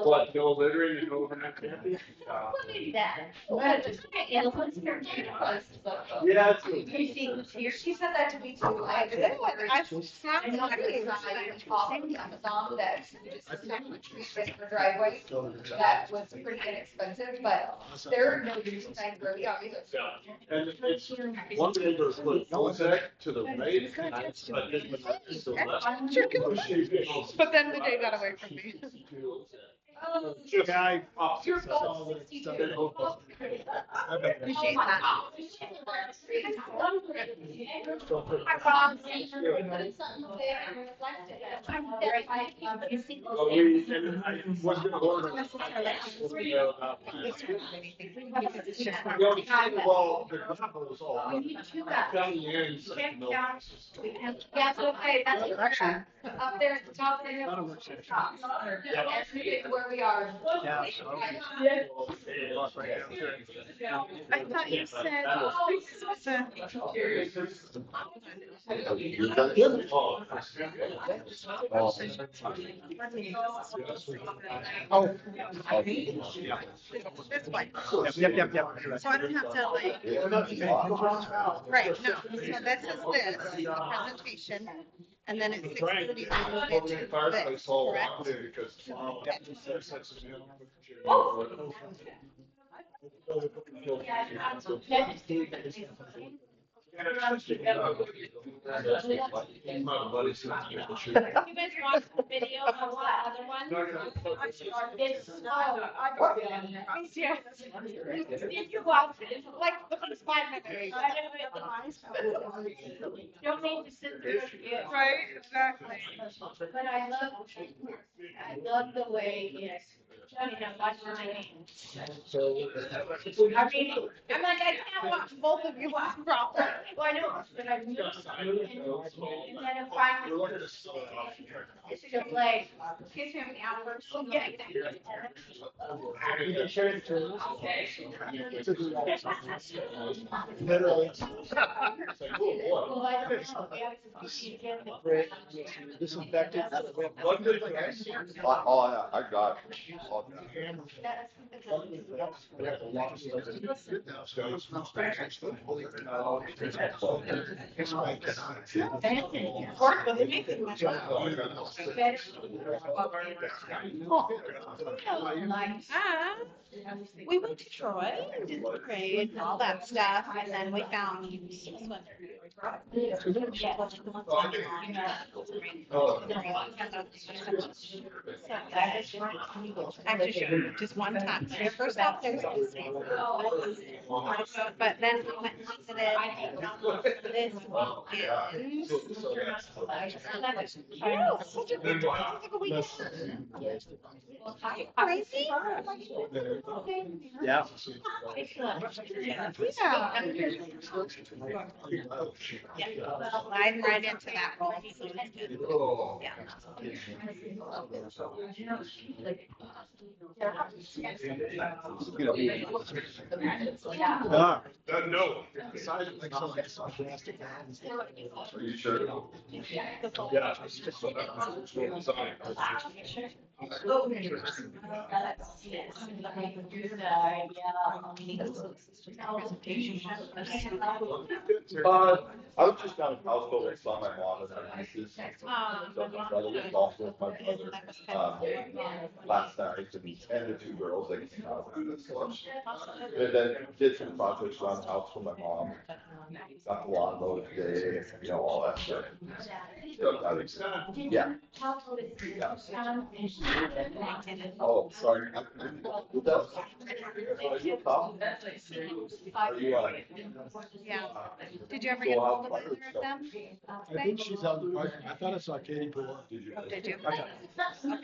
What, no littering and no overnight camping? Maybe that. Yeah, She said that to me too. I found on Amazon that just for driveway that was pretty inexpensive, but there are no reason where we are either. and it's, one neighbor put Ozek to the right, but then to the left. But then the day got away from me. Just guy off. Your goal is 62. Appreciate that. Oh, we, and I was gonna order. Well, the gravel was all. Down the ends. That's okay, that's up there at the top there. Where we are. I thought you said this was a. Oh. This way. Yep. So I don't have to like. Right, no, so this is this presentation, and then it's 6:30, we move into this, correct? Yeah. You guys watch the video of that other one? Did you watch it? Like the first 5 minutes. Don't need to sit there. Right, exactly. But I love the way it's. Watch my name. I'm like, I can't watch both of you watch properly. Well, I know, but I knew. And then if finally. It's just like, gives him hours. Yeah. Literally. Well, I don't know. Disinfected. Oh, I got We went to Troy, did the parade and all that stuff, and then we found actually just one time. Your first out there, but then we went and visited this weekend. Such a good crazy. Yeah. Sliding right into that role. Yeah. No. Are you sure? Yeah. I was just down in Costco and saw my mom and her nieces. So my brother was also with my brother last night, and the two girls they came out. And then did some projects around the house for my mom. Got the lawn mowed today, all that stuff. Yeah. Oh, sorry. Yeah. Did you ever get hold of either of them? I think she's out in the park. I thought I saw Katie pull up. Did you? Oh, did you? Okay. Okay. I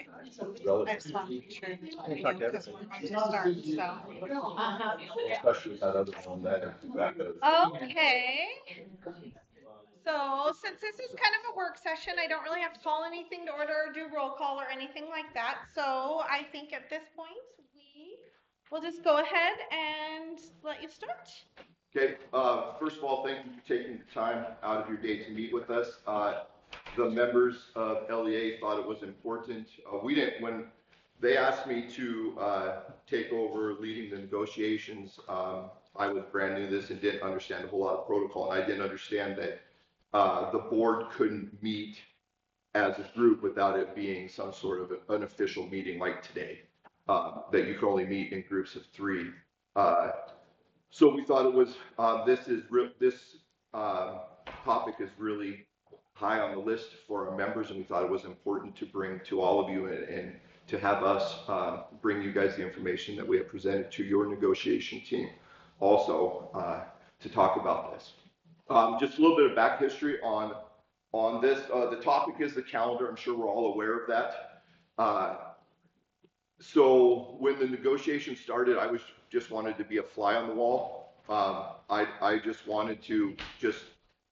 just want to make sure. Because we're going to start, so. Especially that other one that. Okay. So since this is kind of a work session, I don't really have to call anything to order or do roll call or anything like that. So I think at this point, we'll just go ahead and let you start. Okay, first of all, thank you for taking the time out of your day to meet with us. the members of LEA thought it was important. We didn't, when they asked me to take over leading the negotiations, I was brand new to this and didn't understand a whole lot of protocol. And I didn't understand that the board couldn't meet as a group without it being some sort of an official meeting like today, that you can only meet in groups of 3. So we thought it was, this topic is really high on the list for our members, and we thought it was important to bring to all of you and to have us bring you guys the information that we have presented to your negotiation team also to talk about this. Just a little bit of back history on this. The topic is the calendar. I'm sure we're all aware of that. So when the negotiations started, I just wanted to be a fly on the wall. I just wanted to just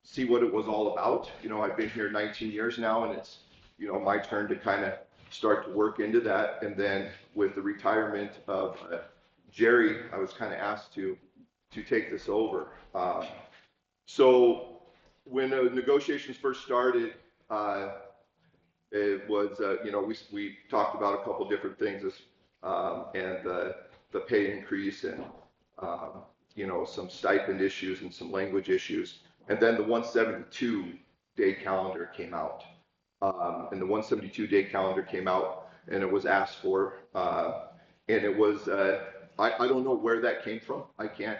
see what it was all about. You know, I've been here 19 years now, and it's, you know, my turn to kind of start to work into that. And then with the retirement of Jerry, I was kind of asked to take this over. So when the negotiations first started, it was, you know, we talked about a couple different things, and the pay increase and, you know, some stipend issues and some language issues. And then the 172-day calendar came out. And the 172-day calendar came out, and it was asked for. And it was, I don't know where that came from. I can't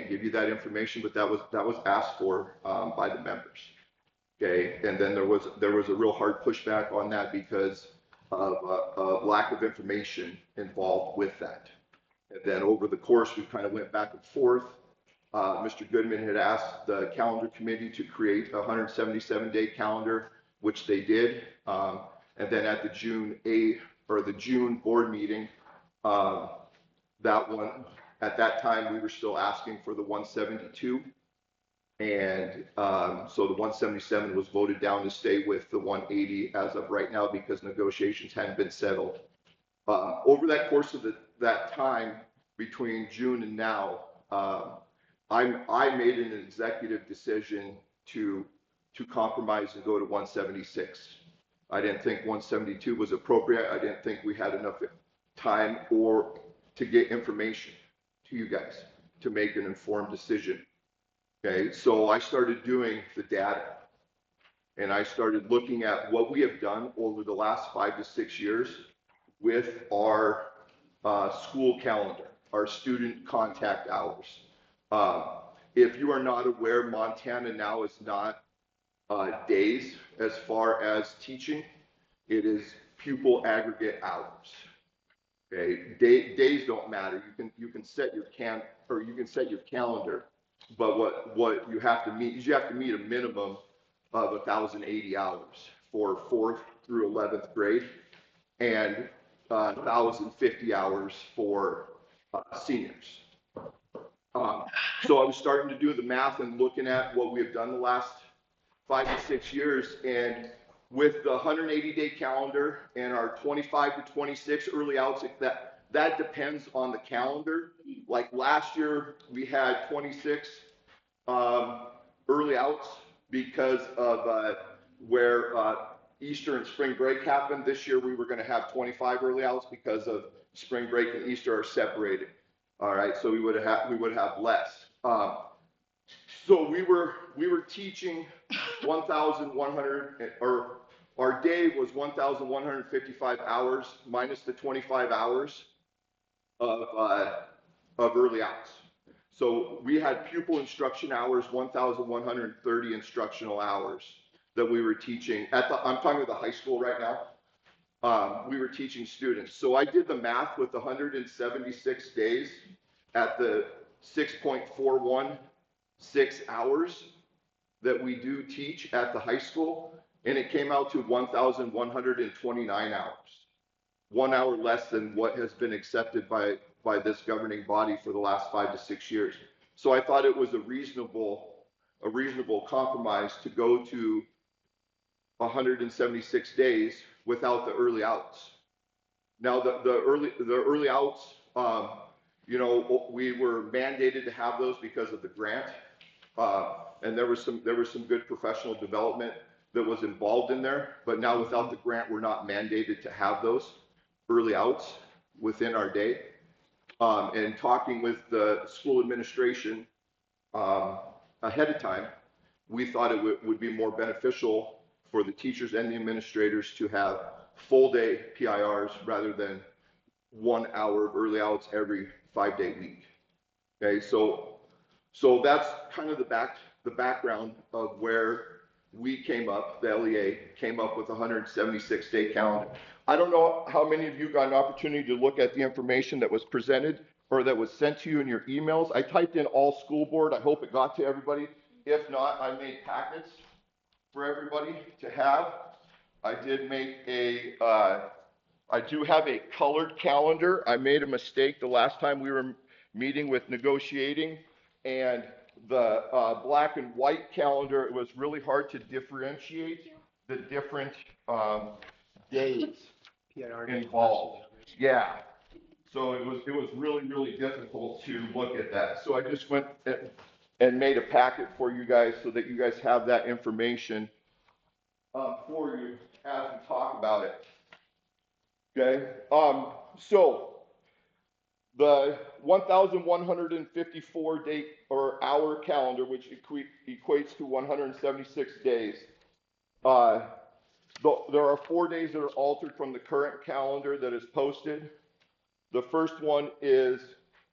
give you that information, but that was asked for by the members. Okay, and then there was a real hard pushback on that because of lack of information involved with that. And then over the course, we kind of went back and forth. Mr. Goodman had asked the calendar committee to create a 177-day calendar, which they did. And then at the June board meeting, at that time, we were still asking for the 172. And so the 177 was voted down to stay with the 180 as of right now because negotiations hadn't been settled. Over that course of that time between June and now, I made an executive decision to compromise and go to 176. I didn't think 172 was appropriate. I didn't think we had enough time or to get information to you guys to make an informed decision. Okay, so I started doing the data, and I started looking at what we have done over the last 5 to 6 years with our school calendar, our student contact hours. If you are not aware, Montana now is not days as far as teaching. It is pupil aggregate hours. Okay, days don't matter. You can set your calendar, but what you have to meet is you have to meet a minimum of 1,080 hours for 4th through 11th grade, and 1,050 hours for seniors. So I was starting to do the math and looking at what we have done the last 5 to 6 years, and with the 180-day calendar and our 25 to 26 early outs, that depends on the calendar. Like last year, we had 26 early outs because of where Easter and spring break happened. This year, we were going to have 25 early outs because of spring break and Easter are separated. All right, so we would have less. So we were teaching 1,100, or our day was 1,155 hours minus the 25 hours of early outs. So we had pupil instruction hours, 1,130 instructional hours that we were teaching I'm talking about the high school right now. We were teaching students. So I did the math with 176 days at the 6.416 hours that we do teach at the high school, and it came out to 1,129 hours. 1 hour less than what has been accepted by this governing body for the last 5 to 6 years. So I thought it was a reasonable compromise to go to 176 days without the early outs. Now the early outs, you know, we were mandated to have those because of the grant, and there was some good professional development. that was involved in there, but now without the grant, we're not mandated to have those early outs within our day. And talking with the school administration ahead of time, we thought it would be more beneficial for the teachers and the administrators to have full day PIRs rather than 1 hour of early outs every 5-day week. Okay, so that's kind of the background of where we came up, the LEA came up with a 176-day calendar. I don't know how many of you got an opportunity to look at the information that was presented or that was sent to you in your emails. I typed in all school board. I hope it got to everybody. If not, I made packets for everybody to have. I did make I do have a colored calendar. I made a mistake the last time we were meeting with negotiating, and the black and white calendar, it was really hard to differentiate the different days involved. Yeah. So it was really difficult to look at that. So I just went and made a packet for you guys so that you guys have that information for you as we talk about it. Okay. So the 1,154 day or hour calendar, which equates to 176 days. There are 4 days that are altered from the current calendar that is posted. The first one is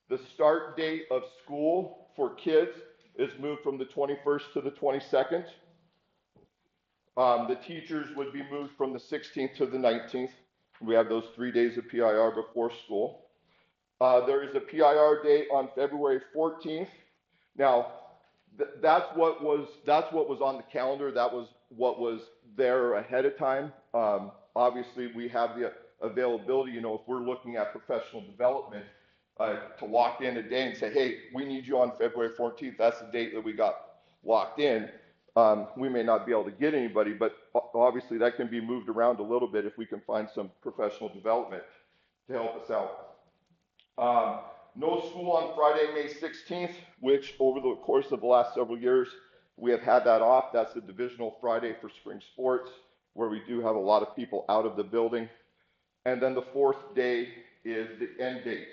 the start date of school for kids is moved from the 21st to the 22nd. The teachers would be moved from the 16th to the 19th. We have those 3 days of PIR before school. There is a PIR date on February 14th. Now, that's what was on the calendar. That was what was there ahead of time. Obviously, we have the availability. You know, if we're looking at professional development, to lock in a day and say, hey, we need you on February 14th. That's the date that we got locked in. We may not be able to get anybody, but obviously that can be moved around a little bit if we can find some professional development to help us out. No school on Friday, May 16th, which over the course of the last several years, we have had that off. That's the divisional Friday for spring sports, where we do have a lot of people out of the building. And then the 4th day is the end date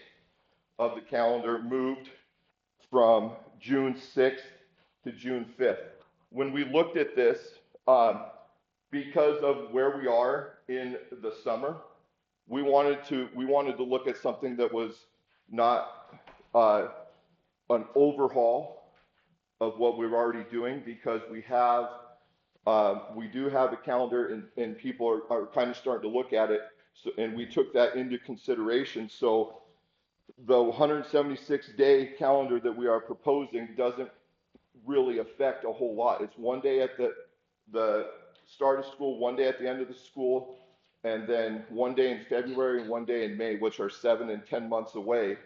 of the calendar, moved from June 6th to June 5th. When we looked at this, because of where we are in the summer, we wanted to look at something that was not an overhaul of what we're already doing, because we do have a calendar and people are kind of starting to look at it. So, and we took that into consideration. So the 176-day calendar that we are proposing doesn't really affect a whole lot. It's 1 day at the start of school, 1 day at the end of the school, and then 1 day in February and 1 day in May, which are 7 and 10 months away,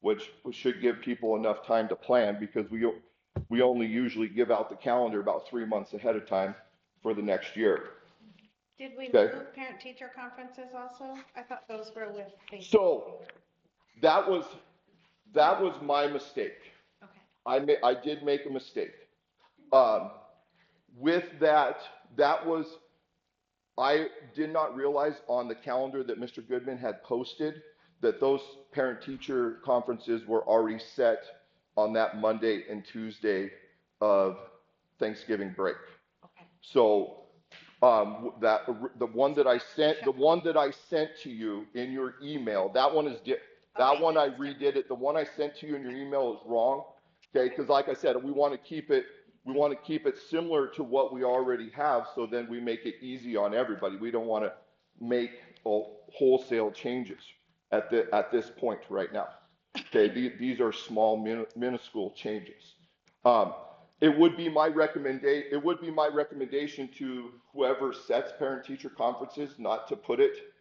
which should give people enough time to plan, because we only usually give out the calendar about 3 months ahead of time for the next year. Did we move parent-teacher conferences also? I thought those were with the... So that was my mistake. Okay. I did make a mistake. With that was, I did not realize on the calendar that Mr. Goodman had posted that those parent-teacher conferences were already set on that Monday and Tuesday of Thanksgiving break. Okay. So the one that I sent to you in your email, that one is that one I redid it. The one I sent to you in your email is wrong. Okay, because like I said, we want to keep it similar to what we already have, so then we make it easy on everybody. We don't want to make wholesale changes at this point right now. Okay, these are small, minuscule changes. It would be my recommendation to whoever sets parent-teacher conferences not to put it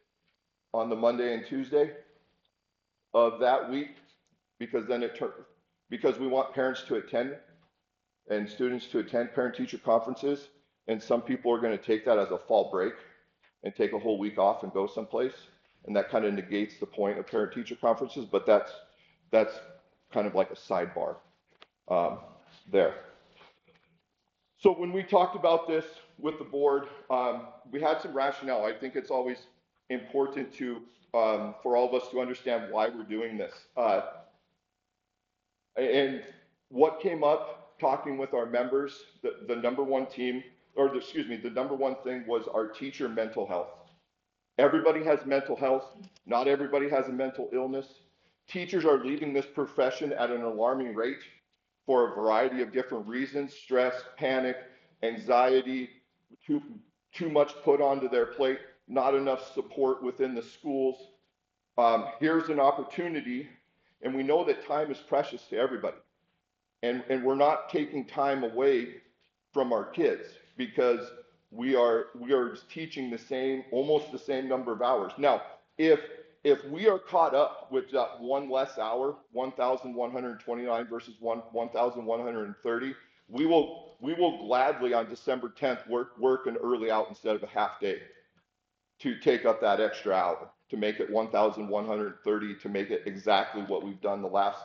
on the Monday and Tuesday of that week, because then because we want parents to attend and students to attend parent-teacher conferences, and some people are going to take that as a fall break and take a whole week off and go someplace, and that kind of negates the point of parent-teacher conferences. But that's kind of like a sidebar there. So when we talked about this with the board, we had some rationale. I think it's always important to, for all of us to understand why we're doing this. And what came up talking with our members, the number one team, or excuse me, the number one thing was our teacher mental health. Everybody has mental health. Not everybody has a mental illness. Teachers are leaving this profession at an alarming rate for a variety of different reasons: stress, panic, anxiety, too much put onto their plate, not enough support within the schools. Here's an opportunity, and we know that time is precious to everybody. And we're not taking time away from our kids because we are teaching the same, almost the same number of hours. Now, if we are caught up with that one less hour, 1,129 versus 1,130, we will gladly on December 10th work an early out instead of a half day to take up that extra hour, to make it 1,130, to make it exactly what we've done the last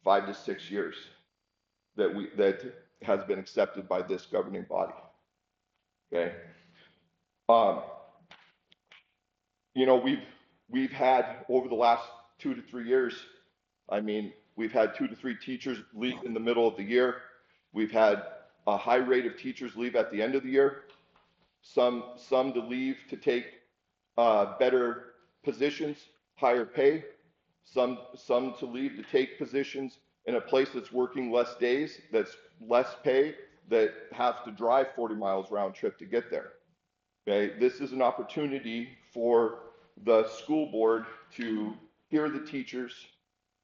5 to 6 years that has been accepted by this governing body. Okay. You know, we've had over the last 2 to 3 years, I mean, we've had 2 to 3 teachers leave in the middle of the year. We've had a high rate of teachers leave at the end of the year. Some to leave to take better positions, higher pay. Some to leave to take positions in a place that's working less days, that's less pay, that have to drive 40 miles round trip to get there. Okay, this is an opportunity for the school board to hear the teachers,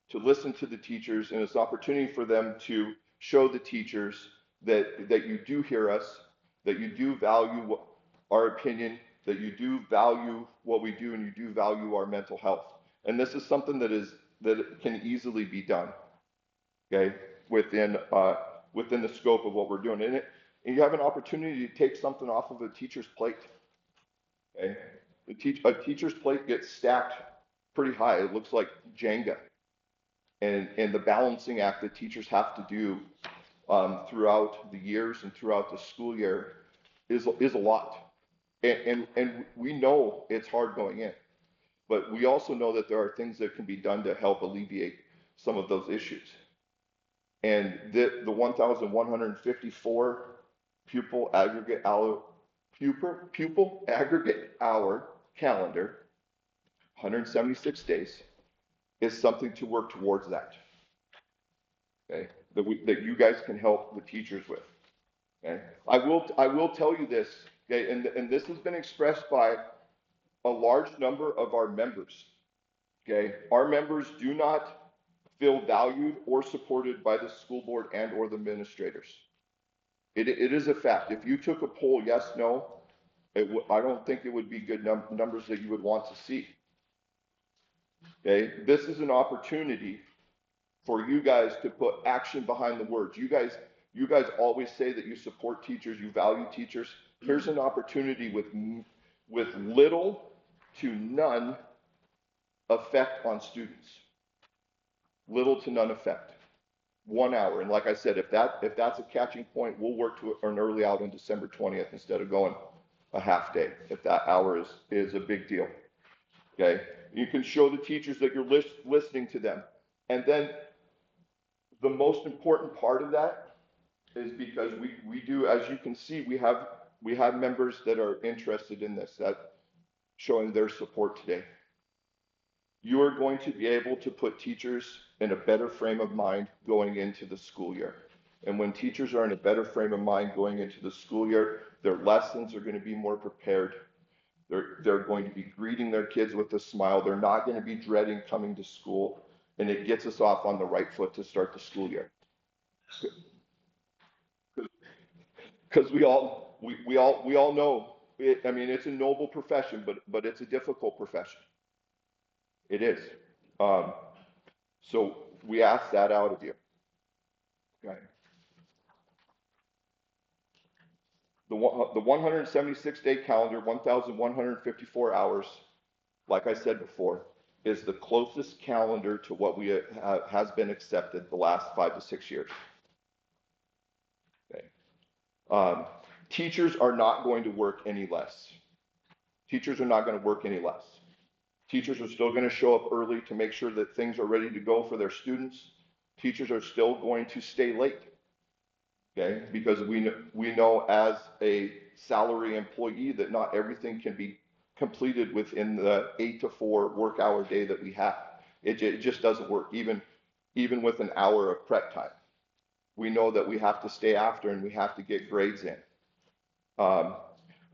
to listen to the teachers, and it's an opportunity for them to show the teachers that you do hear us, that you do value our opinion, that you do value what we do, and you do value our mental health. And this is something that can easily be done, okay, within the scope of what we're doing. And you have an opportunity to take something off of a teacher's plate. Okay, a teacher's plate gets stacked pretty high. It looks like Jenga, and the balancing act that teachers have to do throughout the years and throughout the school year is a lot. And we know it's hard going in, but we also know that there are things that can be done to help alleviate some of those issues. And the 1,154 pupil aggregate hour calendar, 176 days, is something to work towards that. Okay, that you guys can help the teachers with. Okay, I will tell you this. Okay, and this has been expressed by a large number of our members. Okay, our members do not feel valued or supported by the school board and or the administrators. It is a fact. If you took a poll, yes, no, I don't think it would be good numbers that you would want to see. Okay, this is an opportunity for you guys to put action behind the words. You guys always say that you support teachers, you value teachers. Here's an opportunity with little to none effect on students. Little to none effect. 1 hour. And like I said, if that's a catching point, we'll work to an early out on December 20th instead of going a half day, if that hour is a big deal. Okay? You can show the teachers that you're listening to them. And then the most important part of that is because we do, as you can see, we have members that are interested in this, that showing their support today. You are going to be able to put teachers in a better frame of mind going into the school year. And when teachers are in a better frame of mind going into the school year, their lessons are going to be more prepared. They're going to be greeting their kids with a smile. They're not going to be dreading coming to school. And it gets us off on the right foot to start the school year. Because we all know it. I mean, it's a noble profession, but it's a difficult profession. It is. So we ask that out of you. Okay. The 176-day calendar, 1,154 hours, like I said before, is the closest calendar to what we has been accepted the last 5 to 6 years. Okay. Teachers are not going to work any less. Teachers are not going to work any less. Teachers are still going to show up early to make sure that things are ready to go for their students. Teachers are still going to stay late, okay? Because we know as a salary employee that not everything can be completed within the 8 to 4 work hour day that we have. It just doesn't work, even with an hour of prep time. We know that we have to stay after and we have to get grades in.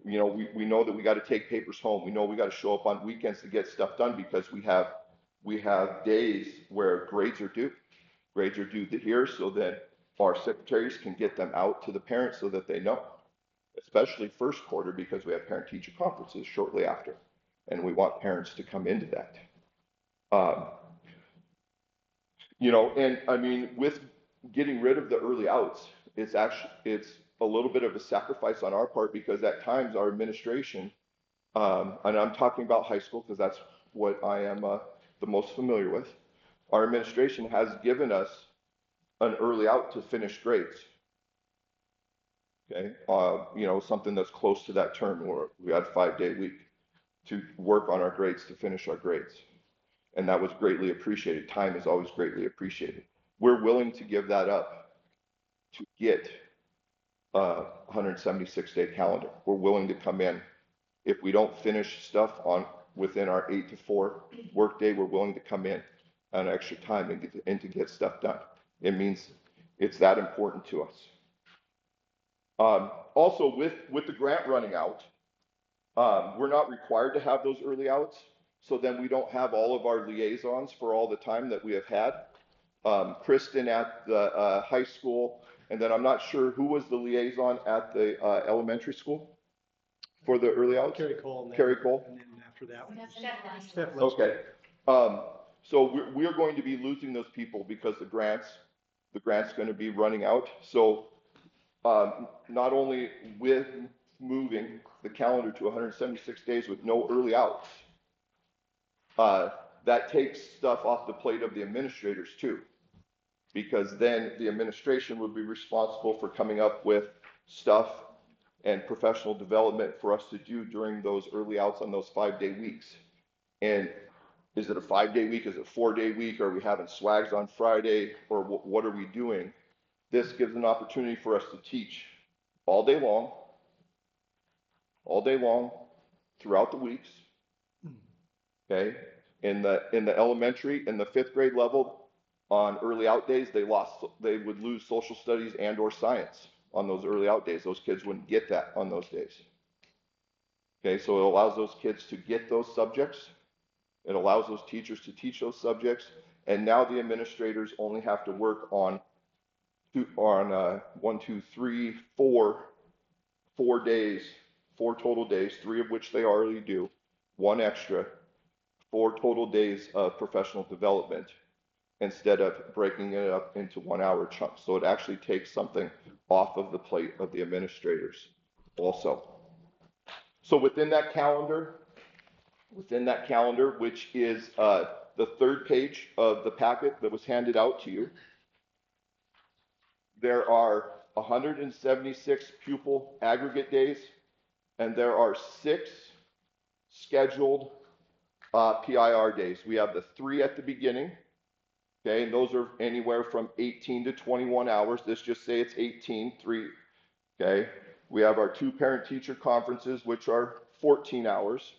You know, we know that we got to take papers home. We know we got to show up on weekends to get stuff done because we have days where grades are due. Grades are due here so that our secretaries can get them out to the parents so that they know, especially first quarter because we have parent-teacher conferences shortly after, and we want parents to come into that. You know, and I mean, with getting rid of the early outs, it's a little bit of a sacrifice on our part because at times our administration, and I'm talking about high school because that's what I am the most familiar with, our administration has given us an early out to finish grades. Okay, you know, something that's close to that term where we had 5-day week to work on our grades, to finish our grades. And that was greatly appreciated. Time is always greatly appreciated. We're willing to give that up to get a 176-day calendar. We're willing to come in. If we don't finish stuff within our 8 to 4 work day, we're willing to come in on extra time and to get stuff done. It means it's that important to us. Also, with the grant running out, we're not required to have those early outs. So then we don't have all of our liaisons for all the time that we have had. Kristen at the high school, and then I'm not sure who was the liaison at the elementary school for the early outs? Carrie Cole. Carrie Cole. And then after that one. Steph Leslie. Okay. So we're going to be losing those people because the grant's going to be running out. So not only with moving the calendar to 176 days with no early outs, that takes stuff off the plate of the administrators too, because then the administration would be responsible for coming up with stuff and professional development for us to do during those early outs on those 5-day weeks. And is it a 5-day week? Is it a 4-day week? Are we having swags on Friday? Or what are we doing? This gives an opportunity for us to teach all day long, throughout the weeks. Okay, in the elementary, in the 5th grade level, on early out days, they would lose social studies and or science on those early out days. Those kids wouldn't get that on those days. Okay, so it allows those kids to get those subjects. It allows those teachers to teach those subjects. And now the administrators only have to work on 4 days, 4 total days, 3 of which they already do, 1 extra, 4 total days of professional development instead of breaking it up into 1-hour chunks. So it actually takes something off of the plate of the administrators also. So within that calendar, which is the 3rd page of the packet that was handed out to you, there are 176 pupil aggregate days, and there are 6 scheduled PIR days. We have the 3 at the beginning, okay, and those are anywhere from 18 to 21 hours. Let's just say it's 18, 3, okay. We have our 2 parent-teacher conferences, which are 14 hours.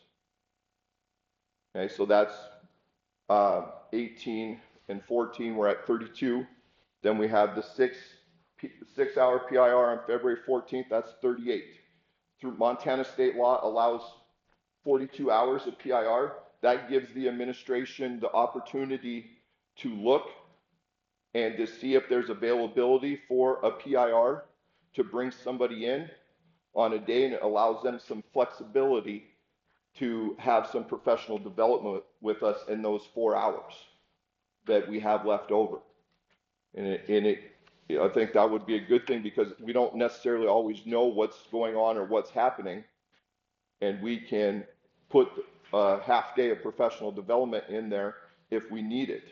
Okay, so that's 18 and 14, we're at 32. Then we have the 6-hour PIR on February 14th, that's 38. Through Montana state law allows 42 hours of PIR. That gives the administration the opportunity to look and to see if there's availability for a PIR to bring somebody in on a day, and it allows them some flexibility to have some professional development with us in those 4 hours that we have left over. And I think that would be a good thing because we don't necessarily always know what's going on or what's happening, and we can put a half day of professional development in there if we need it,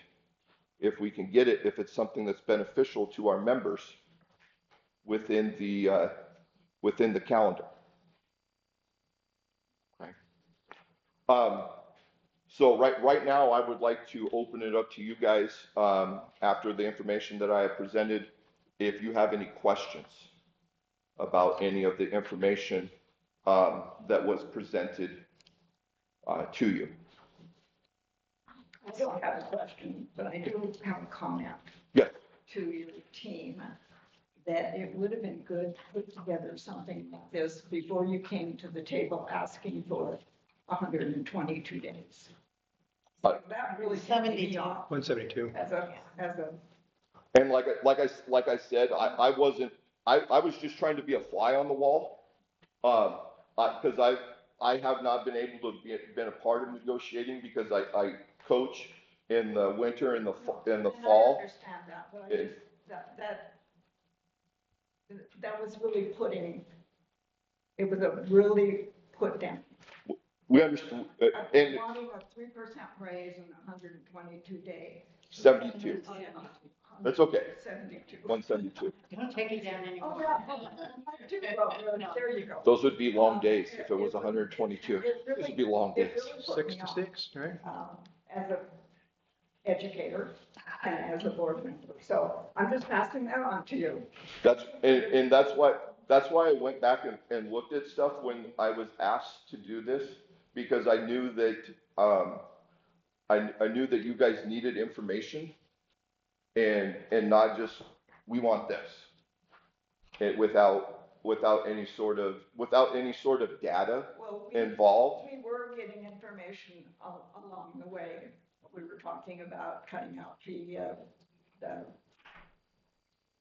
if we can get it, if it's something that's beneficial to our members within the within the calendar. Okay. So right now, I would like to open it up to you guys, after the information that I have presented. If you have any questions about any of the information, that was presented, to you. I don't have a question, but I do have a comment. Yes. To your team, that it would have been good to put together something like this before you came to the table asking for 122 days. That really pissed me off 172. as a, And like I said, I was just trying to be a fly on the wall. Because I have not been able to been a part of negotiating, because I coach in the winter and the fall. and I understand that, but I just, that was really it was a really put down. We understand, and Wanting a 3% raise in 122 days. 72. Oh, yeah. That's okay. 72. 172. Take it down Oh, anymore. yeah. There you go. Those would be long days if it was 122. Those would be long days. It really put me off, 66, right? As an educator and as a board member. So I'm just passing that on to you. And that's why I went back and looked at stuff when I was asked to do this, because I knew that, I knew that you guys needed information, and not just, we want this. Without any sort of data Well, involved. we were getting information along the way. We were talking about cutting out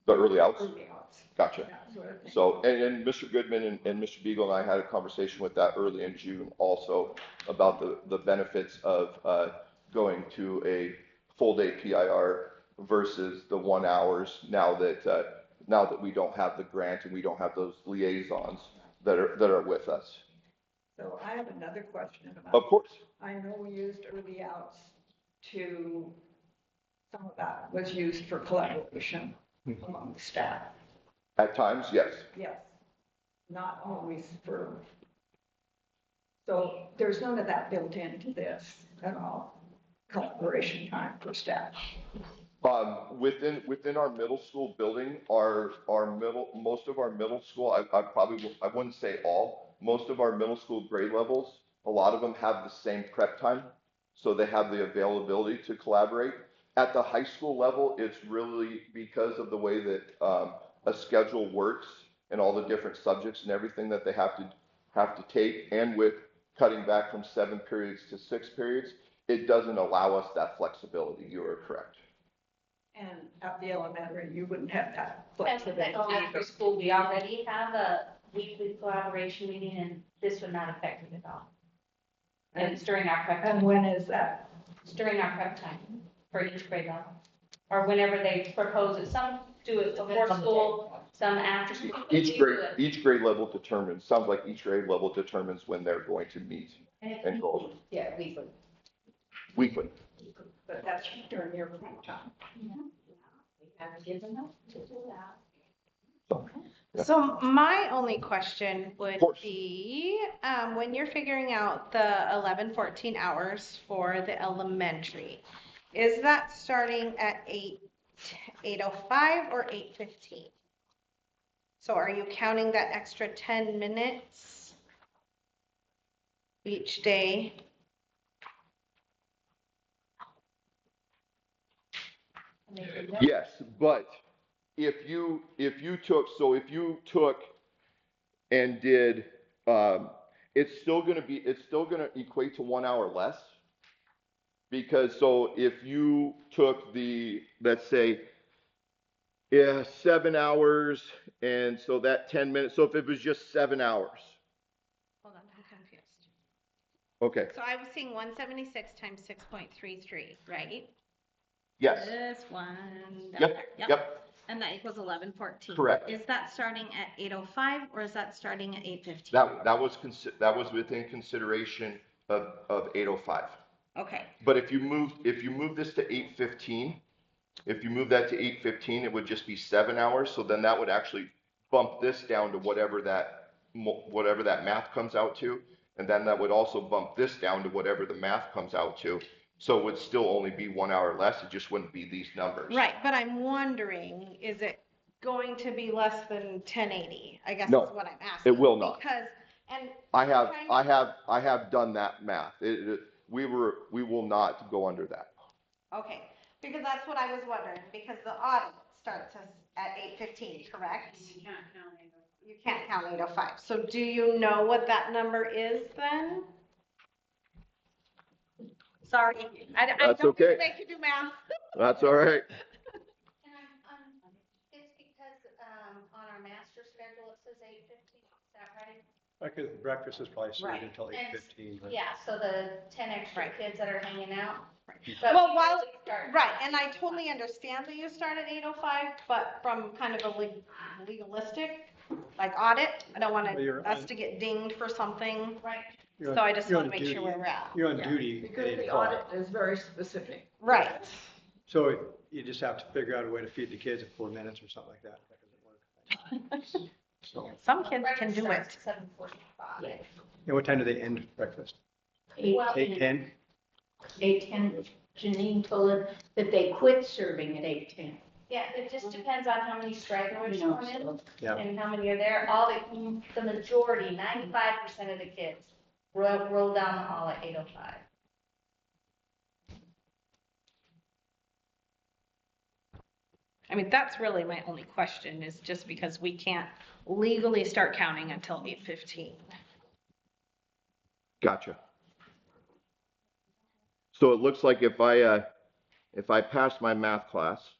The early outs. early outs. Gotcha. That sort of thing. So, and Mr. Goodman and Mr. Beagle and I had a conversation with that early in June also about the benefits of going to a full day PIR versus the 1 hours now that we don't have the grant and we don't have those liaisons that are with us. So I have another question about. Of course. I know we used early outs some of that was used for collaboration among staff. At times, yes. Yes, not always so there's none of that built into this at all, collaboration time for staff. Within our middle school building, most of our middle school, I wouldn't say all, most of our middle school grade levels, a lot of them have the same prep time, so they have the availability to collaborate. At the high school level, it's really because of the way that a schedule works and all the different subjects and everything that they have to take, and with cutting back from 7 periods to 6 periods, it doesn't allow us that flexibility. You are correct. And at the elementary, you wouldn't have that And flexibility. after school, we already have a weekly collaboration meeting, and this would not affect it at all. And it's during our prep And time. when is that? It's during our prep time for each grade level. Or whenever they propose it. Some do it before school, some after school. Each grade level determines, sounds like each grade level determines when they're going to meet and go over. Yeah, weekly. Weekly. But that's during your prep time. And give them to do that. Yeah. So my only question would Of course. be, when you're figuring out the 11-14 hours for the elementary, is that starting at 8:05 or 8:15? So are you counting that extra 10 minutes each day? Yes, but if you took and did, it's still going to equate to 1 hour less. Because so if you took let's say, 7 hours, and so that 10 minutes, so if it was just 7 hours. Hold on, I'm confused. Okay, So I was seeing 176 times 6.33, right? yes, This one. down yep, there. yep, And that equals 11-14. Correct. Is that starting at 8:05 or is that starting at 8:15? that was within consideration of 8:05. Okay, But if you move this to 8:15, if you move that to 8:15, it would just be 7 hours. So then that would actually bump this down to whatever that math comes out to. And then that would also bump this down to whatever the math comes out to. So it would still only be 1 hour less. It just wouldn't be these numbers. Right, but I'm wondering, is it going to be less than 1080? I guess No, is what I'm asking. it will not. Because, and I have done that math. We will not go under that. okay, because that's what I was wondering, because the audit starts at 8:15, correct? You can't count 8:05. So do you know what that number is then? Sorry, I That's don't okay. make you do math. That's all right. And it's because, on our master schedule, it says 8:15, is that right? Because breakfast is probably served Right. until And- 8:15. Yeah, so the 10 extra Right. kids that are hanging out. Right. But Well, we while- really start- Right, and I totally understand that you start at 8:05, but from kind of a legalistic, like audit, I don't want Well, you're us on- to get dinged for something. Right. You're So on- I just you're want to on make sure duty- where we're at. You're on Yeah, duty at Because 8 the o'clock. audit is very specific. Right, So you just have to figure out a way to feed the kids in 4 minutes or something like that. That doesn't work. So, some kids can do Starts it. at 7:45. and what time do they end breakfast? Well, 8:10? 8:10, Janine told her that they quit serving at 8:10. Yeah, it just depends on how many stragglers You know, come in Yeah. and how many are there. The majority, 95% of the kids roll down the hall at 8:05. I mean, that's really my only question, is just because we can't legally start counting until 8:15. Gotcha. So it looks like if I pass my math class,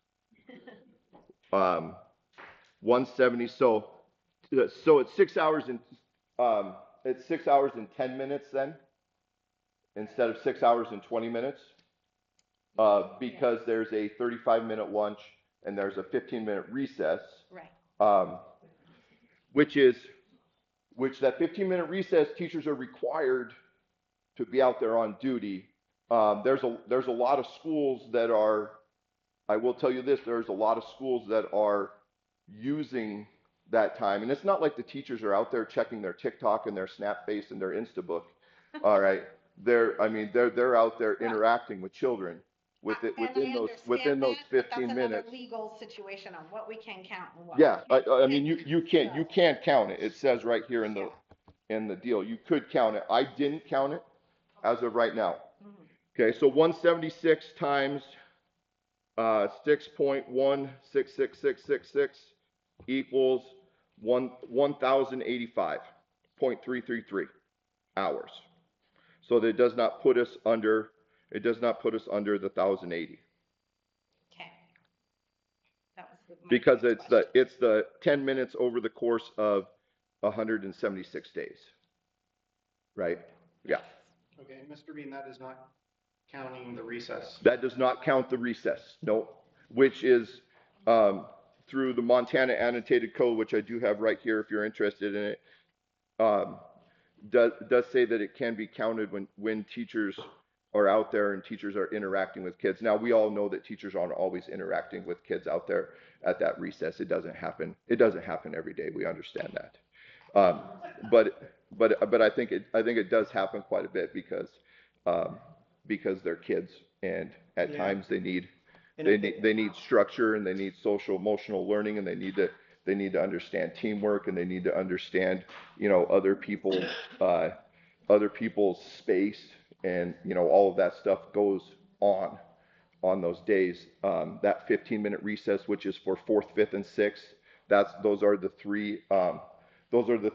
170. So it's 6 hours and it's 6 hours and 10 minutes then, instead of 6 hours and 20 minutes, because there's a 35-minute lunch and there's a 15-minute recess. Right. Which that 15-minute recess, teachers are required to be out there on duty. There's a lot of schools that are, I will tell you this, there's a lot of schools that are using that time. And it's not like the teachers are out there checking their TikTok and their Snapface and their Instabook. All right. They're out there interacting with children within those 15 minutes. That's another legal situation on what we can count and what. Yeah, we can't. I mean, you can't count it. It says right here in the deal, you could count it. I didn't count it as of right now. Okay, so 176 times 6.166666 equals 1,085.333 hours. So that it does not put us under the 1,080. Okay. That was my Because next it's question. the 10 minutes over the course of 176 days. Right? Yeah. Okay, Mr. Bean, that is not counting the recess. That does not count the recess. No. Which is through the Montana Annotated Code, which I do have right here if you're interested in it, does say that it can be counted when teachers are out there and teachers are interacting with kids. Now, we all know that teachers aren't always interacting with kids out there at that recess. It doesn't happen. It doesn't happen every day. We understand that. But I think it does happen quite a bit because they're kids, and at times they need structure, and they need social emotional learning, and they need to understand teamwork, and they need to understand, other people's space, and all of that stuff goes on those days. That 15-minute recess, which is for 4th, 5th, and 6th, those are the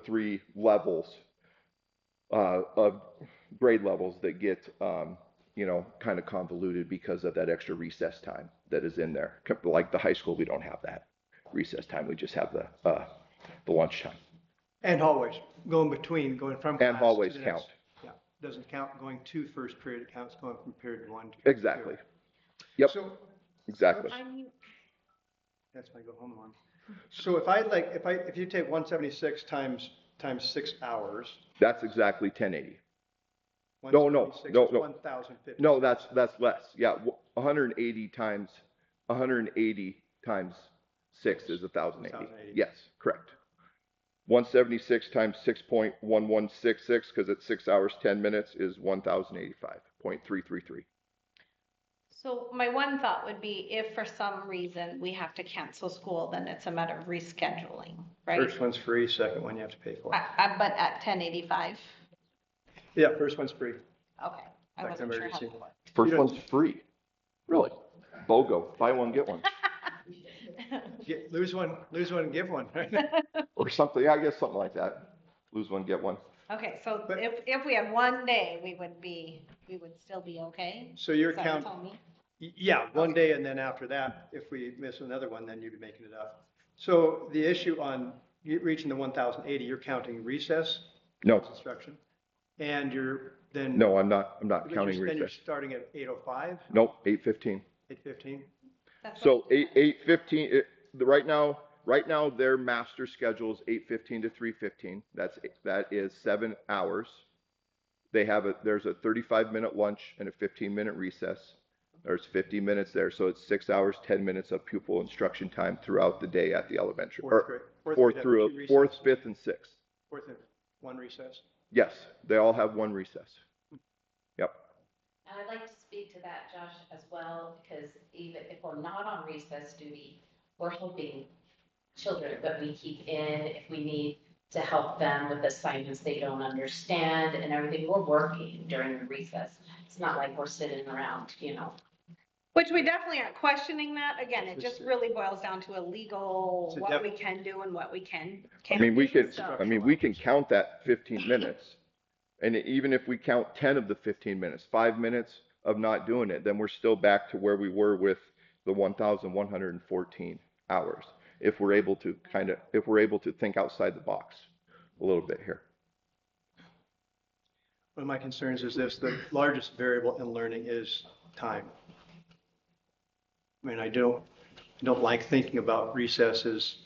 three levels of grade levels that get kind of convoluted because of that extra recess time that is in there. Like the high school, we don't have that recess time. We just have the lunch time. And hallways, going from class And hallways to the count. next. Yeah, doesn't count going to first period, it counts going from period 1 to period 2. Exactly. Yep. So Exactly. I mean, that's my go home one. So if you take 176 times 6 hours. That's exactly 1080. No. 176 is 1,050. No, that's less. Yeah, 180 times 6 is 1,080. 1,080. Yes, correct. 176 times 6.1166, because it's 6 hours, 10 minutes, is 1,085.333. So my one thought would be if for some reason we have to cancel school, then it's a matter of rescheduling, right? First one's free, second one you have to pay for. But at 1085, Yeah, first one's free. okay. I Like wasn't sure how emergency. that worked. First You don't- one's free. Really? BOGO, buy one, get one. Lose one, give one, right? Or something, yeah, I guess something like that. Lose one, get one. Okay, so But- if we had one day, we would still be okay? So your Is that what you're count, telling me? yeah, one day, and then after that, if we miss another one, then you'd be making it up. So the issue on reaching the 1,080, you're counting recess? No, Instruction? And you're then. no, I'm not but counting Then you're recess. starting at 8:05, Nope, 8:15. 8:15? That's So what- 8:15, right now, their master schedule is 8:15 to 3:15. That is 7 hours. There's a 35-minute lunch and a 15-minute recess. There's 50 minutes there, so it's 6 hours, 10 minutes of pupil instruction time throughout the day at the elementary. Fourth Or grade. fourth grade have through, two fourth, recesses. fifth, and sixth. Fourth and one recess. Yes, they all have one recess. Yep. And I'd like to speak to that, Josh, as well, because even if we're not on recess duty, we're helping children that we keep in, if we need to help them with assignments they don't understand and everything, we're working during the recess. It's not like we're sitting around, you know. Which we definitely aren't questioning that. Again, it just really boils down to a legal, It's a what we can do and what we can't I mean, we do, could, so. I mean, we can count that 15 minutes. And even if we count 10 of the 15 minutes, 5 minutes of not doing it, then we're still back to where we were with the 1,114 hours. If we're able to think outside the box a little bit here. One of my concerns is this, the largest variable in learning is time. I mean, I don't like thinking about recess as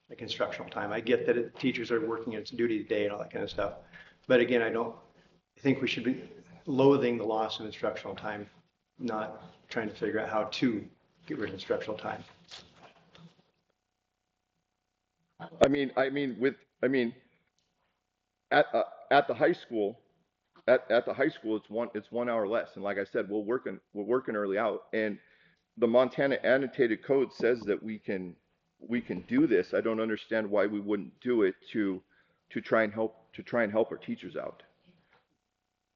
like instructional time. I get that teachers are working its duty today and all that kind of stuff. But again, I think we should be loathing the loss of instructional time, not trying to figure out how to get rid of instructional time. I mean, at the high school, it's 1 hour less. And like I said, we're working early out, and the Montana Annotated Code says that we can do this. I don't understand why we wouldn't do it to try and help our teachers out.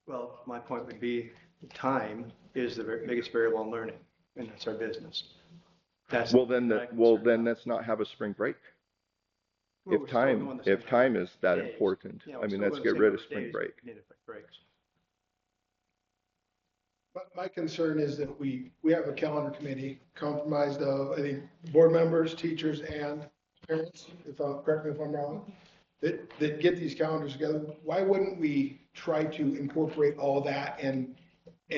Well, my point would be time is the biggest variable in learning, and that's our business. Then let's not have a spring break. Well, we're still going the same If time is that days. important, Yeah, I we're mean, still let's going the get same rid number of spring days, break. we need breaks. But my concern is that we have a calendar committee comprised of, I think, board members, teachers, and parents, correct me if I'm wrong, that get these calendars together. Why wouldn't we try to incorporate all that and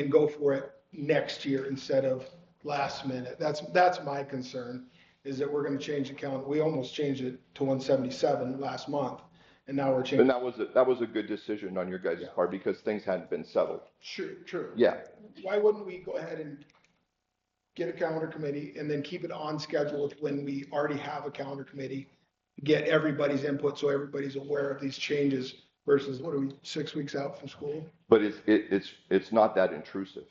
go for it next year instead of last minute? That's my concern, is that we're gonna change the calendar. We almost changed it to 177 last month, and now we're changing. And that was a good decision on your guys' part because things hadn't been settled. True. Yeah. Why wouldn't we go ahead and get a calendar committee and then keep it on schedule with when we already have a calendar committee? Get everybody's input so everybody's aware of these changes versus, what are we, 6 weeks out from school? But it's not that intrusive.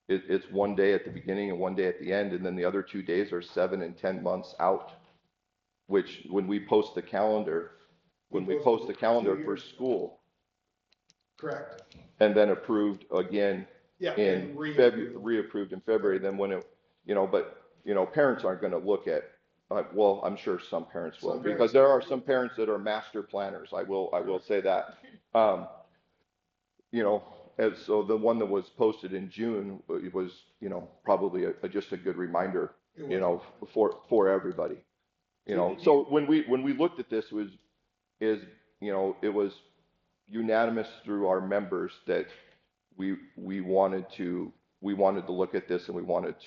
It's one day at the beginning and one day at the end, and then the other 2 days are 7 and 10 months out. Which, when we post the calendar for school, Correct. and then approved again Yeah. in and re-approve. reapproved in February, then when parents aren't going to look at, well, I'm sure some parents will, Some parents because there are some parents that are master planners. I will say that. And so the one that was posted in June, it was, probably just a good reminder, for everybody. So when we looked at this, it was unanimous through our members that we wanted to look at this, and we wanted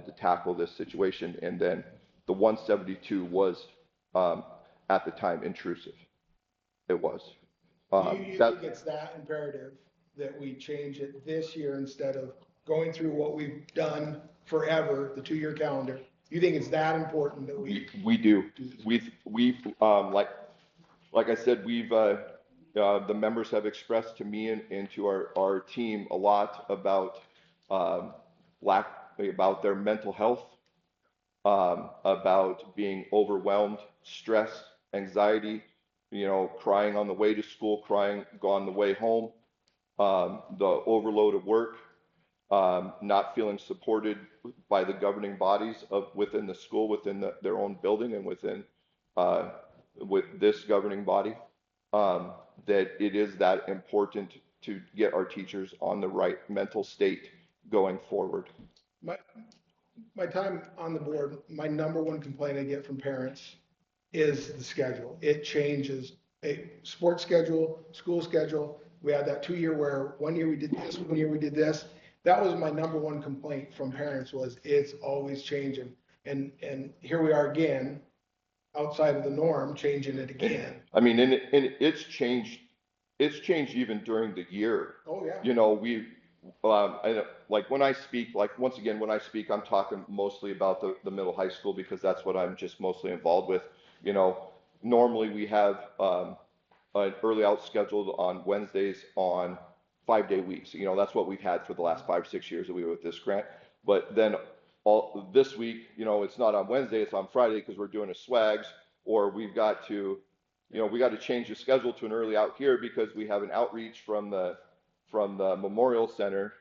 to tackle this situation. And then the 172 was at the time intrusive. It was. Do you think it's that imperative that we change it this year instead of going through what we've done forever, the 2-year calendar, You think it's that important that We do. do this? We've, like I said, the members have expressed to me and to our team a lot about, um, about their mental health, about being overwhelmed, stress, anxiety, crying on the way to school, crying on the way home, the overload of work, not feeling supported by the governing bodies within the school, within their own building, and with this governing body, that it is that important to get our teachers on the right mental state going forward. My time on the board, my number one complaint I get from parents is the schedule. It changes a sports schedule, school schedule. We had that 2 year where 1 year we did this, 1 year we did this. That was my number one complaint from parents was it's always changing. And here we are again, outside of the norm, changing it again. I mean, and it's changed even during the year. Oh, yeah. Like when I speak, like once again, when I speak, I'm talking mostly about the middle high school because that's what I'm just mostly involved with. Normally we have an early out scheduled on Wednesdays on 5-day weeks. That's what we've had for the last 5 or 6 years that we were with this grant. But then this week, it's not on Wednesday, it's on Friday because we're doing a SWAGs, or we've got to, we got to change the schedule to an early out here because we have an outreach from the Memorial Center,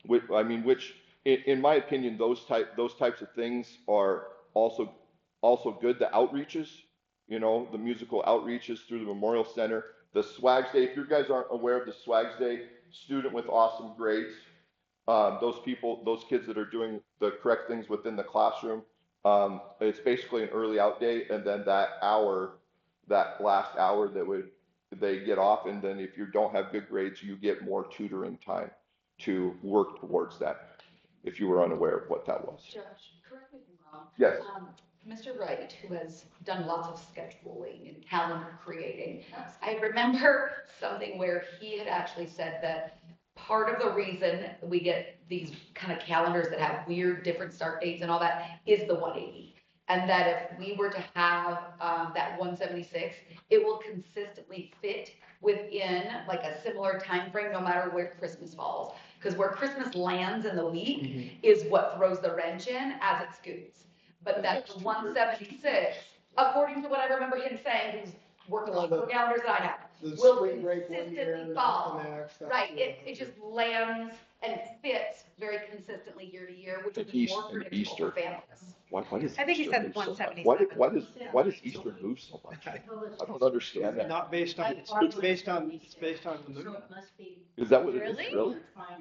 which in my opinion, those types of things are also good. The outreaches, the musical outreaches through the Memorial Center, the SWAGs Day. If you guys aren't aware of the SWAGs Day, student with awesome grades, those kids that are doing the correct things within the classroom, it's basically an early out day, and then that last hour they get off, and then if you don't have good grades, you get more tutoring time to work towards that, if you were unaware of what that was. Josh, correct me if I'm wrong. Yes. Mr. Wright, who has done lots of scheduling and calendar creating, I remember something where he had actually said that part of the reason we get these kind of calendars that have weird different start dates and all that is the 180. And that if we were to have that 176, it will consistently fit within like a similar time frame, no matter where Christmas falls. Because where Christmas lands in the week is what throws the wrench in as it scoots. But that 176, according to what I remember him saying, who's worked a lot of calendars that I have, will consistently fall. Right, it just lands and it fits very consistently year to year, which would be more predictable for families. Why does I think he Easter said move so much? 177. Why does Easter move so much? I don't understand that. Not based on, it's based on the moon. So it must be. Is that what it is? Really? Really?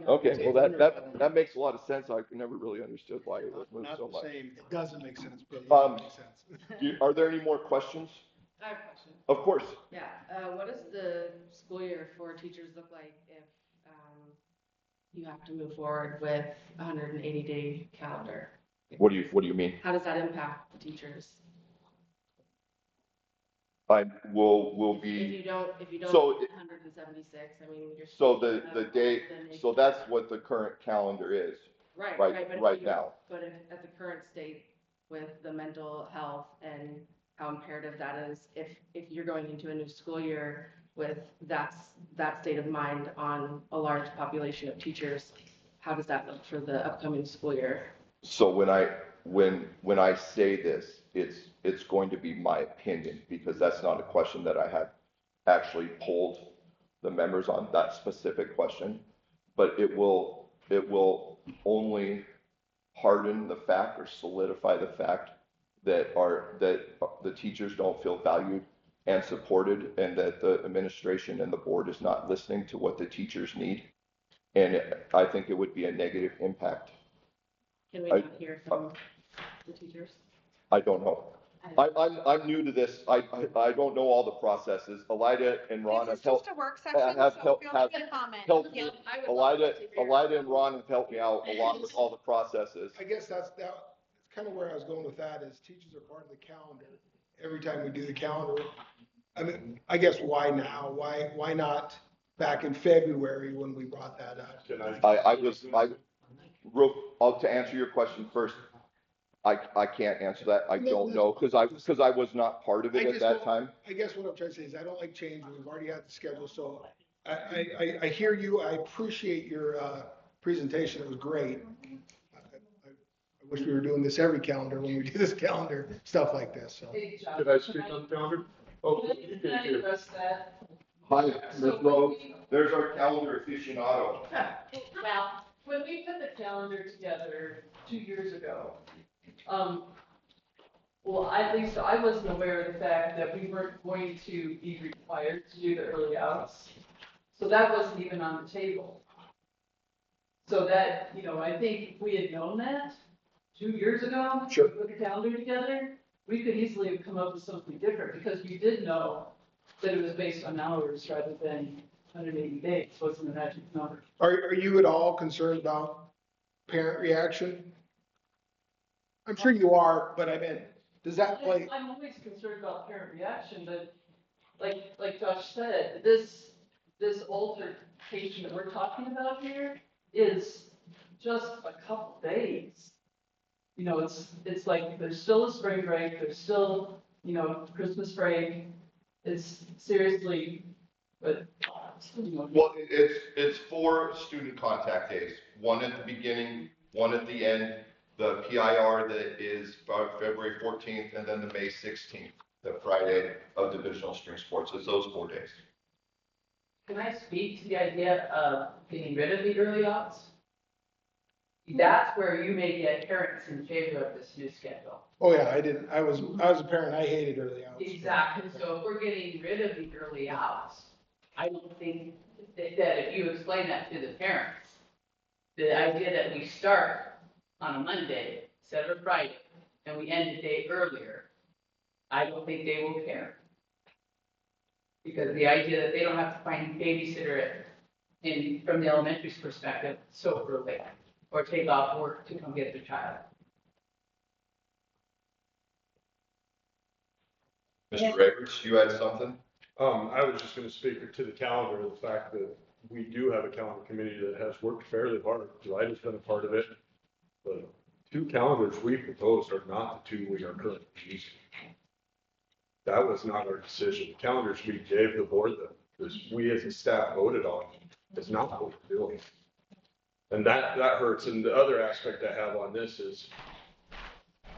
Okay, well, that makes a lot of sense. I never really understood why it would move Not so the much. same. It doesn't make sense, but yeah, it makes sense. Are there any more questions? I have a question. Of course. Yeah, what does the school year for teachers look like if you have to move forward with a 180-day calendar? What do you mean? How does that impact the teachers? Will If be, you don't so hit 176, I mean, you're. so still the gonna have day, the nation- so that's what the current calendar is. Right, right- right, but right if now. But if at the current state with the mental health and how imperative that is, if you're going into a new school year with that state of mind on a large population of teachers, how does that look for the upcoming school year? So when I say this, it's going to be my opinion, because that's not a question that I have actually polled the members on that specific question, but it will only harden the fact or solidify the fact that the teachers don't feel valued and supported, and that the administration and the board is not listening to what the teachers need. And I think it would be a negative impact. Can we not hear from the teachers? I don't know. I'm new to this. I don't know all the processes. Elida and Ron This have is helped. just a work session, have so helped- feel have free to comment. helped Yeah. I would love to hear. Elida and Ron have helped me out along with all the processes. I guess that's kind of where I was going with that, is teachers are part of the calendar. Every time we do the calendar, I mean, I guess why now? Why not back in February when we brought that up? To answer your question first, I can't answer that. I No, don't know, because I was not part of it I at just that don't- time. I guess what I'm trying to say is I don't like change when we've already had the schedule, so I hear you. I appreciate your, presentation. It was great. I wish we were doing this every calendar when we do this calendar, stuff like this, so. Did I speak on the calendar? Oh, you Can I did. address that? Hi, Ms. Rose, there's our calendar aficionado. Well, when we put the calendar together 2 years ago, well, at least I wasn't aware of the fact that we weren't going to be required to do the early outs. So that wasn't even on the table. So that, I think if we had known that 2 years ago, Sure. we put the calendar together, we could easily have come up with something different, because we did know that it was based on hours rather than 180 days, wasn't the magic number. Are you at all concerned about parent reaction? I'm sure you are, but I mean, does that play? I'm always concerned about parent reaction, but like Josh said, this altercation that we're talking about here is just a couple days. It's like there's still a spring break, there's still, Christmas break. It's seriously, but. Well, it's 4 student contact days, one at the beginning, one at the end, the PIR that is February 14th, and then the May 16th, the Friday of divisional spring sports. It's those 4 days. Can I speak to the idea of getting rid of the early outs? That's where you may get parents in favor of this new schedule. Oh, yeah, I didn't. I was a parent. I hated early outs. Exactly. So if we're getting rid of the early outs, I don't think that if you explain that to the parents, the idea that we start on a Monday instead of a Friday and we end a day earlier, I don't think they will care. Because the idea that they don't have to find a babysitter from the elementary's perspective so early, or take off work to come get their child. Mr. Ravers, you had something? I was just gonna speak to the calendar, the fact that we do have a calendar committee that has worked fairly hard. July has been a part of it. The 2 calendars we proposed are not the 2 we are currently using. That was not our decision. The calendars we gave the board that we as a staff voted on is not what we're doing. And that hurts. And the other aspect I have on this is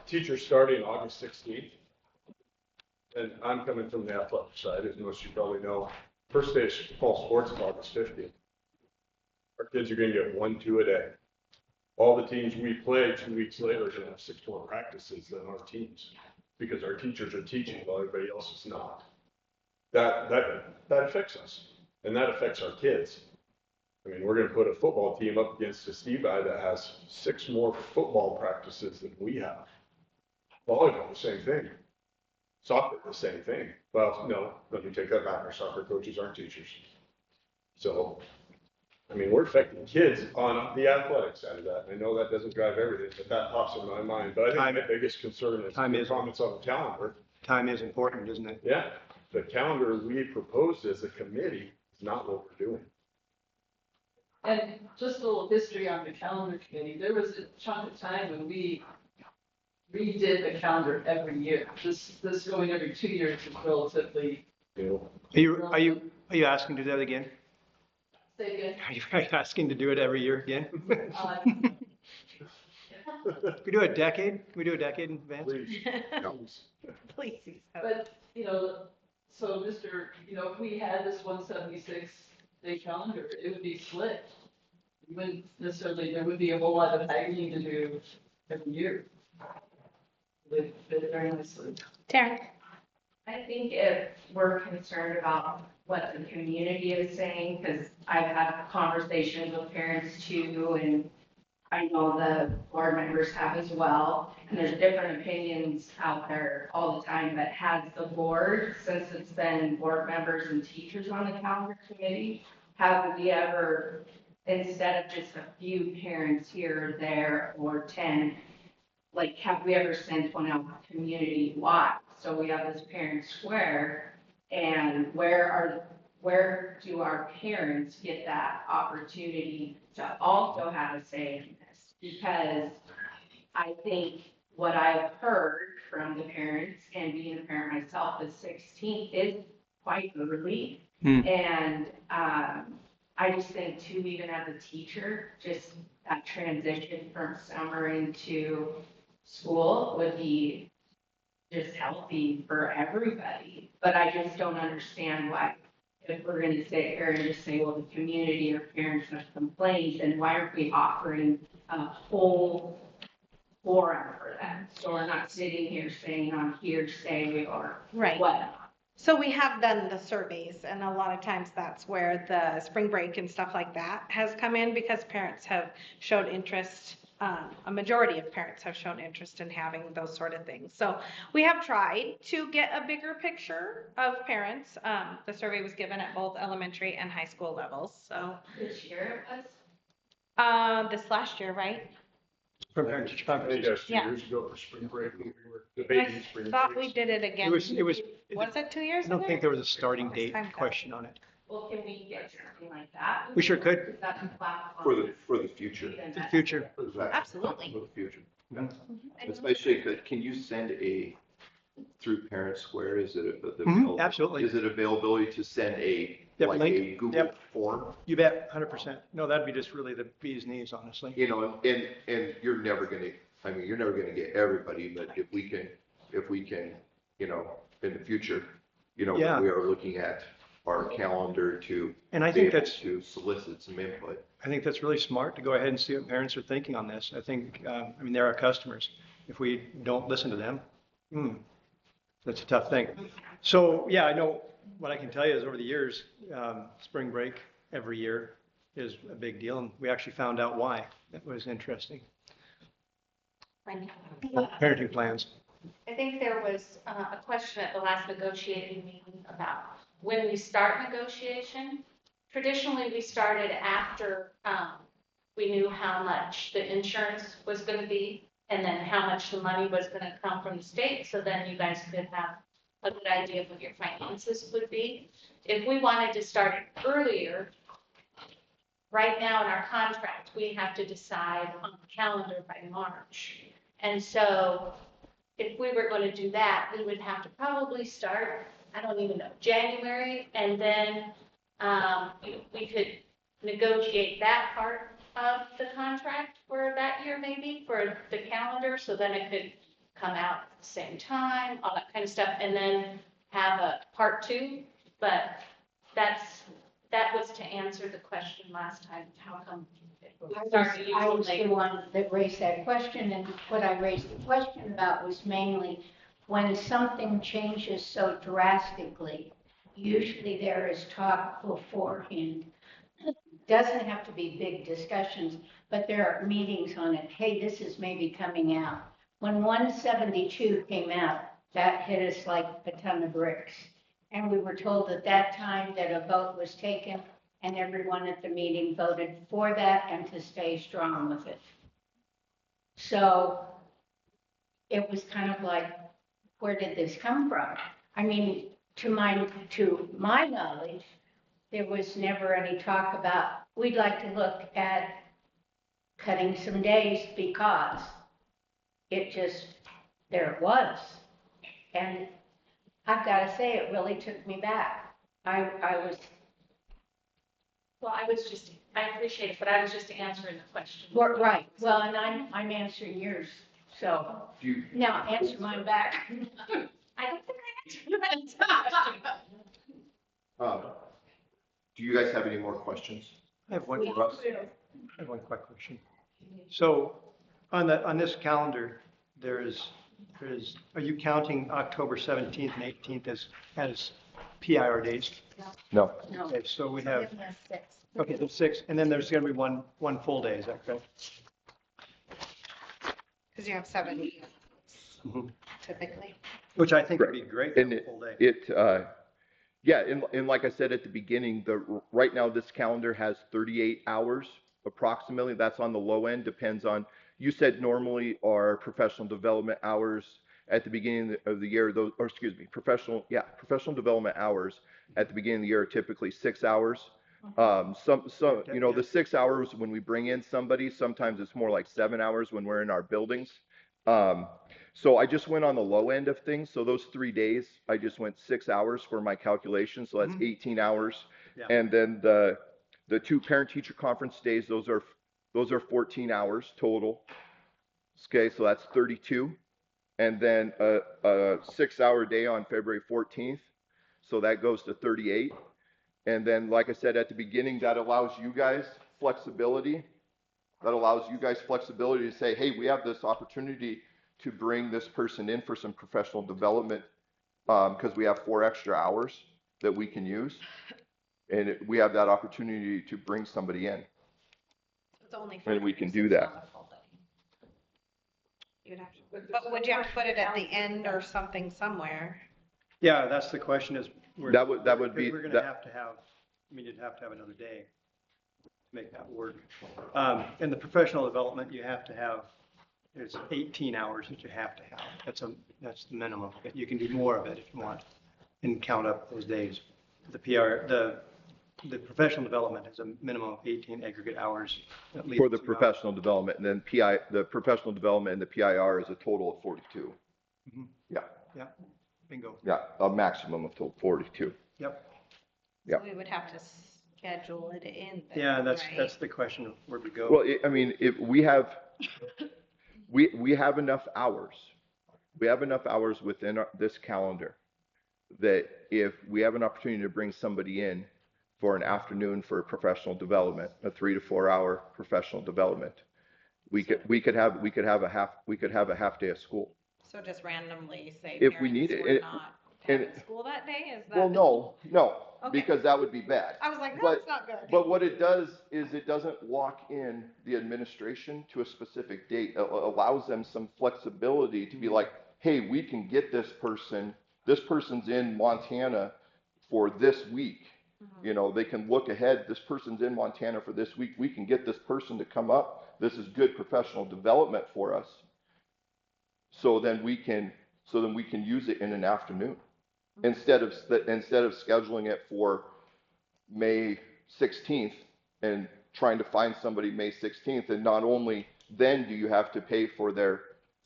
teachers starting August 16th. And I'm coming from the athletic side, as most of you probably know. First day of fall sports is August 15th. Our kids are going to get 1-2 a day. All the teams we play 2 weeks later are going to have 6 more practices than our teams, because our teachers are teaching while everybody else is not. That affects us, and that affects our kids. I mean, we're going to put a football team up against a Steve that has 6 more football practices than we have. Volleyball, the same thing. Soccer, the same thing. Well, no, let me take that back. Our soccer coaches aren't teachers. So, I mean, we're affecting kids on the athletic side of that. And I know that doesn't drive everything, but that pops in my mind. But I think my biggest concern is the comments on the calendar. Time is important, isn't it? Yeah, the calendar we proposed as a committee is not what we're doing. And just a little history on the calendar committee, there was a chunk of time when we redid the calendar every year. This going every 2 years is relatively. Are you asking to do that again? Say again. Are you asking to do it every year again? We do a decade? Can we do a decade in advance? Please. Please. But, so if we had this 176-day calendar, it would be split. You wouldn't necessarily, there would be a whole lot of haggling to do every year. They fit very nicely. Taryn. I think if we're concerned about what the community is saying, because I've had conversations with parents too, and I know the board members have as well, and there's different opinions out there all the time, but has the board, since it's been board members and teachers on the calendar committee, have we ever, instead of just a few parents here or there, or 10, like, have we ever sent one out community-wide? So we have this parent square, and where do our parents get that opportunity to also have a say in this? Because I think what I've heard from the parents and being a parent myself, the 16th is quite early. And I just think too, even as a teacher, just that transition from summer into school would be just healthy for everybody. But I just don't understand why, if we're going to sit here and just say, well, the community or parents have complained, then why aren't we offering a whole forum for that? So we're not sitting here saying on hearsay or whatnot. So we have done the surveys, and a lot of times that's where the spring break and stuff like that has come in, because parents have showed interest. A majority of parents have shown interest in having those sort of things. So we have tried to get a bigger picture of parents. The survey was given at both elementary and high school levels. So this year it was? This last year, right? From parent teacher I think conferences. that's 2 years ago for spring break, when we were debating spring break. I thought we did it again. Was it 2 years I don't ago? think there was a starting date question on it. Well, can we get something like that? We sure could. Is that the platform? For the future. For the future. Absolutely. For the future. Mm-hmm. Especially, can you send through Parent Square, is it Absolutely. Is it availability to send a Link. Google form? You bet, 100%. No, that'd be just really the bee's knees, honestly. You know, and you're never gonna get everybody, but if we can, you know, in the future, you know, Yeah. we are looking at our calendar to. And I be think able that's. to solicit some input. I think that's really smart to go ahead and see what parents are thinking on this. I think, they're our customers. If we don't listen to them, that's a tough thing. So, yeah, I know what I can tell you is over the years, spring break every year is a big deal. And we actually found out why. That was interesting. Parenting plans. I think there was a question at the last negotiating meeting about when we start negotiation. Traditionally, we started after we knew how much the insurance was going to be and then how much the money was going to come from the state. So then you guys could have a good idea of what your finances would be. If we wanted to start earlier, right now in our contract, we have to decide on the calendar by March. And so if we were going to do that, we would have to probably start, I don't even know, January, and then we could negotiate that part of the contract for that year, maybe for the calendar, so then it could come out at the same time, all that kind of stuff, and then have a part 2. But that was to answer the question last time, how come I was the one that raised that question, and what I raised the question about was mainly when something changes so drastically, usually there is talk beforehand. Doesn't have to be big discussions, but there are meetings on it. Hey, this is maybe coming out. When 172 came out, that hit us like a ton of bricks. And we were told at that time that a vote was taken and everyone at the meeting voted for that and to stay strong with it. So it was kind of like, where did this come from? I mean, to my knowledge, there was never any talk about, we'd like to look at cutting some days, because it just, there it was. And I've got to say, it really took me back. I appreciate it, but I was just answering the question. Right. Well, and I'm answering yours. So now answer mine back. I don't think I answered that. Do you guys have any more questions? I have one for us. I have one quick question. So on this calendar, are you counting October 17th and 18th as PIR days? No. Okay, so we have, okay, there's 6, and then there's going to be one full day, is that correct? Because you have 7 typically. Which I think would be great for a full day. Yeah, and like I said at the beginning, right now this calendar has 38 hours approximately. That's on the low end, depends on, you said normally our professional development hours at the beginning of the year, professional development hours at the beginning of the year are typically 6 hours. The 6 hours when we bring in somebody, sometimes it's more like 7 hours when we're in our buildings. So I just went on the low end of things. So those 3 days, I just went 6 hours for my calculation. So that's 18 hours. Yeah. And then the 2 parent-teacher conference days, those are 14 hours total. Okay, so that's 32. And then a 6-hour day on February 14th. So that goes to 38. And then, like I said at the beginning, that allows you guys flexibility. That allows you guys flexibility to say, hey, we have this opportunity to bring this person in for some professional development because we have 4 extra hours that we can use. And we have that opportunity to bring somebody in. It's only And we can do it's that. not a full day. You'd have to, but would you have to put it at the end or something somewhere? Yeah, that's the question is. That would be. We're gonna have to have, I mean, you'd have to have another day to make that work. In the professional development, you have to have, there's 18 hours that you have to have. That's the minimum. You can do more of it if you want and count up those days. The professional development has a minimum of 18 aggregate hours. For the professional development, and then the professional development and the PIR is a total of 42. Mhm. Yeah. Yeah, bingo. Yeah, a maximum of 42. Yep. Yeah. So we would have to schedule it in. Then, Yeah, right? that's the question of where we go. Well, I mean, if we have enough hours, we have enough hours within this calendar that if we have an opportunity to bring somebody in for an afternoon for professional development, a 3 to 4 hour professional development, we could have a half day of school. So just randomly say If we parents need it, were not having school that day, is that? Well, no, Okay. because that would be bad. I was like, no, But- it's not good. But what it does is it doesn't lock in the administration to a specific date. It allows them some flexibility to be like, hey, we can get this person's in Montana for this week. You know, they can look ahead, this person's in Montana for this week. We can get this person to come up. This is good professional development for us. So then we can use it in an afternoon instead of scheduling it for May 16th and trying to find somebody May 16th. And not only then do you have to pay for their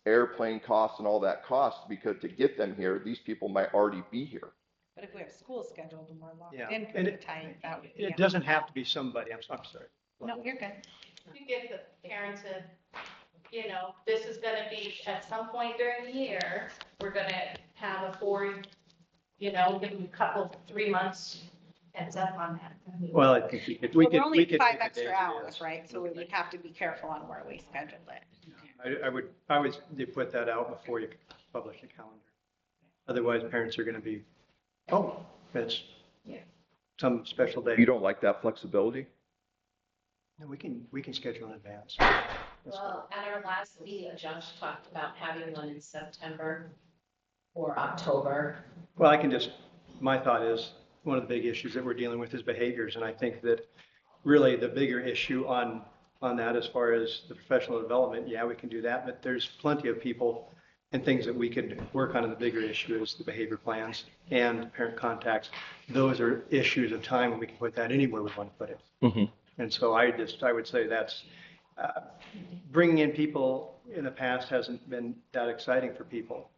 airplane costs and all that cost, because to get them here, these people might already be here. But if we have school scheduled and we're locked Yeah. in for And the time, that would be. It doesn't have to be somebody, I'm sorry. No, you're good. You give the parents you know, this is gonna be at some point during the year, we're gonna have a 4, you know, give them a couple, 3 months heads up on that. Well, I think we could. Well, we're only we could 5 take a day extra to do hours, this. right? So we would have to be careful on where we scheduled it. I would you put that out before you publish a calendar. Otherwise, parents are going to be, oh, that's some special day. You don't like that flexibility? No, we can schedule in advance. That's Well, at our last meeting, Josh talked about having one in September or October. Well, I can just, my thought is, one of the big issues that we're dealing with is behaviors. And I think that really the bigger issue on that, as far as the professional development, yeah, we can do that. But there's plenty of people and things that we could work on. And the bigger issue is the behavior plans and parent contacts. Those are issues of time, and we can put that anywhere we want to put it. Mm-hmm. And so I would say that's, bringing in people in the past hasn't been that exciting for people.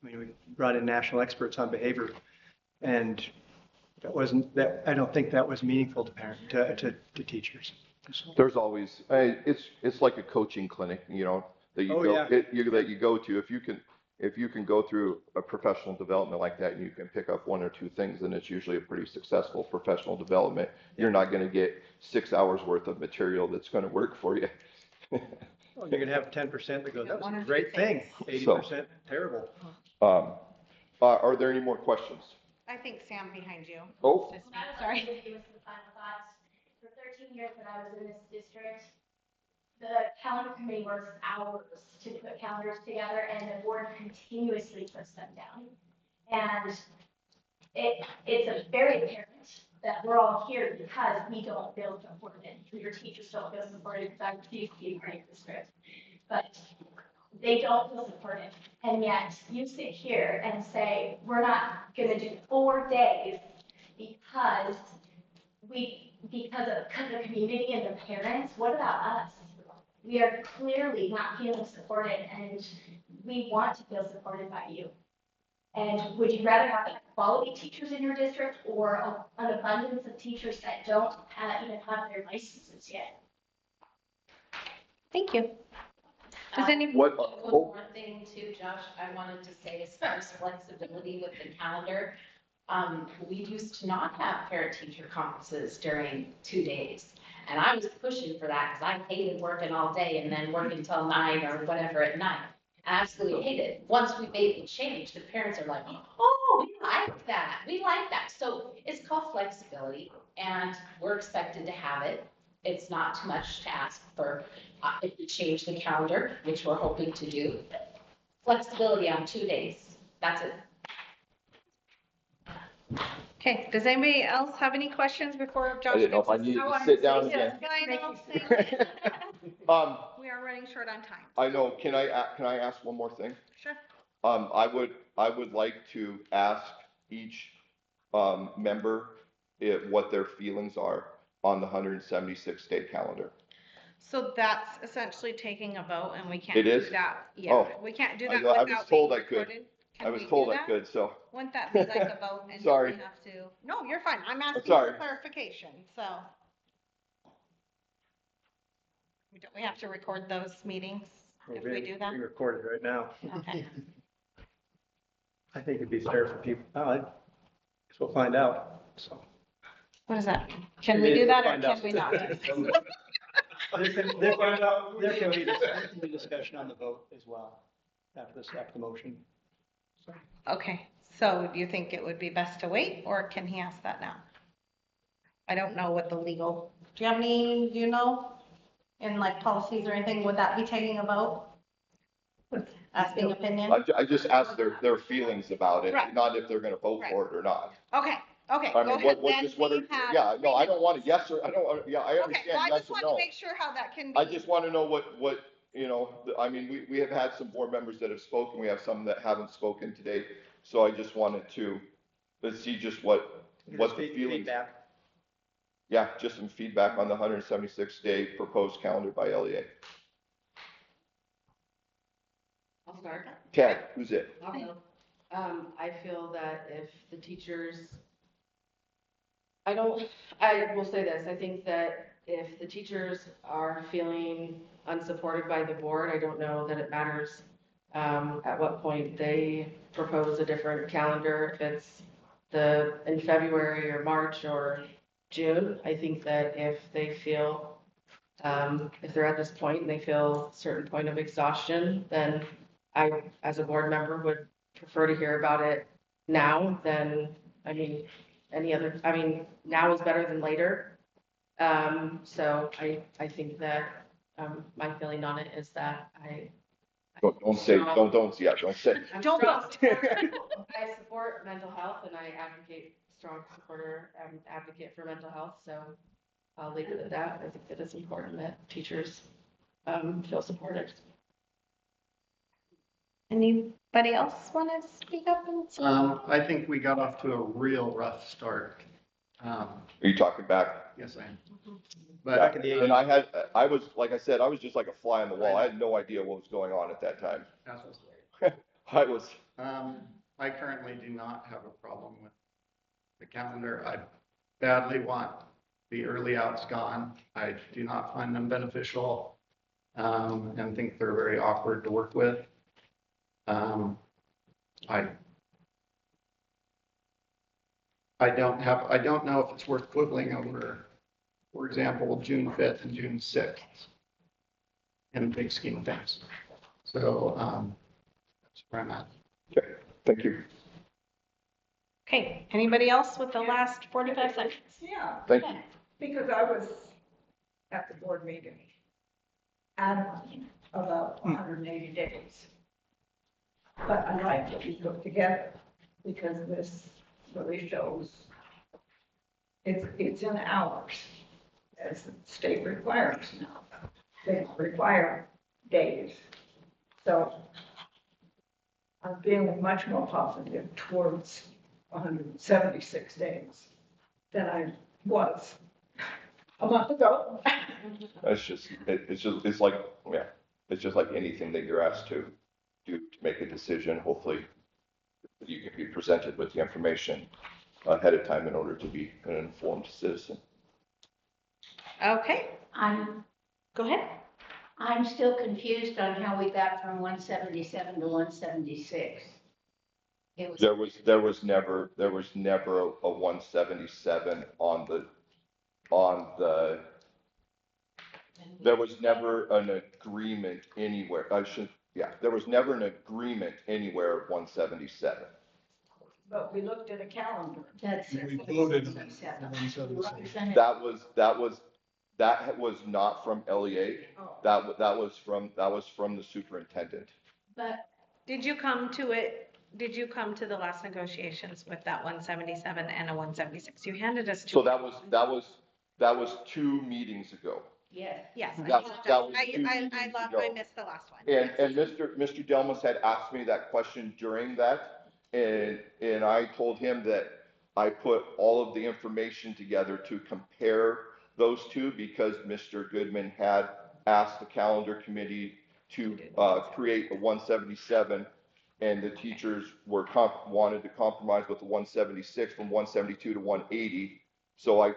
We brought in national experts on behavior, and I don't think that was meaningful to teachers. There's always, it's like a coaching clinic, you know, that you go to. If you can go through a professional development like that and you can pick up 1 or 2 things, then it's usually a pretty successful professional development. You're not going to get 6 hours worth of material that's going to work for you. Well, you're going to have 10% that goes, that was a great thing. 80% terrible. Are there any more questions? I think Sam behind you. Oh. Sorry. With some final thoughts. For 13 years that I was in this district, the calendar committee works hours to put calendars together, and the board continuously puts them down. And it's very apparent that we're all here because we don't feel supported. Your teachers don't feel supported, because I refuse to be a part of district. But they don't feel supported. And yet you sit here and say, we're not going to do 4 days because of the community and the parents. What about us? we are clearly not feeling supported, and we want to feel supported by you. And would you rather have quality teachers in your district or an abundance of teachers that don't even have their licenses yet? Thank you. Does any? What? One more thing too, Josh, I wanted to say as far as flexibility with the calendar. We used to not have parent-teacher conferences during 2 days. And I was pushing for that because I hated working all day and then working till 9 or whatever at night. I absolutely hate it. Once we made the change, the parents are like, oh, we like that. We like that. So it's called flexibility and we're expected to have it. It's not too much to ask for if we change the calendar, which we're hoping to do. Flexibility on 2 days. That's it. Okay, does anybody else have any questions before Josh? I didn't know if I needed to sit down again. We are running short on time. I know, can I ask one more thing? Sure. I would like to ask each, member what their feelings are on the 176-day calendar. So that's essentially taking a vote and we can't It do is? that. Yeah, Oh. we can't do I that was without told being I could. recorded. Can I was we do told I that? could, so. Wouldn't that be like a vote and Sorry. we have to? No, you're fine. I'm asking sorry. for clarification, so. Don't we have to record those meetings if we do that? We record it right now. Okay. I think it'd be fair for people, I guess we'll find out, so. What does that mean? Can we do that or can we not? There can be discussion on the vote as well, after the motion. Okay, so do you think it would be best to wait or can he ask that now? I don't know what the legal, do you know? In like policies or anything, would that be taking a vote? Asking opinion? I just asked their feelings about it, Right. not if they're gonna vote Right. for it or not. Okay, I go mean, ahead what, then. just what, We have yeah, no, I don't want a agreement. yes or, I don't, yeah, I Okay, understand well, I yes just or want to no. make sure how that can be. I just want to know what, I mean, we have had some board members that have spoken, we have some that haven't spoken today. So I just wanted to, let's see just what the feelings. Feedback. Yeah, just some feedback on the 176-day proposed calendar by LEA. I'll start. Ted, who's it? I'll go. I feel that if the teachers, I will say this, I think that if the teachers are feeling unsupported by the board, I don't know that it matters at what point they propose a different calendar, if it's in February or March or June. I think that if they feel, if they're at this point and they feel a certain point of exhaustion, then I, as a board member, would prefer to hear about it now than, now is better than later. So I think that, my feeling on it is that Don't say. I support mental health and I strong supporter and advocate for mental health. So I'll leave it at that. I think that it's important that teachers, feel supported. Anybody else want to speak up? I think we got off to a real rough start. Are you talking back? Yes, I am. Back But in the 80s. I was, like I said, I was just like a fly on the wall. I had no idea what was going on at that time. I currently do not have a problem with the calendar. I badly want the early outs gone. I do not find them beneficial, and think they're very awkward to work with. I don't know if it's worth quibbling over, for example, June 5th and June 6th in the big scheme of things. So, that's where I'm at. Okay, thank you. Okay, anybody else with the last 45 seconds? Yeah. Thank you. Because I was at the board meeting adamant about 180 days. But I like what you put together because this really shows it's in hours as the state requires now. They require days. So I'm feeling much more positive towards 176 days than I was a month ago. It's just, it's like, yeah, it's just like anything that you're asked to do to make a decision. Hopefully you can be presented with the information ahead of time in order to be an informed citizen. Okay, go ahead. I'm still confused on how we got from 177 to 176. There was never a 177 on the, there was never an agreement anywhere. There was never an agreement anywhere of 177. But we looked at a calendar. That's. We voted on 177. That was not from LEA. That was from the superintendent. But Did you come to the last negotiations with that 177 and a 176? You handed us two. So that was 2 meetings ago. yes. Yes, that was 2 I meetings ago. missed the last one. And Mr. Delmas had asked me that question during that, and I told him that I put all of the information together to compare those two because Mr. Goodman had asked the calendar committee to create a 177, and the teachers wanted to compromise with the 176 from 172 to 180. So I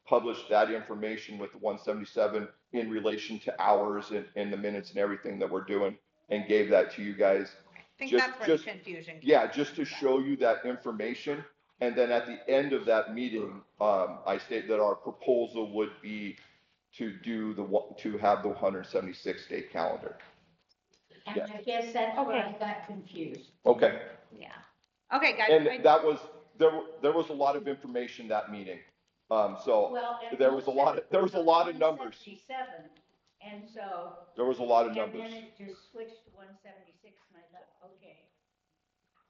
published that information with the 177 in relation to hours and the minutes and everything that we're doing, and gave that to you guys. I think that's where the confusion. Yeah, just to show you that information. And then at the end of that meeting, I stated that our proposal would be to have the 176-day calendar. And I guess that's where I got confused. Okay. Yeah. Okay, guys. And there was a lot of information that meeting. So Well, there was a lot of numbers. 177, and so. There was a lot of numbers. And then it just switched to 176, and I thought, okay.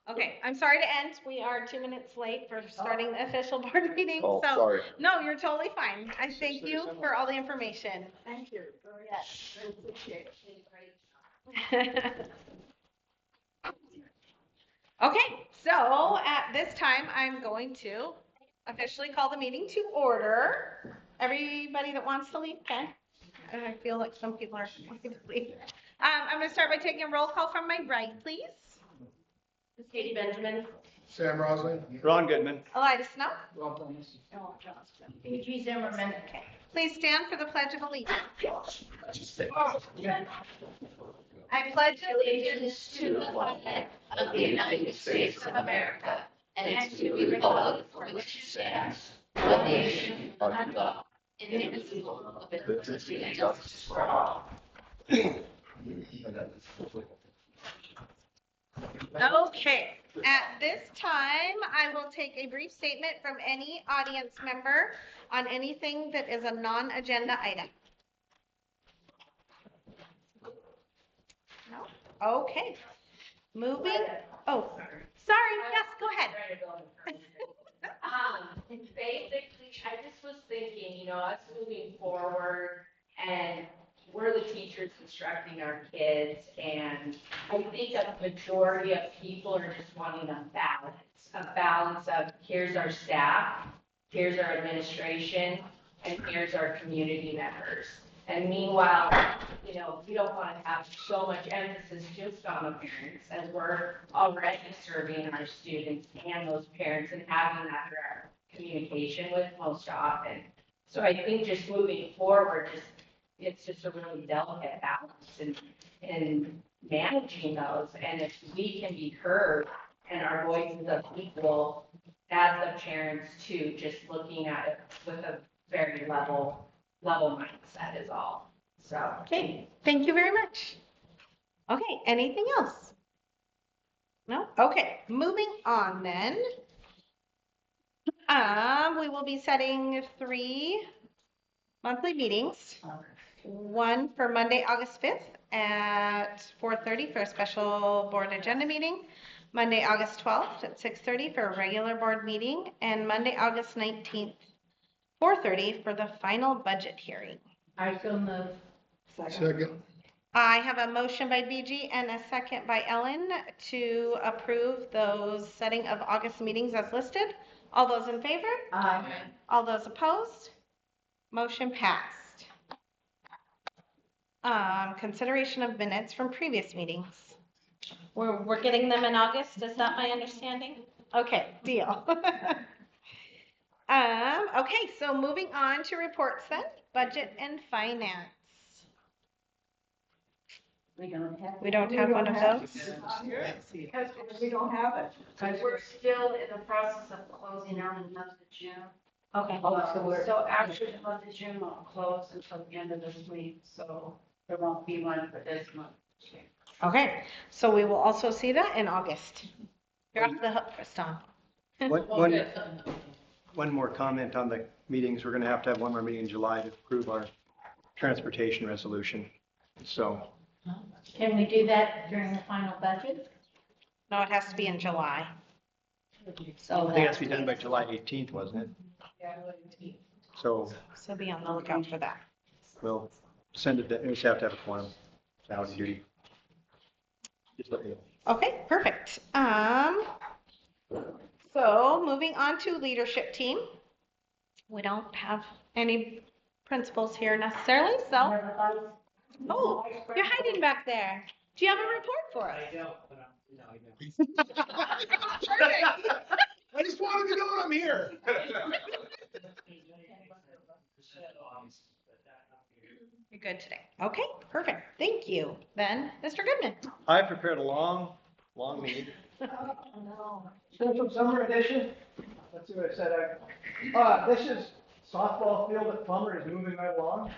Okay, I'm sorry to end. We are 2 minutes late for starting the official board meeting. Oh, So, sorry. no, you're totally fine. I thank you for all the information. Thank you. Yes, I appreciate it. Okay, so at this time, I'm going to officially call the meeting to order. Everybody that wants to leave, okay? I feel like some people are wanting to leave. I'm going to start by taking a roll call from my right, please. Katie Benjamin. Sam Roslin. Ron Goodman. Elida Snow. Rob Thomas. Oh, Johnston. P.G. Zimmerman. Okay. Please stand for the Pledge of Allegiance. I pledge Allegiance to the flag of the United States of America and to the republic for which it stands, one nation under God, indivisible, with liberty and justice for all. Okay, at this time, I will take a brief statement from any audience member on anything that is a non-agenda item. No? Okay. Moving, sorry, yes, go ahead. Basically, I just was thinking, us moving forward, and we're the teachers instructing our kids, and I think a majority of people are just wanting a balance of here's our staff, here's our administration, and here's our community members. And meanwhile, we don't want to have so much emphasis just on the parents, as we're already serving our students and those parents and having that direct communication with most often. So I think just moving forward, it's just a really delicate balance in managing those. And if we can be heard and our voices are equal as the parents too, just looking at it with a very level mindset is all. So. Okay, thank you very much. Okay, anything else? No? Okay, moving on then. We will be setting 3 monthly meetings. One for Monday, August 5th at 4:30 for a special board agenda meeting. Monday, August 12th at 6:30 for a regular board meeting. And Monday, August 19th, 4:30 for the final budget hearing. I so move. Second. I have a motion by BG and a second by Ellen to approve those setting of August meetings as listed. All those in favor? Aye. All those opposed? Motion passed. Consideration of minutes from previous meetings. We're getting them in August, is that my understanding? Okay, deal. Okay, so moving on to reports then, budget and finance. We don't have one of those? Because we don't have it. Because we're still in the process of closing out the month of June. Okay. So actually, the month of June won't close until the end of this week, so there won't be one for this month. Okay, so we will also see that in August. You're off the hook, Kriston. One more comment on the meetings. We're going to have one more meeting in July to approve our transportation resolution. So Can we do that during the final budget? No, it has to be in July. So I think it has to be done by July 18th, wasn't it? So So be on the lookout for that. we'll send it, we just have to have a quorum. It's out of duty. Just let me know. Okay, perfect. So moving on to leadership team. We don't have any principals here necessarily, so. Oh, you're hiding back there. Do you have a report for us? I don't, but I just wanted to know I'm here. You're good today. Okay, perfect. Thank you. Then, Mr. Goodman. I prepared a long meeting. Central Summer Edition. Let's see what I said. This is softball field at Plummer is moving right along.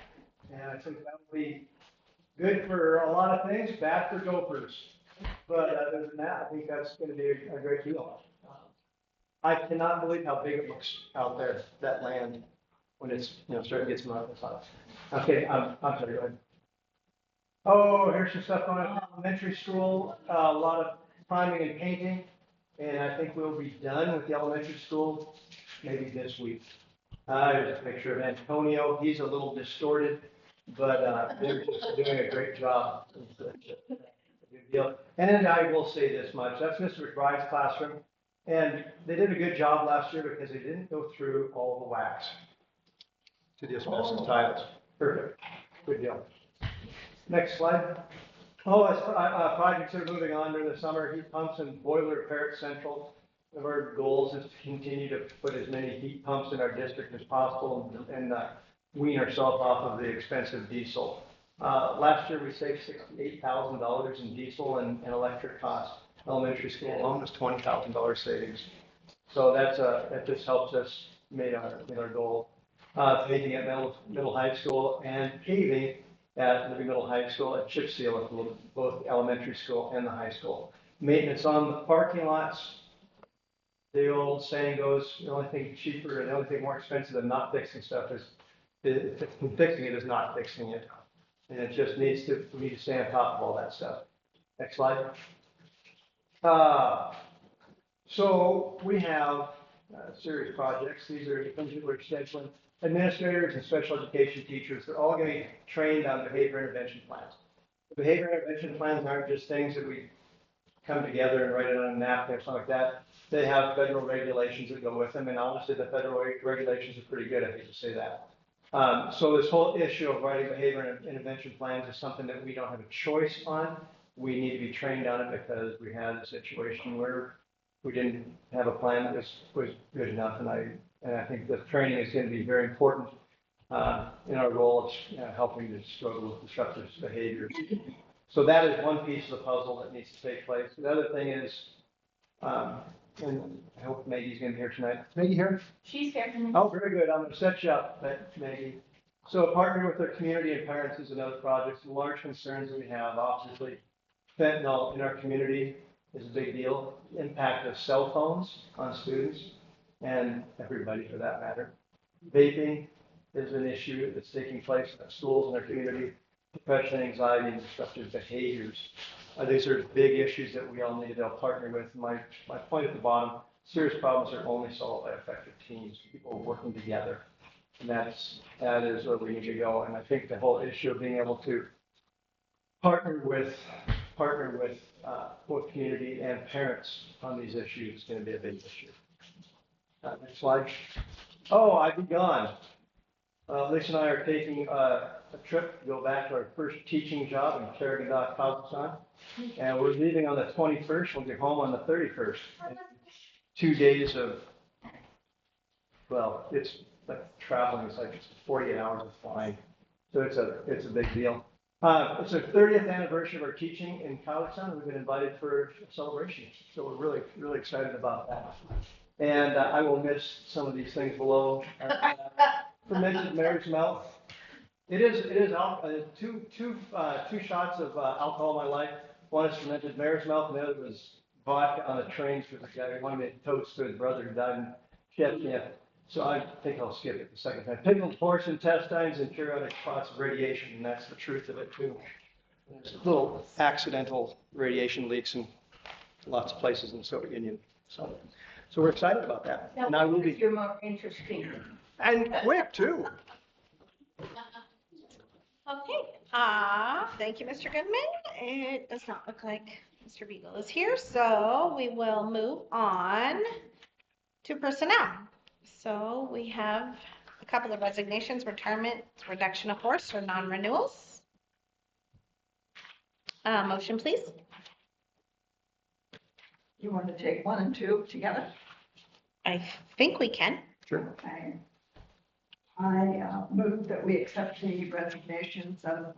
And I think that will be good for a lot of things, bad for Gophers. But other than that, I think that's going to be a great deal. I cannot believe how big it looks out there, that land, when it's, starting to get some of this stuff. Okay, I'm sorry, go ahead. Oh, here's some stuff on elementary school, a lot of priming and painting. And I think we'll be done with the elementary school maybe this week. Here's a picture of Antonio. He's a little distorted, but they're just doing a great job. It's a good deal. And then I will say this much. That's Mr. McBride's classroom. And they did a good job last year because they didn't go through all the wax to the asbestos tiles. Perfect. Good deal. Next slide. Projects are moving on during the summer. Heat pumps and boiler repair at Central. One of our goals is to continue to put as many heat pumps in our district as possible and wean ourselves off of the expensive diesel. Last year we saved $68,000 in diesel and electric costs. Elementary school alone was $20,000 savings. So that just helps us meet our goal. Painting at middle high school and paving at Liberty Middle High School, at chip seal at both elementary school and the high school. Maintenance on the parking lots. The old saying goes, the only thing cheaper and the only thing more expensive than not fixing stuff is fixing it is not fixing it. And it just needs to, we need to stay on top of all that stuff. Next slide. So we have series projects. These are things that we're scheduling. Administrators and special education teachers, they're all going to be trained on behavior intervention plans. The behavior intervention plans aren't just things that we come together and write it on a napkin or something like that. They have federal regulations that go with them, and honestly, the federal regulations are pretty good, I hate to say that. So this whole issue of writing behavior intervention plans is something that we don't have a choice on. We need to be trained on it because we had a situation where we didn't have a plan that was good enough, and I think the training is going to be very important in our role of helping to struggle with disruptive behavior. So that is one piece of the puzzle that needs to take place. The other thing is, and I hope Maggie's going to be here tonight. Is Maggie here? She's here. Oh, very good. I'm going to set you up, Maggie. So partnering with our community and parents is another project. Some large concerns that we have, obviously, fentanyl in our community is a big deal. The impact of cell phones on students and everybody for that matter. Vaping is an issue that's taking place in schools and our community. Depression, anxiety, and disruptive behaviors. These are big issues that we all need to partner with. My point at the bottom, serious problems are only solved by effective teams, people working together. And that is where we need to go. And I think the whole issue of being able to partner with both community and parents on these issues is going to be a big issue. Next slide. Oh, I'd be gone. Lisa and I are taking a trip to go back to our first teaching job in Carrigan, Kazakhstan. And we're leaving on the 21st. We'll get home on the 31st. 2 days of, well, it's like traveling. It's like 48 hours of flying. So it's a big deal. It's our 30th anniversary of our teaching in Kazakhstan. We've been invited for a celebration. So we're really, really excited about that. And I will miss some of these things below. Fermented mare's milk. It is two shots of alcohol in my life. One is fermented mare's milk, and the other was vodka on the trains for the guy who wanted me to toast to his brother who died in Chechnya. So I think I'll skip it the second time. Pickled horse intestines and periodic spots of radiation, and that's the truth of it too. There's little accidental radiation leaks in lots of places in the Soviet Union. So we're excited about that. Now, And I will be. you're more interesting. And quick too. Okay, thank you, Mr. Goodman. It does not look like Mr. Beagle is here, so we will move on to personnel. So we have a couple of resignations, retirement, reduction of force, or non-renewals. Motion, please. You want to take 1 and 2 together? I think we can. Sure. Okay. I move that we accept the resignations of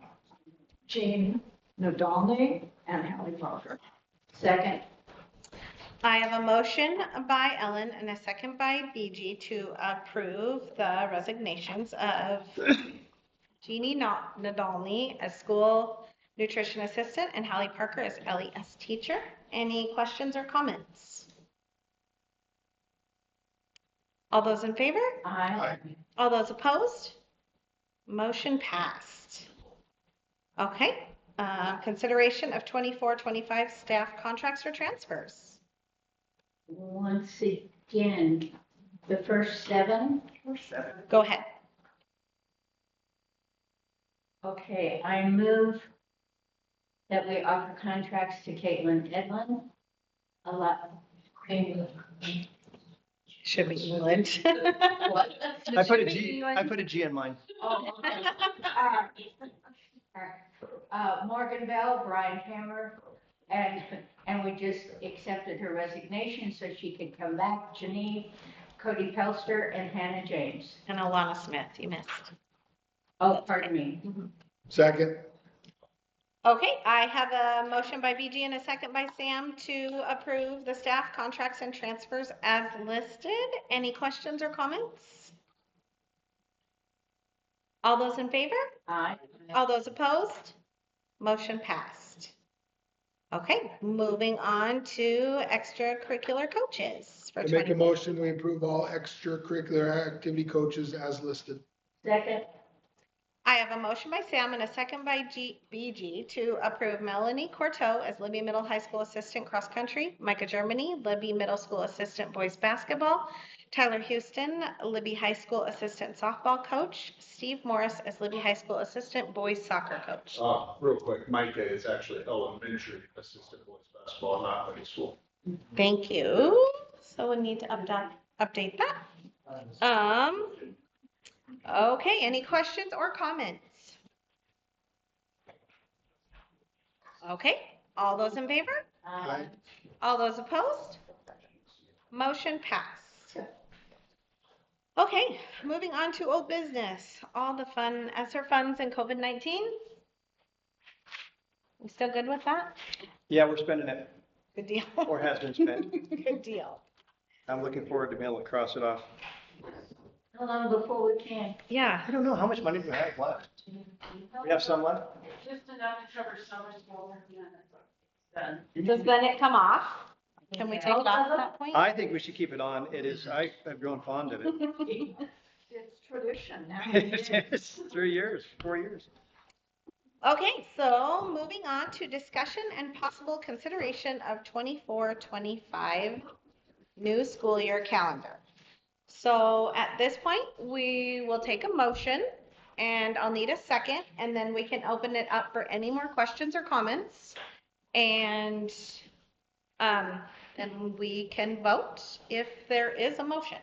Jean Nadolny and Hallie Parker. Second. I have a motion by Ellen and a second by BG to approve the resignations of Jeannie Nadolny as school nutrition assistant and Hallie Parker as LES teacher. Any questions or comments? All those in favor? Aye. All those opposed? Motion passed. Okay, consideration of 24-25 staff contracts or transfers. Once again, the first 7. Go ahead. Okay, I move that we offer contracts to Caitlin Edlin. A lot. Should be England. What? I put a G in mine. Oh, okay. Morgan Bell, Brian Hammer, and we just accepted her resignation so she could come back. Janine, Cody Pelster, and Hannah James. And Alana Smith, you missed. Oh, pardon me. Second. Okay, I have a motion by BG and a second by Sam to approve the staff contracts and transfers as listed. Any questions or comments? All those in favor? Aye. All those opposed? Motion passed. Okay, moving on to extracurricular coaches for I make a 20. motion, we approve all extracurricular activity coaches as listed. Second. I have a motion by Sam and a second by BG to approve Melanie Corteau as Libby Middle High School Assistant Cross Country, Micah Germany, Libby Middle School Assistant Boys Basketball, Tyler Houston, Libby High School Assistant Softball Coach, Steve Morris as Libby High School Assistant Boys Soccer Coach. Real quick, Micah is actually elementary assistant boys basketball, not middle school. Thank you. So we need to update that. Okay, any questions or comments? Okay, all those in favor? Aye. All those opposed? Motion passed. Okay, moving on to old business, all the fun, ESSER funds and COVID-19. We still good with that? Yeah, we're spending it, Good deal. or has been spent. Good deal. I'm looking forward to being able to cross it off. How long before we can? Yeah. I don't know, how much money do we have left? We have some left? Just enough to cover summer school, and then it's done. Does Bennett come off? Can we take it off at that point? I think we should keep it on. It is, I've grown fond of it. It's tradition now. It's 3 years, 4 years. Okay, so moving on to discussion and possible consideration of 24-25 new school year calendar. So at this point, we will take a motion and I'll need a second and then we can open it up for any more questions or comments. And then we can vote if there is a motion.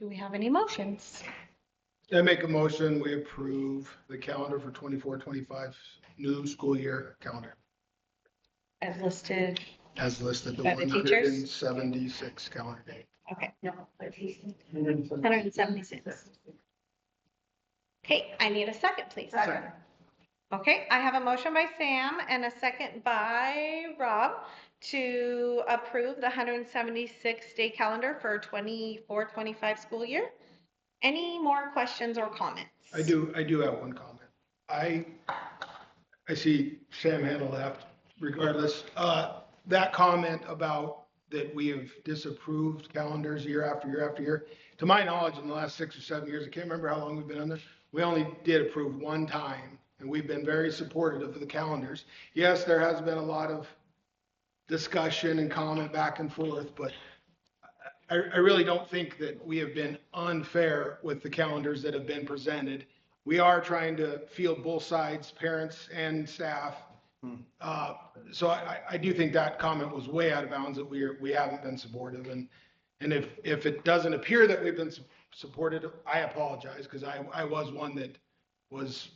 Do we have any motions? I make a motion, we approve the calendar for 24-25 new school year calendar As listed. as listed, the By the teachers? 176 calendar date. Okay. No, 176. Okay, I need a second, please. Second. Okay, I have a motion by Sam and a second by Rob to approve the 176-day calendar for 24-25 school year. Any more questions or comments? I do have one comment. I see Sam Hannah left regardless. That comment about that we have disapproved calendars year after year after year. To my knowledge, in the last 6 or 7 years, I can't remember how long we've been on this. We only did approve one time, and we've been very supportive of the calendars. Yes, there has been a lot of discussion and comment back and forth, but I really don't think that we have been unfair with the calendars that have been presented. We are trying to field both sides, parents and staff. So I do think that comment was way out of bounds, that we haven't been supportive. And if it doesn't appear that we've been supported, I apologize, because I was one that was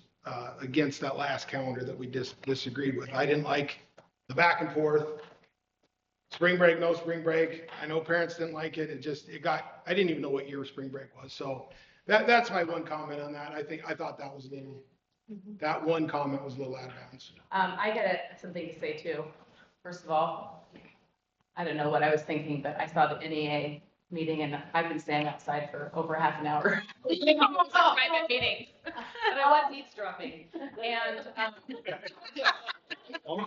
against that last calendar that we disagreed with. I didn't like the back and forth. Spring break, no spring break. I know parents didn't like it. I didn't even know what year spring break was. So that's my one comment on that. I thought that was a little, that one comment was a little out of bounds. I got something to say too. First of all, I don't know what I was thinking, but I saw the NEA meeting and I've been standing outside for over half an hour. Private meeting, but I was eavesdropping. And I'm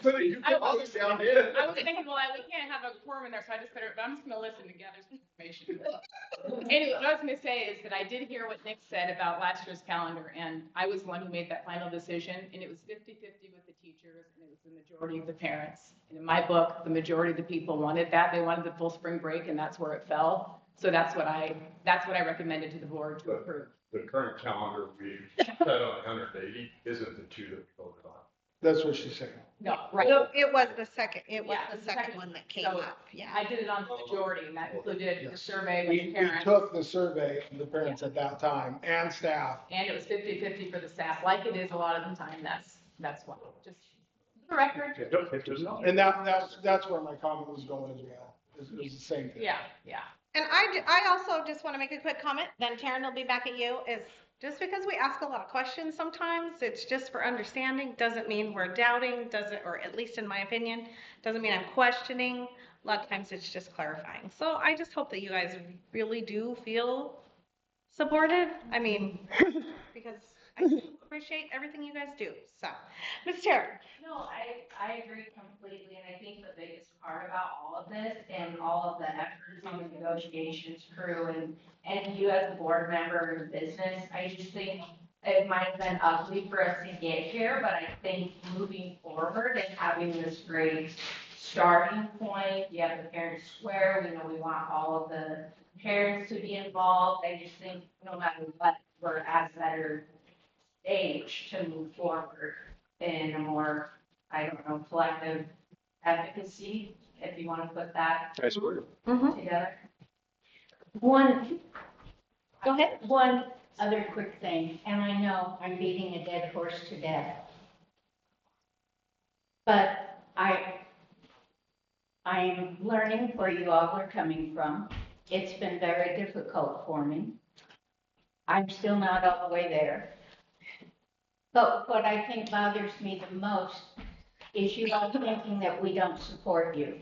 gonna, you can always down here. I was thinking, well, we can't have a quorum in there, so I just better, but I'm just gonna listen to gather some information. Anyway, what I was gonna say is that I did hear what Nick said about last year's calendar, and I was the one who made that final decision, and it was 50-50 with the teachers, and it was the majority of the parents. And in my book, the majority of the people wanted that. They wanted the full spring break, and that's where it fell. So that's what I recommended to the board to approve. The current calendar we set on 180 isn't the two that we voted on. That's what she's saying. No, right. It was the second, Yeah, the second one that came So, up, yeah. I did it on the majority, and that included the survey We with the parents. took the survey of the parents at that time and staff. And it was 50-50 for the staff, like it is a lot of the time. That's why, just for the record. And that's where my comment was going as well. It was the same thing. Yeah. And I also just want to make a quick comment, then Taryn will be back at you, is just because we ask a lot of questions sometimes, it's just for understanding, doesn't mean we're doubting, or at least in my opinion, doesn't mean I'm questioning. A lot of times it's just clarifying. So I just hope that you guys really do feel supported. I mean, because I appreciate everything you guys do. So, Ms. Taryn. No, I agree completely, and I think the biggest part about all of this and all of the efforts on the negotiations crew and you as a board member in business, I just think it might have been ugly for us to get here, but I think moving forward and having this great starting point, you have the parents square, we know we want all of the parents to be involved. I just think no matter what, we're at a better stage to move forward in a more, I don't know, collective efficacy, if you want to put that Nice word. together. Go ahead. One other quick thing, and I know I'm beating a dead horse to death. But I'm learning where you all are coming from. It's been very difficult for me. I'm still not all the way there. But what I think bothers me the most is you all thinking that we don't support you.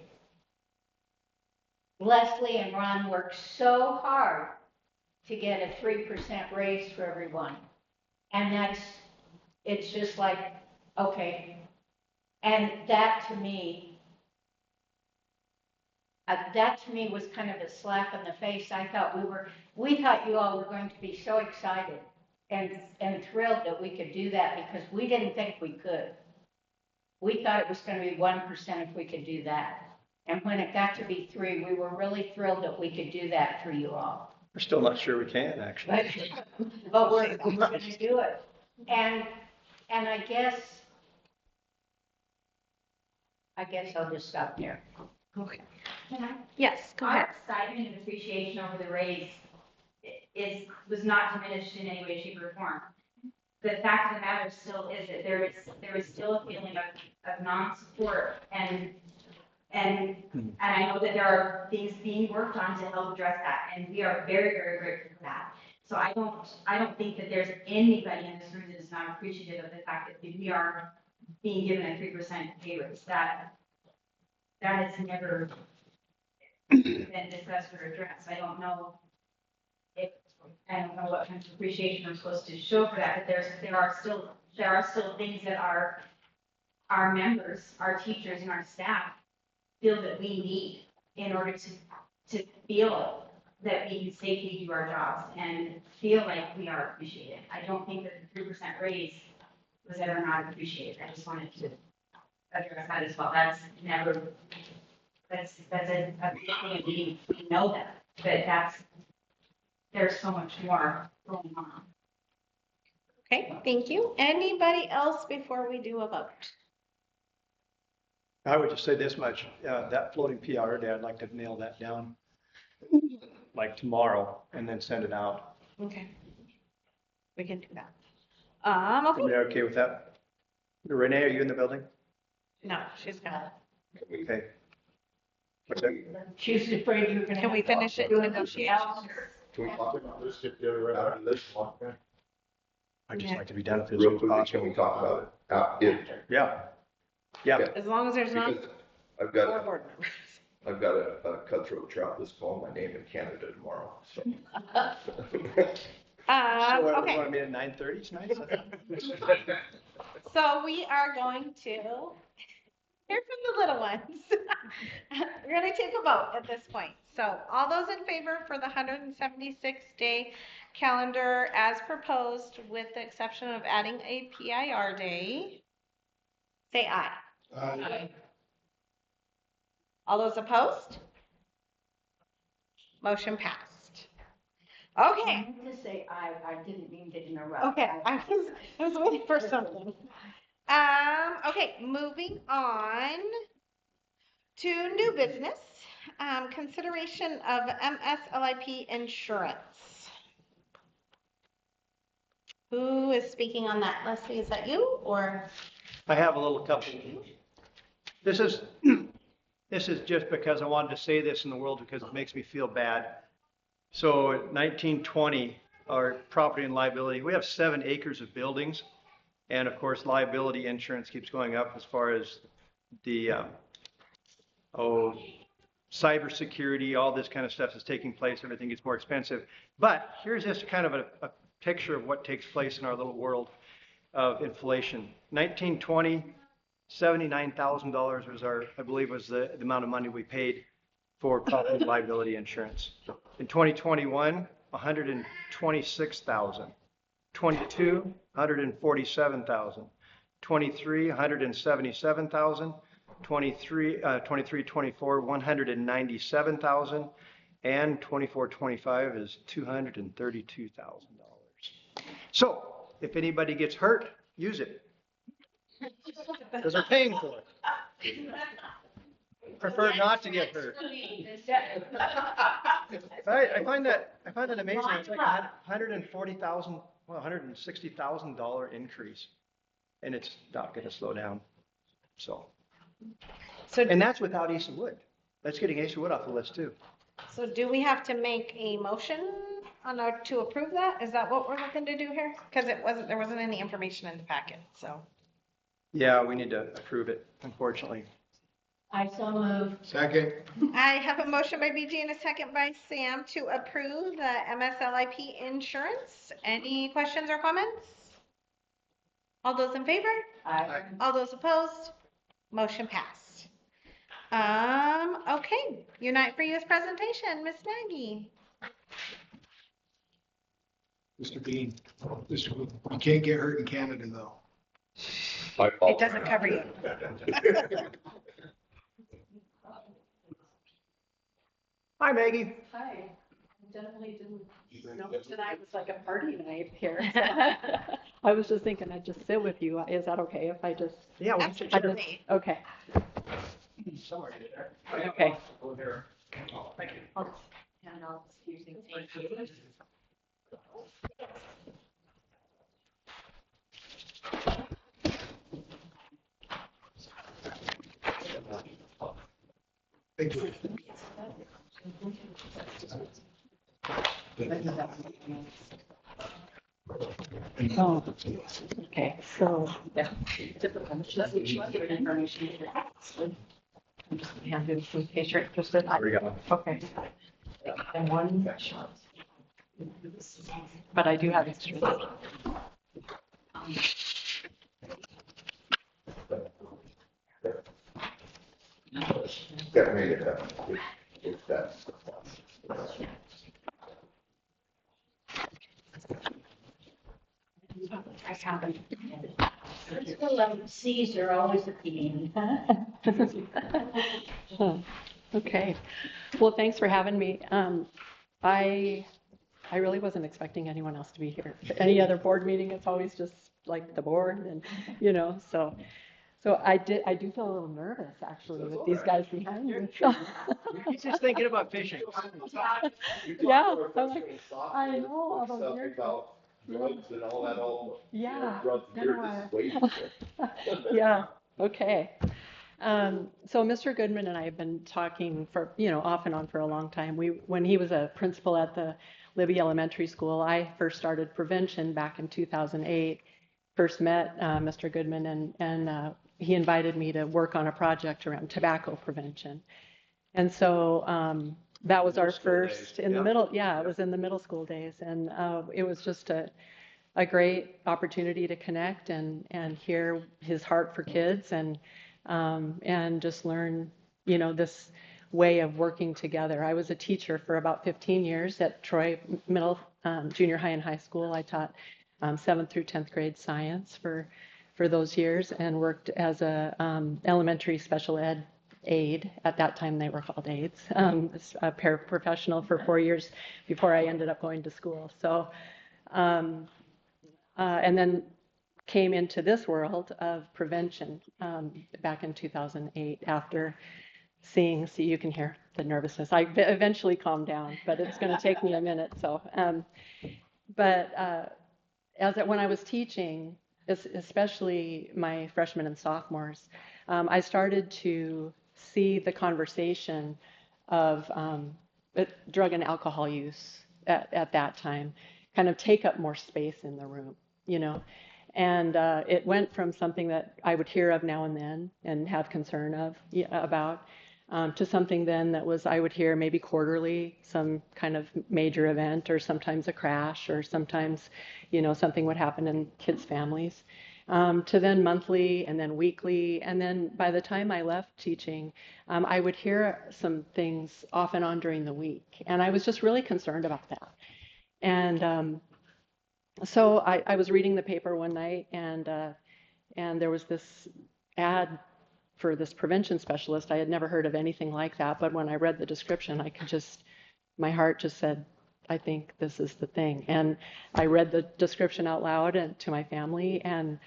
Leslie and Ron worked so hard to get a 3% raise for everyone. And it's just like, okay. And that to me was kind of a slap in the face. We thought you all were going to be so excited and thrilled that we could do that because we didn't think we could. We thought it was going to be 1% if we could do that. And when it got to be 3, we were really thrilled that we could do that for you all. We're still not sure we can, actually. But we're going to do it. And I guess I'll just stop there. Okay. Can I? Yes, go Our ahead. excitement and appreciation over the raise was not diminished in any way, shape, or form. The fact of the matter still is that there is still a feeling of non-support and I know that there are things being worked on to help address that, and we are very, very grateful for that. So I don't think that there's anybody in this room that is not appreciative of the fact that we are being given a 3% pay raise. That has never been discussed or addressed. I don't know what kind of appreciation I'm supposed to show for that, but there are still things that our members, our teachers, and our staff feel that we need in order to feel that we can safely do our jobs and feel like we are appreciated. I don't think that the 3% raise was ever not appreciated. I just wanted to address that as well. That's a big thing, and we know that, but there's so much more going on. Okay, thank you. Anybody else before we do a vote? I would just say this much, that floating PR day, I'd like to nail that down like tomorrow and then send it out. Okay. We can do that. Are Okay. you okay with that? Renee, are you in the building? No, she's gonna. Okay. What's that? She's afraid you're gonna. Can we finish it in negotiations? Can we talk about Let's get the other right out of this one. I'd just like to be done with this. real quickly? Can we talk about it? Yeah. Yeah. As long as there's not Because I've got, four board members. I've got a cutthroat trout that's calling my name in Canada tomorrow, so. So what, Okay, want to meet at 9:30 tonight? so we are going to hear from the little ones. We're gonna take a vote at this point. So all those in favor for the 176-day calendar as proposed, with the exception of adding a PIR day, say aye. Aye. All those opposed? Motion passed. Okay. I meant to say I didn't mean to interrupt. Okay, I was waiting for something. Okay, moving on to new business. Consideration of MSLIP insurance. Who is speaking on that? Leslie, is that you or? I have a little couple. This is just because I wanted to say this in the world because it makes me feel bad. So 1920, our property and liability, we have 7 acres of buildings. And of course, liability insurance keeps going up as far as the, cybersecurity, all this kind of stuff is taking place. Everything gets more expensive. But here's just kind of a picture of what takes place in our little world of inflation. 1920, $79,000 was I believe was the amount of money we paid for property and liability insurance. In 2021, 126,000. 22, 147,000. 23, 177,000. 23-24, 197,000. And 24-25 is $232,000. So if anybody gets hurt, use it. Because they're paying for it. Prefer not to get hurt. I find that amazing. It's like $140,000, well, $160,000 increase, and it's not going to slow down. So, and that's without Ace of Wood. That's getting Ace of Wood off the list too. So do we have to make a motion to approve that? Is that what we're looking to do here? Because there wasn't any information in the packet, so. Yeah, we need to approve it, unfortunately. I so move. Second. I have a motion by BG and a second by Sam to approve the MSLIP insurance. Any questions or comments? All those in favor? Aye. All those opposed? Motion passed. Okay, Unite for Youth presentation, Miss Nagy. Mr. Bean, you can't get hurt in Canada though. It doesn't cover you. Hi, Maggie. Hi. Definitely didn't know tonight was like a party night here. I was just thinking I'd just sit with you. Is that okay if I just? Yeah, we should. Okay. Somewhere in there. Okay. Go there. Oh, thank you. I'll just hand off using. Thank you. Oh, okay, so, yeah. Let me give it information. I'm just gonna hand it in case you're interested. There we go. Okay. And one shot. But I do have extras. Get me if that's. I found them. C's are always a pain. Okay, well, thanks for having me. I really wasn't expecting anyone else to be here. Any other board meeting, it's always just like the board and, so I do feel a little nervous actually with these guys behind me. He's just thinking about fishing. Yeah, I'm like, I know, all those years. Drugs and all that, Yeah. drugs, this is way Yeah, okay. So Mr. Goodman and I have been talking for, off and on for a long time. When he was a principal at the Libby Elementary School, I first started prevention back in 2008. First met Mr. Goodman and he invited me to work on a project around tobacco prevention. And so that was our first in the middle. Yeah, it was in the middle school days. And it was just a great opportunity to connect and hear his heart for kids and just learn, this way of working together. I was a teacher for about 15 years at Troy Middle, Junior High and High School. I taught 7th through 10th grade science for those years and worked as a elementary special ed aide. At that time, they were called aides, a paraprofessional for 4 years before I ended up going to school. So, and then came into this world of prevention back in 2008 after see, you can hear the nervousness. I eventually calmed down, but it's going to take me a minute. So, when I was teaching, especially my freshmen and sophomores, I started to see the conversation of drug and alcohol use at that time kind of take up more space in the room, And it went from something that I would hear of now and then and have concern about to something then that was, I would hear maybe quarterly, some kind of major event or sometimes a crash or sometimes, something would happen in kids' families, to then monthly and then weekly. And then by the time I left teaching, I would hear some things off and on during the week. And I was just really concerned about that. And so I was reading the paper one night and there was this ad for this prevention specialist. I had never heard of anything like that, but when I read the description, my heart just said, I think this is the thing. And I read the description out loud and to my family, and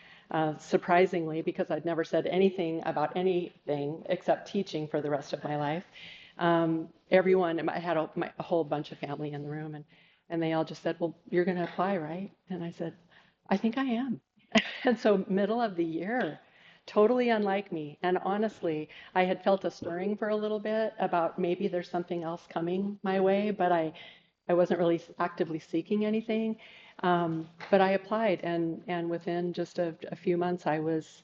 surprisingly, because I'd never said anything about anything except teaching for the rest of my life, everyone, I had a whole bunch of family in the room, and they all just said, well, you're going to apply, right? And I said, I think I am. And so middle of the year, totally unlike me. And honestly, I had felt a stirring for a little bit about maybe there's something else coming my way, but I wasn't really actively seeking anything. But I applied, and within just a few months, I was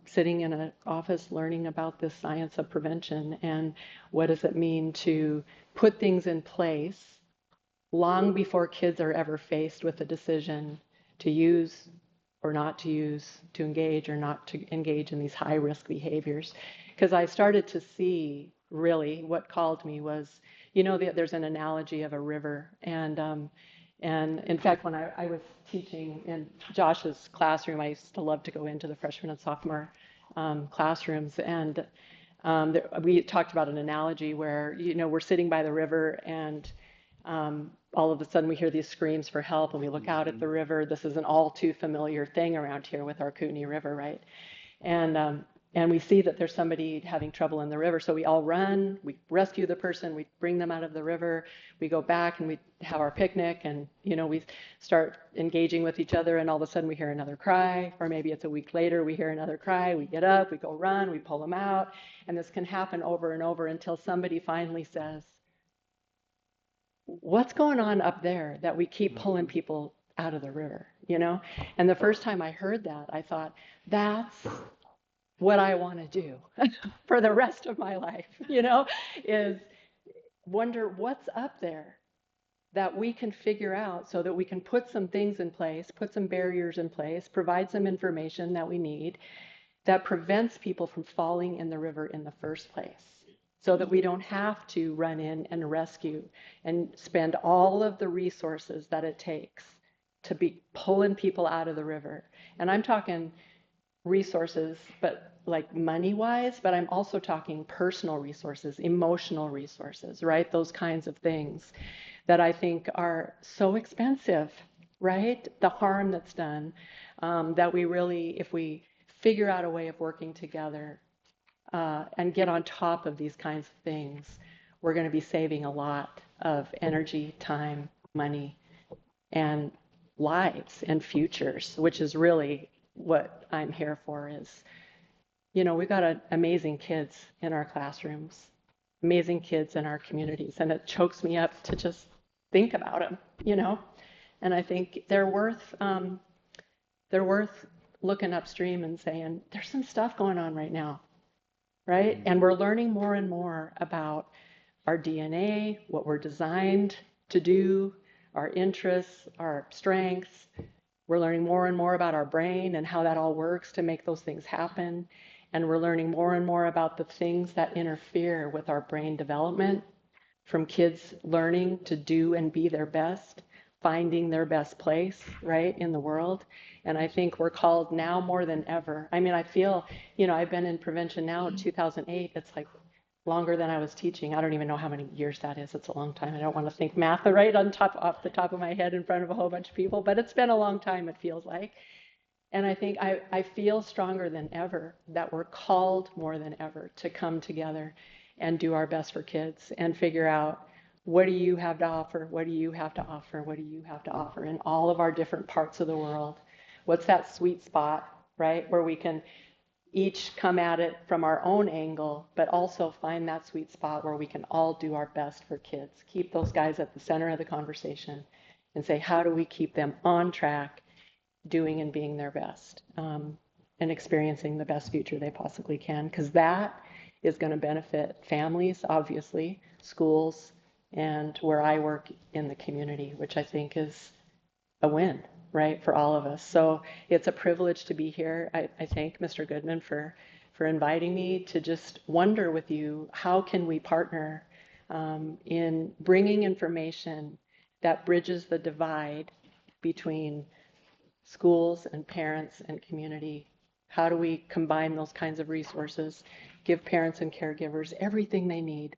sitting in an office learning about this science of prevention and what does it mean to put things in place long before kids are ever faced with a decision to use or not to use, to engage or not to engage in these high-risk behaviors. Because I started to see, really, what called me was, there's an analogy of a river. And in fact, when I was teaching in Josh's classroom, I used to love to go into the freshman and sophomore classrooms. And we talked about an analogy where, we're sitting by the river and all of a sudden we hear these screams for help and we look out at the river. This is an all too familiar thing around here with our Kootenai River, right? And and we see that there's somebody having trouble in the river. So we all run, we rescue the person, we bring them out of the river, we go back and we have our picnic, and we start engaging with each other, and all of a sudden we hear another cry, or maybe it's a week later, we hear another cry, we get up, we go run, we pull them out, and this can happen over and over until somebody finally says, what's going on up there that we keep pulling people out of the river, And the first time I heard that, I thought, that's what I want to do for the rest of my life, is wonder what's up there that we can figure out so that we can put some things in place, put some barriers in place, provide some information that we need that prevents people from falling in the river in the first place, so that we don't have to run in and rescue and spend all of the resources that it takes to be pulling people out of the river. And I'm talking resources, but like money-wise, but I'm also talking personal resources, emotional resources, right? Those kinds of things that I think are so expensive, right? The harm that's done, that we really, if we figure out a way of working together and get on top of these kinds of things, we're going to be saving a lot of energy, time, money, and lives and futures, which is really what I'm here for. Is, we've got amazing kids in our classrooms, amazing kids in our communities, and it chokes me up to just think about them, and I think they're worth looking upstream and saying, there's some stuff going on right now, right? And we're learning more and more about our DNA, what we're designed to do, our interests, our strengths. We're learning more and more about our brain and how that all works to make those things happen. And we're learning more and more about the things that interfere with our brain development, from kids learning to do and be their best, finding their best place, right, in the world. And I think we're called now more than ever. I mean, I feel, I've been in prevention now, 2008. It's like longer than I was teaching. I don't even know how many years that is. It's a long time. I don't want to think math right off the top of my head in front of a whole bunch of people, but it's been a long time, it feels like. And I think I feel stronger than ever that we're called more than ever to come together and do our best for kids and figure out, what do you have to offer? What do you have to offer? What do you have to offer in all of our different parts of the world? What's that sweet spot, right, where we can each come at it from our own angle, but also find that sweet spot where we can all do our best for kids. Keep those guys at the center of the conversation and say, how do we keep them on track, doing and being their best, and experiencing the best future they possibly can? Because that is going to benefit families, obviously, schools, and where I work in the community, which I think is a win, right, for all of us. So it's a privilege to be here. I thank Mr. Goodman for inviting me to just wonder with you, how can we partner in bringing information that bridges the divide between schools and parents and community? How do we combine those kinds of resources, give parents and caregivers everything they need,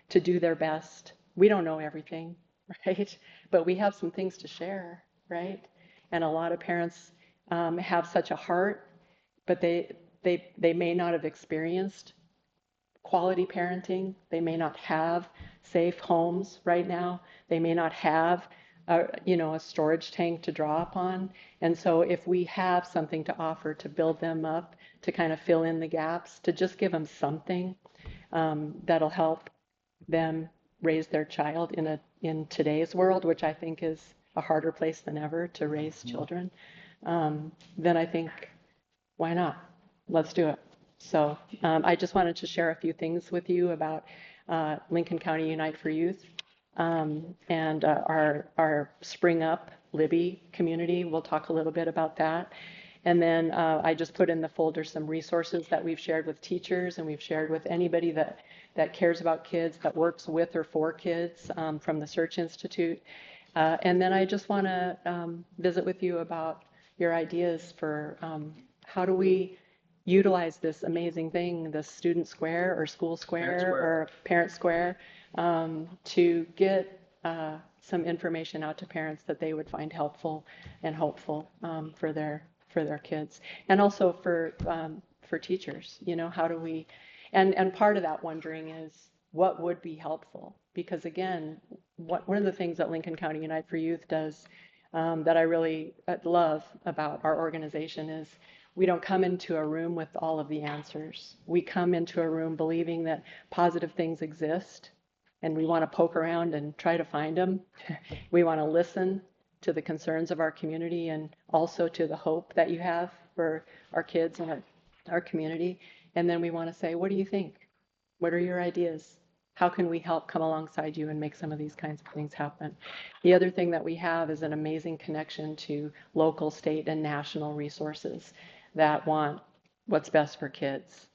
to do their best? We don't know everything, right? But we have some things to share, right? And a lot of parents have such a heart, but they may not have experienced quality parenting. They may not have safe homes right now. They may not have a storage tank to draw upon. And so if we have something to offer to build them up, to kind of fill in the gaps, to just give them something that'll help them raise their child in today's world, which I think is a harder place than ever to raise children, then I think, why not? Let's do it. So I just wanted to share a few things with you about Lincoln County Unite for Youth and our Spring Up Libby community. We'll talk a little bit about that. And then I just put in the folder some resources that we've shared with teachers and we've shared with anybody that cares about kids, that works with or for kids from the Search Institute. And then I just want to visit with you about your ideas for how do we utilize this amazing thing, the student square or school square or parent square, to get some information out to parents that they would find helpful and hopeful for their kids, and also for for teachers. You know, how do we, and part of that wondering is what would be helpful? Because again, one of the things that Lincoln County Unite for Youth does that I really love about our organization is we don't come into a room with all of the answers. We come into a room believing that positive things exist, and we want to poke around and try to find them. We want to listen to the concerns of our community and also to the hope that you have for our kids and our community. And then we want to say, what do you think? What are your ideas? How can we help come alongside you and make some of these kinds of things happen? The other thing that we have is an amazing connection to local, state, and national resources that want what's best for kids.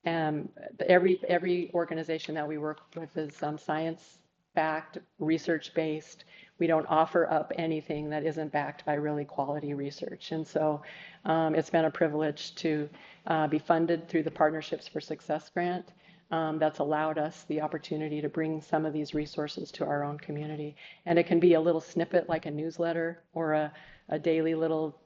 Every organization that we work with is science-backed, research-based. We don't offer up anything that isn't backed by really quality research. And so it's been a privilege to be funded through the Partnerships for Success grant. That's allowed us the opportunity to bring some of these resources to our own community. And it can be a little snippet like a newsletter or a daily little,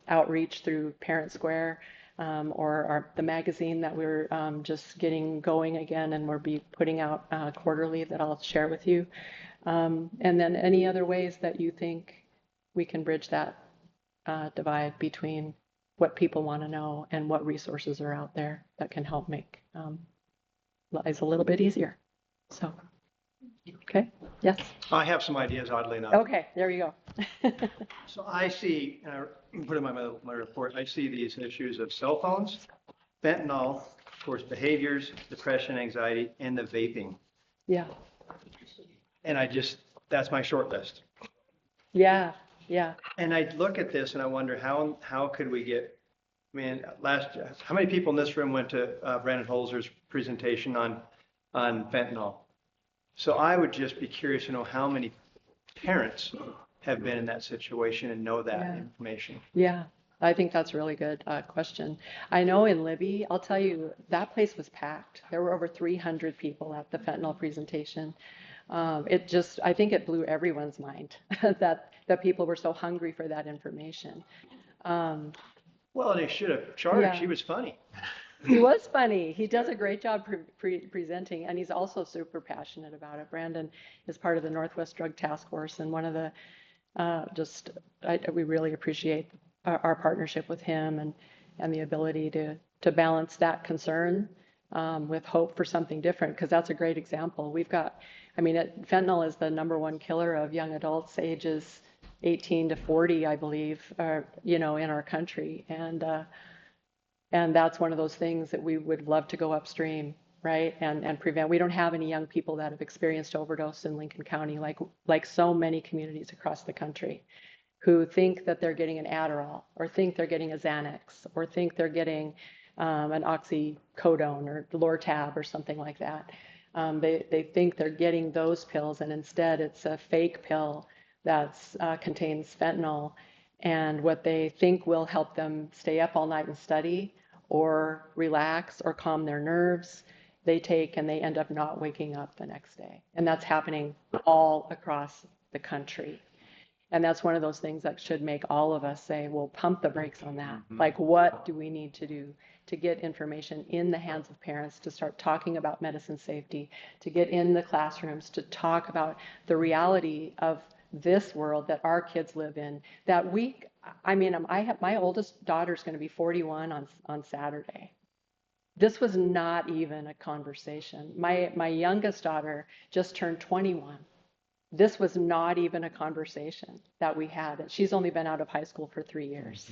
outreach through Parent Square or the magazine that we're just getting going again, and we'll be putting out quarterly that I'll share with you. And then any other ways that you think we can bridge that divide between what people want to know and what resources are out there that can help make lives a little bit easier. So, okay, yes? I have some ideas, oddly enough. Okay, there you go. So I see, and I put in my report, I see these issues of cell phones, fentanyl, of course, behaviors, depression, anxiety, and the vaping. Yeah. And that's my short list. Yeah, yeah. And I look at this and I wonder how could we get, how many people in this room went to Brandon Holzer's presentation on fentanyl? So I would just be curious to know how many parents have been in that situation and know that information. Yeah, I think that's a really good question. I know in Libby, I'll tell you, that place was packed. There were over 300 people at the fentanyl presentation. I think it blew everyone's mind that people were so hungry for that information. Well, they should have charged. Yeah. She was funny. He was funny. He does a great job presenting, and he's also super passionate about it. Brandon is part of the Northwest Drug Task Force, and one of the we really appreciate our partnership with him and the ability to balance that concern with hope for something different, because that's a great example. We've got, fentanyl is the #1 killer of young adults ages 18 to 40, I believe, in our country. And that's one of those things that we would love to go upstream, right? And prevent. We don't have any young people that have experienced overdose in Lincoln County, like so many communities across the country, who think that they're getting an Adderall, or think they're getting a Xanax, or think they're getting an oxycodone or Lortab or something like that. They think they're getting those pills, and instead it's a fake pill that contains fentanyl. And what they think will help them stay up all night and study or relax or calm their nerves, they take, and they end up not waking up the next day. And that's happening all across the country. And that's one of those things that should make all of us say, well, pump the brakes on that. Like, what do we need to do to get information in the hands of parents, to start talking about medicine safety, to get in the classrooms, to talk about the reality of this world that our kids live in, that my oldest daughter's going to be 41 on Saturday. This was not even a conversation. My youngest daughter just turned 21. This was not even a conversation that we had. And she's only been out of high school for 3 years.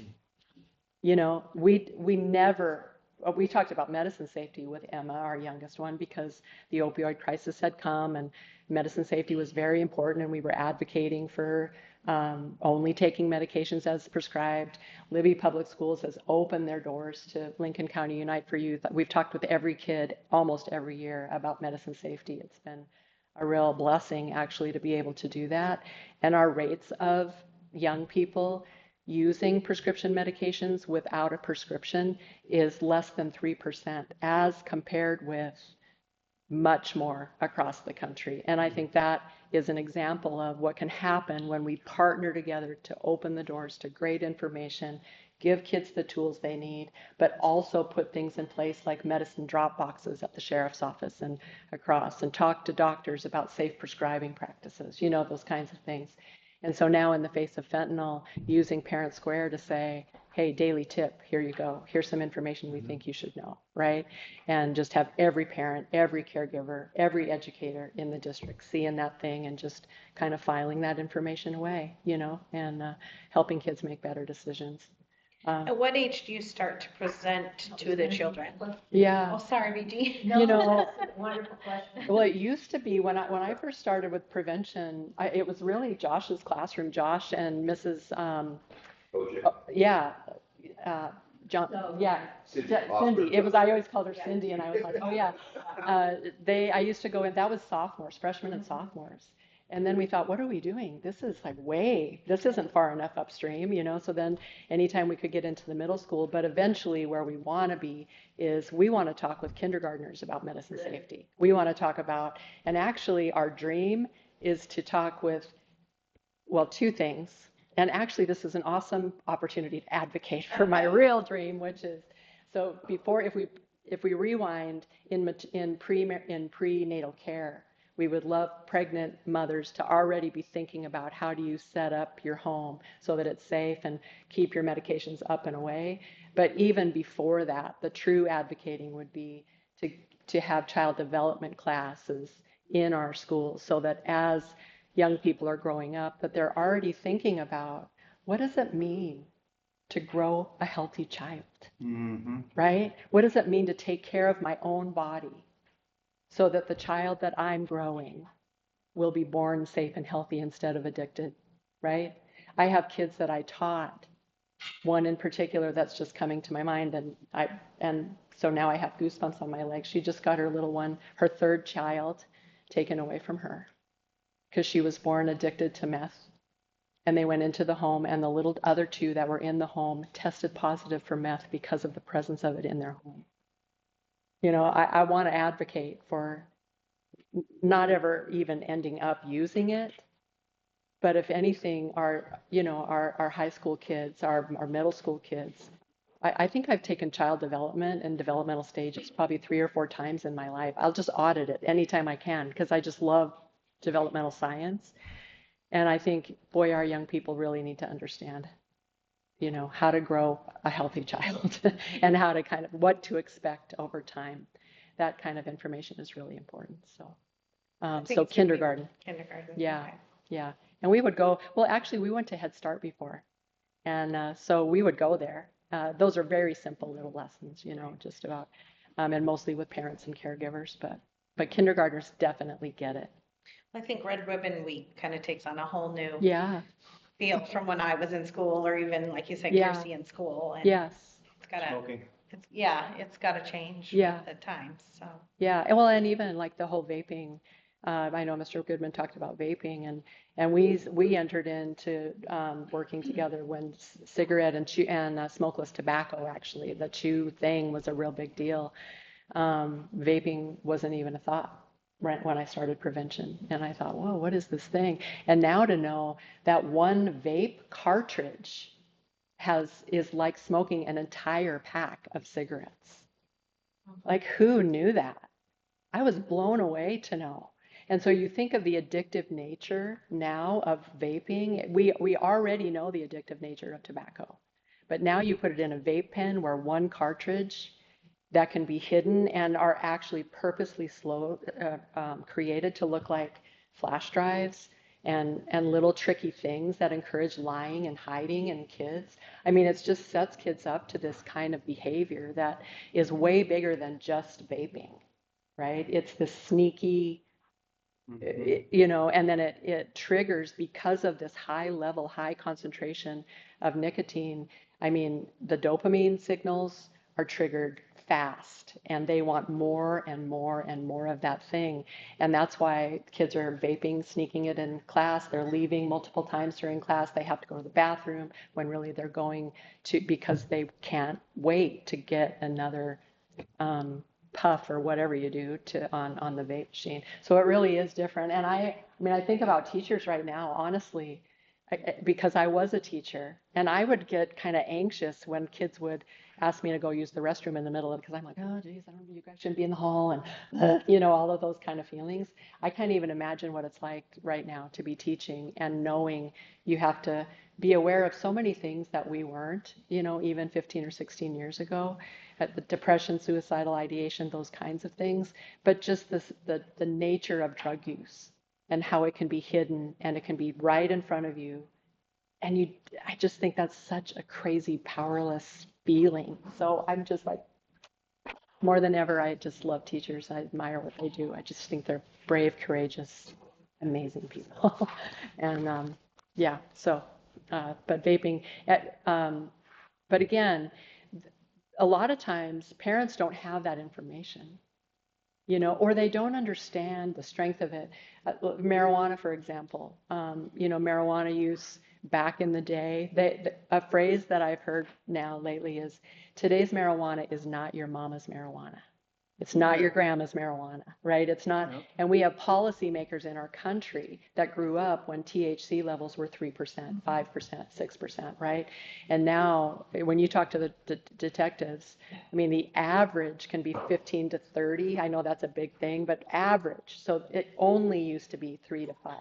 We talked about medicine safety with Emma, our youngest one, because the opioid crisis had come and medicine safety was very important, and we were advocating for only taking medications as prescribed. Libby Public Schools has opened their doors to Lincoln County Unite for Youth. We've talked with every kid almost every year about medicine safety. It's been a real blessing, actually, to be able to do that. And our rates of young people using prescription medications without a prescription is less than 3%, as compared with much more across the country. And I think that is an example of what can happen when we partner together to open the doors to great information, give kids the tools they need, but also put things in place like medicine drop boxes at the sheriff's office and across, and talk to doctors about safe prescribing practices, you know, those kinds of things. And so now in the face of fentanyl, using Parent Square to say, hey, daily tip, here you go. Here's some information we think you should know, right? And just have every parent, every caregiver, every educator in the district seeing that thing and just kind of filing that information away, you know, and helping kids make better decisions. At what age do you start to present to the children? Yeah. Oh, sorry, BG. You know, Wonderful question. well, it used to be when I first started with prevention, it was really Josh's classroom, Josh and Mrs. Yeah, John, yeah, Cindy. It was, I always called her Cindy, and I was like, oh yeah. I used to go in, that was sophomores, freshmen and sophomores. And then we thought, what are we doing? This is like this isn't far enough upstream, you know? So then anytime we could get into the middle school, but eventually where we want to be is we want to talk with kindergartners about medicine safety. We want to talk about, and actually our dream is to talk with, well, two things. And actually this is an awesome opportunity to advocate for my real dream, which is, so before, if we rewind in prenatal care, we would love pregnant mothers to already be thinking about how do you set up your home so that it's safe and keep your medications up and away. But even before that, the true advocating would be to have child development classes in our schools so that as young people are growing up, that they're already thinking about what does it mean to grow a healthy child, right? What does it mean to take care of my own body? So that the child that I'm growing will be born safe and healthy instead of addicted, right? I have kids that I taught, one in particular that's just coming to my mind, and so now I have goosebumps on my legs. She just got her little one, her third child, taken away from her because she was born addicted to meth. And they went into the home, and the little other two that were in the home tested positive for meth because of the presence of it in their home. You know, I want to advocate for not ever even ending up using it, but if anything, our high school kids, our middle school kids, I think I've taken child development and developmental stages probably 3 or 4 times in my life. I'll just audit it anytime I can because I just love developmental science. And I think, boy, our young people really need to understand, you know, how to grow a healthy child and how to kind of what to expect over time. That kind of information is really important. So kindergarten. Kindergarten. Yeah, Okay. yeah. And we would go, well, actually we went to Head Start before. And so we would go there. Those are very simple little lessons, you know, just about, and mostly with parents and caregivers, but kindergartners definitely get it. I think Red Ribbon Week kind of takes on a whole new feel from when I was in school, or even like you said, Kirsty in school. And Yes. It's gotta, Smoking. it's gotta change at times. So. Yeah. Well, and even like the whole vaping. I know Mr. Goodman talked about vaping, and we entered into working together when cigarette and smokeless tobacco, actually, the chew thing was a real big deal. Vaping wasn't even a thought right when I started prevention, and I thought, whoa, what is this thing? And now to know that one vape cartridge is like smoking an entire pack of cigarettes. Like, who knew that? I was blown away to know. And so you think of the addictive nature now of vaping. We already know the addictive nature of tobacco, but now you put it in a vape pen where one cartridge that can be hidden and are actually purposely created to look like flash drives and little tricky things that encourage lying and hiding in kids. I mean, it just sets kids up to this kind of behavior that is way bigger than just vaping, right? It's this sneaky, you know, and then it triggers because of this high concentration of nicotine. I mean, the dopamine signals are triggered fast, and they want more and more and more of that thing. And that's why kids are vaping, sneaking it in class. They're leaving multiple times during class. They have to go to the bathroom when really they're going to, because they can't wait to get another puff or whatever you do on the vape machine. So it really is different. And I mean, I think about teachers right now, honestly, because I was a teacher, and I would get kind of anxious when kids would ask me to go use the restroom in the middle of, because I'm like, oh, geez, I don't know, you guys shouldn't be in the hall, and all of those kind of feelings. I can't even imagine what it's like right now to be teaching and knowing you have to be aware of so many things that we weren't, even 15 or 16 years ago, at the depression, suicidal ideation, those kinds of things, but just the nature of drug use and how it can be hidden and it can be right in front of you. And I just think that's such a crazy, powerless feeling. So I'm just like, more than ever, I just love teachers. I admire what they do. I just think they're brave, courageous, amazing people. And yeah, so, but vaping, but again, a lot of times parents don't have that information, or they don't understand the strength of it. Marijuana, for example, marijuana use back in the day, a phrase that I've heard now lately is, today's marijuana is not your mama's marijuana. It's not your grandma's marijuana, right? It's not. No. And we have policymakers in our country that grew up when THC levels were 3%, 5%, 6%, right? And now when you talk to the detectives, I mean, the average can be 15 to 30. I know that's a big thing, but average. So it only used to be 3 to 5.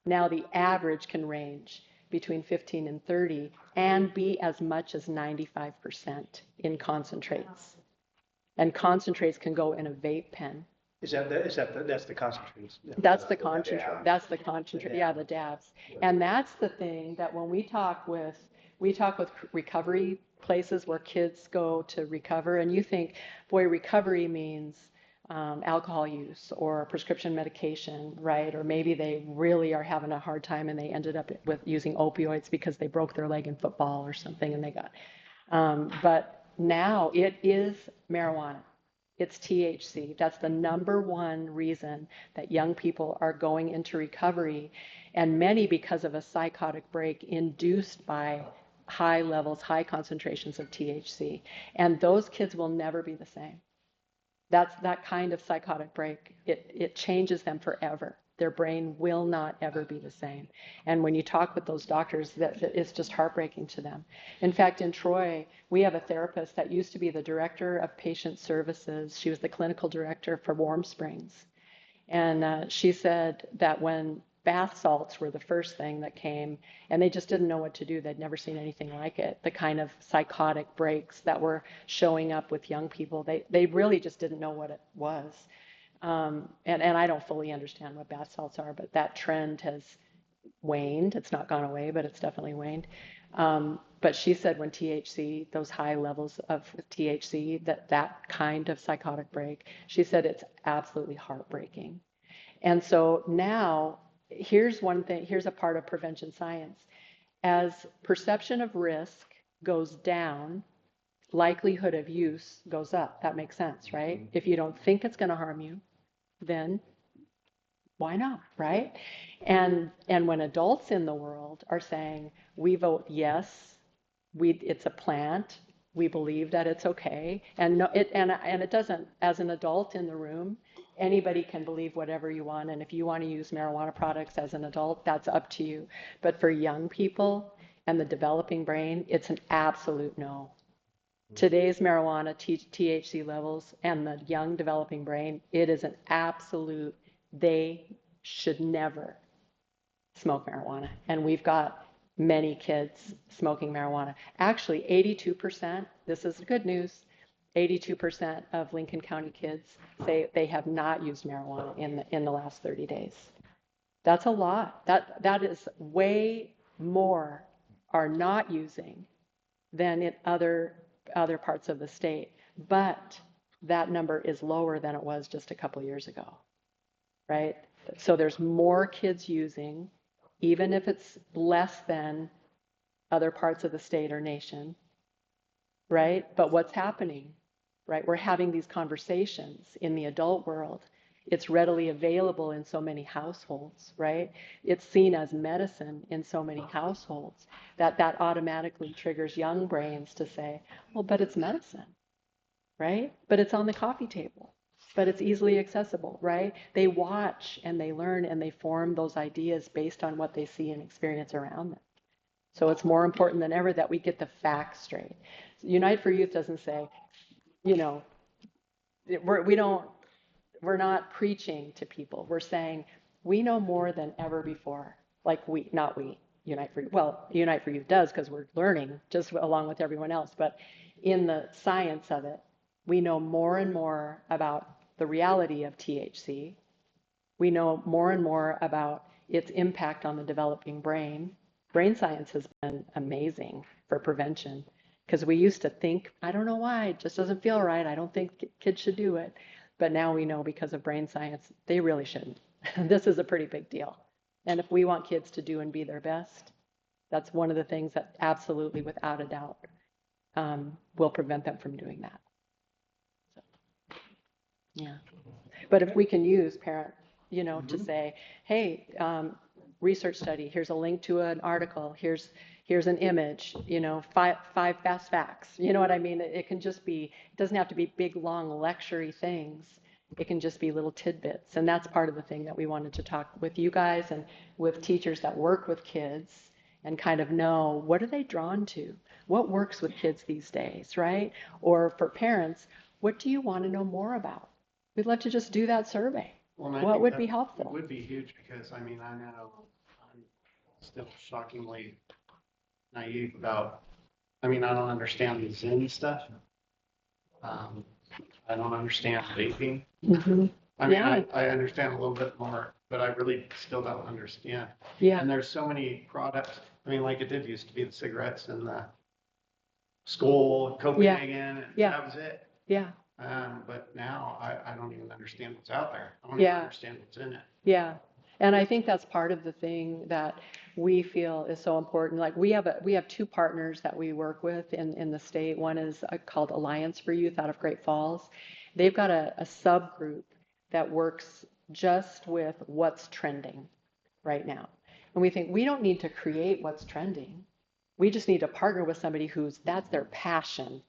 Now the average can range between 15 and 30 and be as much as 95% in concentrates. And concentrates can go in a vape pen. That's the concentrates? That's the concentrate. That's the concentrate. Yeah, the dabs. And that's the thing that when we talk with recovery places where kids go to recover, and you think, boy, recovery means alcohol use or prescription medication, right? Or maybe they really are having a hard time and they ended up with using opioids because they broke their leg in football or something, and they got. But now it is marijuana. It's THC. That's the number one reason that young people are going into recovery, and many because of a psychotic break induced by high levels, high concentrations of THC. And those kids will never be the same. That's that kind of psychotic break. It changes them forever. Their brain will not ever be the same. And when you talk with those doctors, it's just heartbreaking to them. In fact, in Troy, we have a therapist that used to be the director of patient services. She was the clinical director for Warm Springs. And she said that when bath salts were the first thing that came, and they just didn't know what to do. They'd never seen anything like it. The kind of psychotic breaks that were showing up with young people, they really just didn't know what it was. And I don't fully understand what bath salts are, but that trend has waned. It's not gone away, but it's definitely waned. But she said when THC, those high levels of THC, that kind of psychotic break, she said it's absolutely heartbreaking. And so now, here's one thing, here's a part of prevention science. As perception of risk goes down, likelihood of use goes up. That makes sense, right? If you don't think it's going to harm you, then why not, right? And when adults in the world are saying, we vote yes, it's a plant, we believe that it's okay, and it doesn't, as an adult in the room, anybody can believe whatever you want, and if you want to use marijuana products as an adult, that's up to you. But for young people and the developing brain, it's an absolute no. Today's marijuana THC levels and the young developing brain, it is an absolute, they should never smoke marijuana. And we've got many kids smoking marijuana. Actually, 82%, this is good news, 82% of Lincoln County kids say they have not used marijuana in the last 30 days. That's a lot. That is way more are not using than in other parts of the state, but that number is lower than it was just a couple years ago, right? So there's more kids using, even if it's less than other parts of the state or nation, right? But what's happening, right? We're having these conversations in the adult world. It's readily available in so many households, right? It's seen as medicine in so many households that automatically triggers young brains to say, well, but it's medicine, right? But it's on the coffee table, but it's easily accessible, right? They watch and they learn and they form those ideas based on what they see and experience around them. So it's more important than ever that we get the facts straight. Unite for Youth doesn't say, you know, we're not preaching to people. We're saying we know more than ever before. Like Unite for Youth. Well, Unite for Youth does because we're learning just along with everyone else. But in the science of it, we know more and more about the reality of THC. We know more and more about its impact on the developing brain. Brain science has been amazing for prevention because we used to think, I don't know why, it just doesn't feel right. I don't think kids should do it. But now we know because of brain science, they really shouldn't. This is a pretty big deal. And if we want kids to do and be their best, that's one of the things that absolutely, without a doubt, will prevent them from doing that. So, yeah. But if we can use parent, to say, hey, research study, here's a link to an article, here's an image, five fast facts. You know what I mean? It can just be, it doesn't have to be big, long, lecture-y things. It can just be little tidbits. And that's part of the thing that we wanted to talk with you guys and with teachers that work with kids and kind of know, what are they drawn to? What works with kids these days, right? Or for parents, what do you want to know more about? We'd love to just do that survey. Well, and I What think would that be helpful? It would be huge because, I mean, I know I'm still shockingly naive about, I mean, I don't understand the Zen stuff. I don't understand vaping. Mm-hmm. I mean, Yeah. I understand a little bit more, but I really still don't understand. Yeah. And there's so many products. I mean, like it did used to be the cigarettes and the Skoal, Copenhagen, and that was it. Yeah. But now I don't even understand what's out there. I don't Yeah. even understand what's in it. Yeah. And I think that's part of the thing that we feel is so important. Like we have two partners that we work with in the state. One is called Alliance for Youth out of Great Falls. They've got a subgroup that works just with what's trending right now. And we think we don't need to create what's trending. We just need to partner with somebody that's their passion.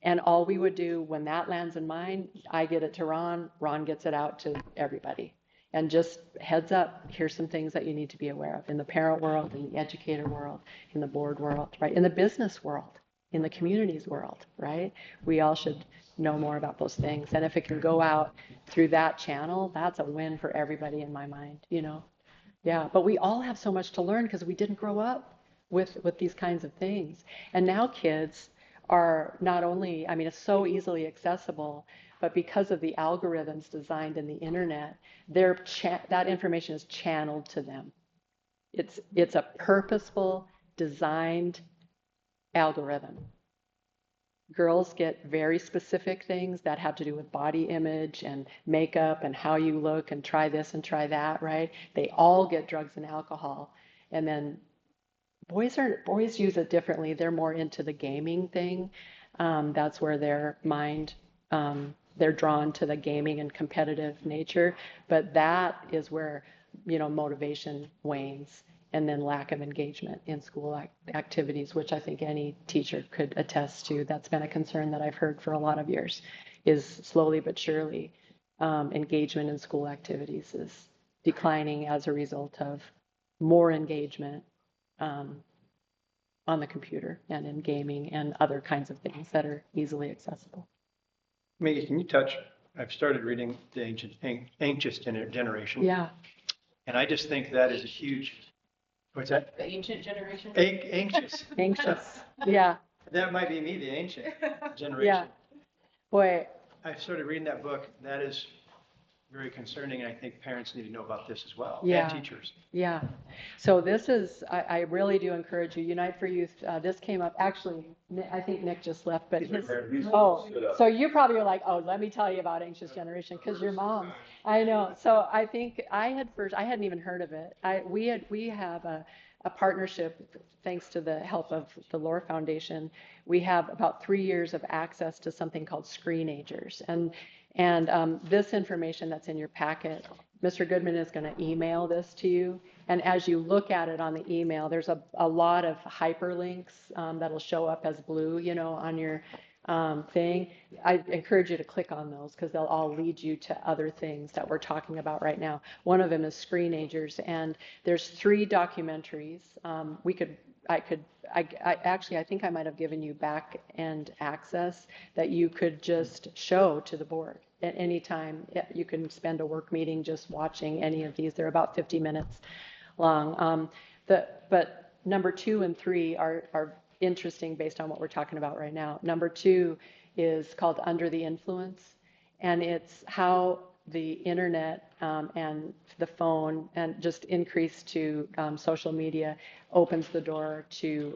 And all we would do when that lands in mine, I get it to Ron gets it out to everybody. And just heads up, here's some things that you need to be aware of in the parent world, in the educator world, in the board world, right? In the business world, in the communities world, right? We all should know more about those things. And if it can go out through that channel, that's a win for everybody in my mind, Yeah, but we all have so much to learn because we didn't grow up with these kinds of things. And now kids are not only, I mean, it's so easily accessible, but because of the algorithms designed in the internet, that information is channeled to them. It's a purposeful, designed algorithm. Girls get very specific things that have to do with body image and makeup and how you look and try this and try that, right? They all get drugs and alcohol. And then boys use it differently. They're more into the gaming thing. That's where their mind, they're drawn to the gaming and competitive nature. But that is where, motivation wanes. And then lack of engagement in school activities, which I think any teacher could attest to. That's been a concern that I've heard for a lot of years, is slowly but surely engagement in school activities is declining as a result of more engagement on the computer and in gaming and other kinds of things that are easily accessible. Maggie, can you touch? I've started reading The Anxious Generation. Yeah. And I just think that is a huge. What's that? The ancient generation? Anxious. Anxious. Yeah. That might be me, the ancient generation. Yeah. Boy. I started reading that book. That is very concerning, and I think parents need to know about this as well, Yeah. and teachers. Yeah. So this is, I really do encourage you, Unite for Youth, this came up, actually, I think Nick just left, but so you probably are like, oh, let me tell you about Anxious Generation, because your mom, I know. So I think I hadn't even heard of it. We have a partnership, thanks to the help of the Lore Foundation. We have about 3 years of access to something called Screenagers. And this information that's in your packet, Mr. Goodman is going to email this to you. And as you look at it on the email, there's a lot of hyperlinks that'll show up as blue, on thing, I encourage you to click on those because they'll all lead you to other things that we're talking about right now. One of them is Screenagers, and there's 3 documentaries. I think I might have given you back end access that you could just show to the board at any time. You can spend a work meeting just watching any of these. They're about 50 minutes long. But number 2 and 3 are interesting based on what we're talking about right now. Number 2 is called Under the Influence, and it's how the internet and the phone and just increase to social media opens the door to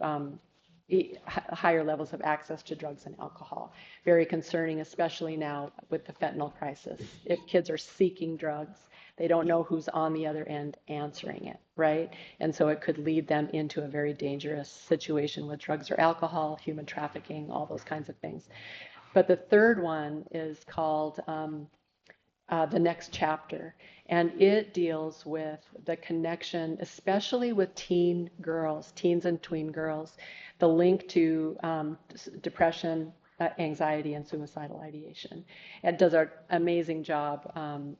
higher levels of access to drugs and alcohol. Very concerning, especially now with the fentanyl crisis. If kids are seeking drugs, they don't know who's on the other end answering it, right? And so it could lead them into a very dangerous situation with drugs or alcohol, human trafficking, all those kinds of things. But the third one is called The Next Chapter, and it deals with the connection, especially with teens and tween girls, the link to depression, anxiety, and suicidal ideation. It does an amazing job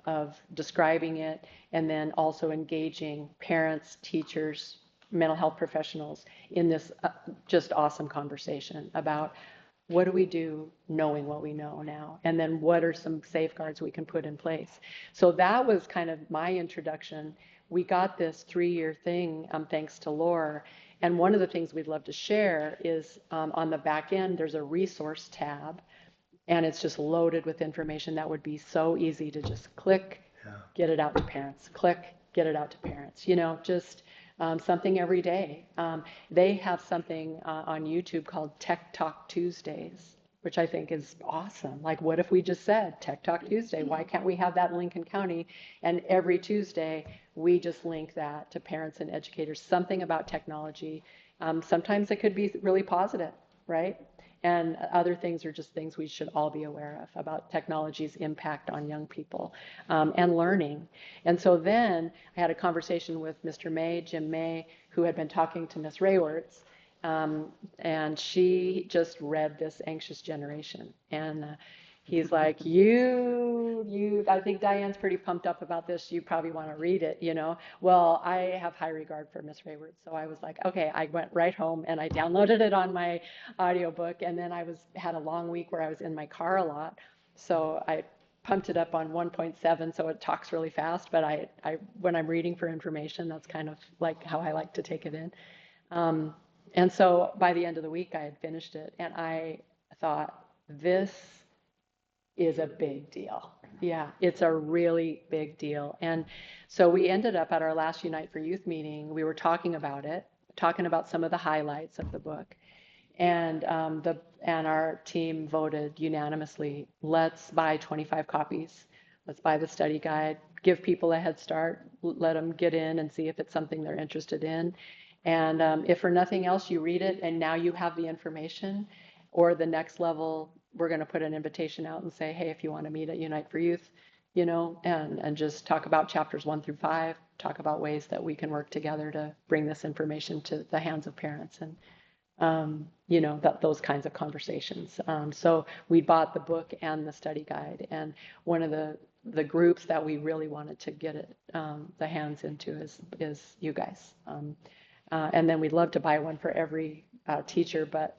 of describing it and then also engaging parents, teachers, mental health professionals in this just awesome conversation about what do we do knowing what we know now? And then what are some safeguards we can put in place? So that was kind of my introduction. We got this 3-year thing thanks to Laura. And one of the things we'd love to share is on the back end, there's a resource tab, and it's just loaded with information that would be so easy to just click, get it out to parents, click, get it out to parents, just something every day. They have something on YouTube called Tech Talk Tuesdays, which I think is awesome. Like, what if we just said Tech Talk Tuesday? Why can't we have that in Lincoln County? And every Tuesday, we just link that to parents and educators, something about technology. Sometimes it could be really positive, right? And other things are just things we should all be aware of about technology's impact on young people and learning. And so then I had a conversation with Mr. May, Jim May, who had been talking to Miss Raywards, and she just read this Anxious Generation. And he's like, I think Diane's pretty pumped up about this. You probably want to read it, Well, I have high regard for Miss Rayward. So I was like, okay, I went right home and I downloaded it on my audiobook. And then I had a long week where I was in my car a lot. So I pumped it up on 1.7 so it talks really fast. But I when I'm reading for information, that's kind of like how I like to take it in. And so by the end of the week, I had finished it. And I thought, this is a big deal. Yeah, it's a really big deal. And so we ended up at our last Unite for Youth meeting, we were talking about it, talking about some of the highlights of the book. And our team voted unanimously, let's buy 25 copies. Let's buy the study guide, give people a head start, let them get in and see if it's something they're interested in. And if for nothing else, you read it and now you have the information, or the next level, we're going to put an invitation out and say, hey, if you want to meet at Unite for Youth, and just talk about chapters 1 through 5, talk about ways that we can work together to bring this information to the hands of parents and, those kinds of conversations. So we bought the book and the study guide. And one of the groups that we really wanted to get it, the hands into is you guys. And then we'd love to buy one for every teacher, but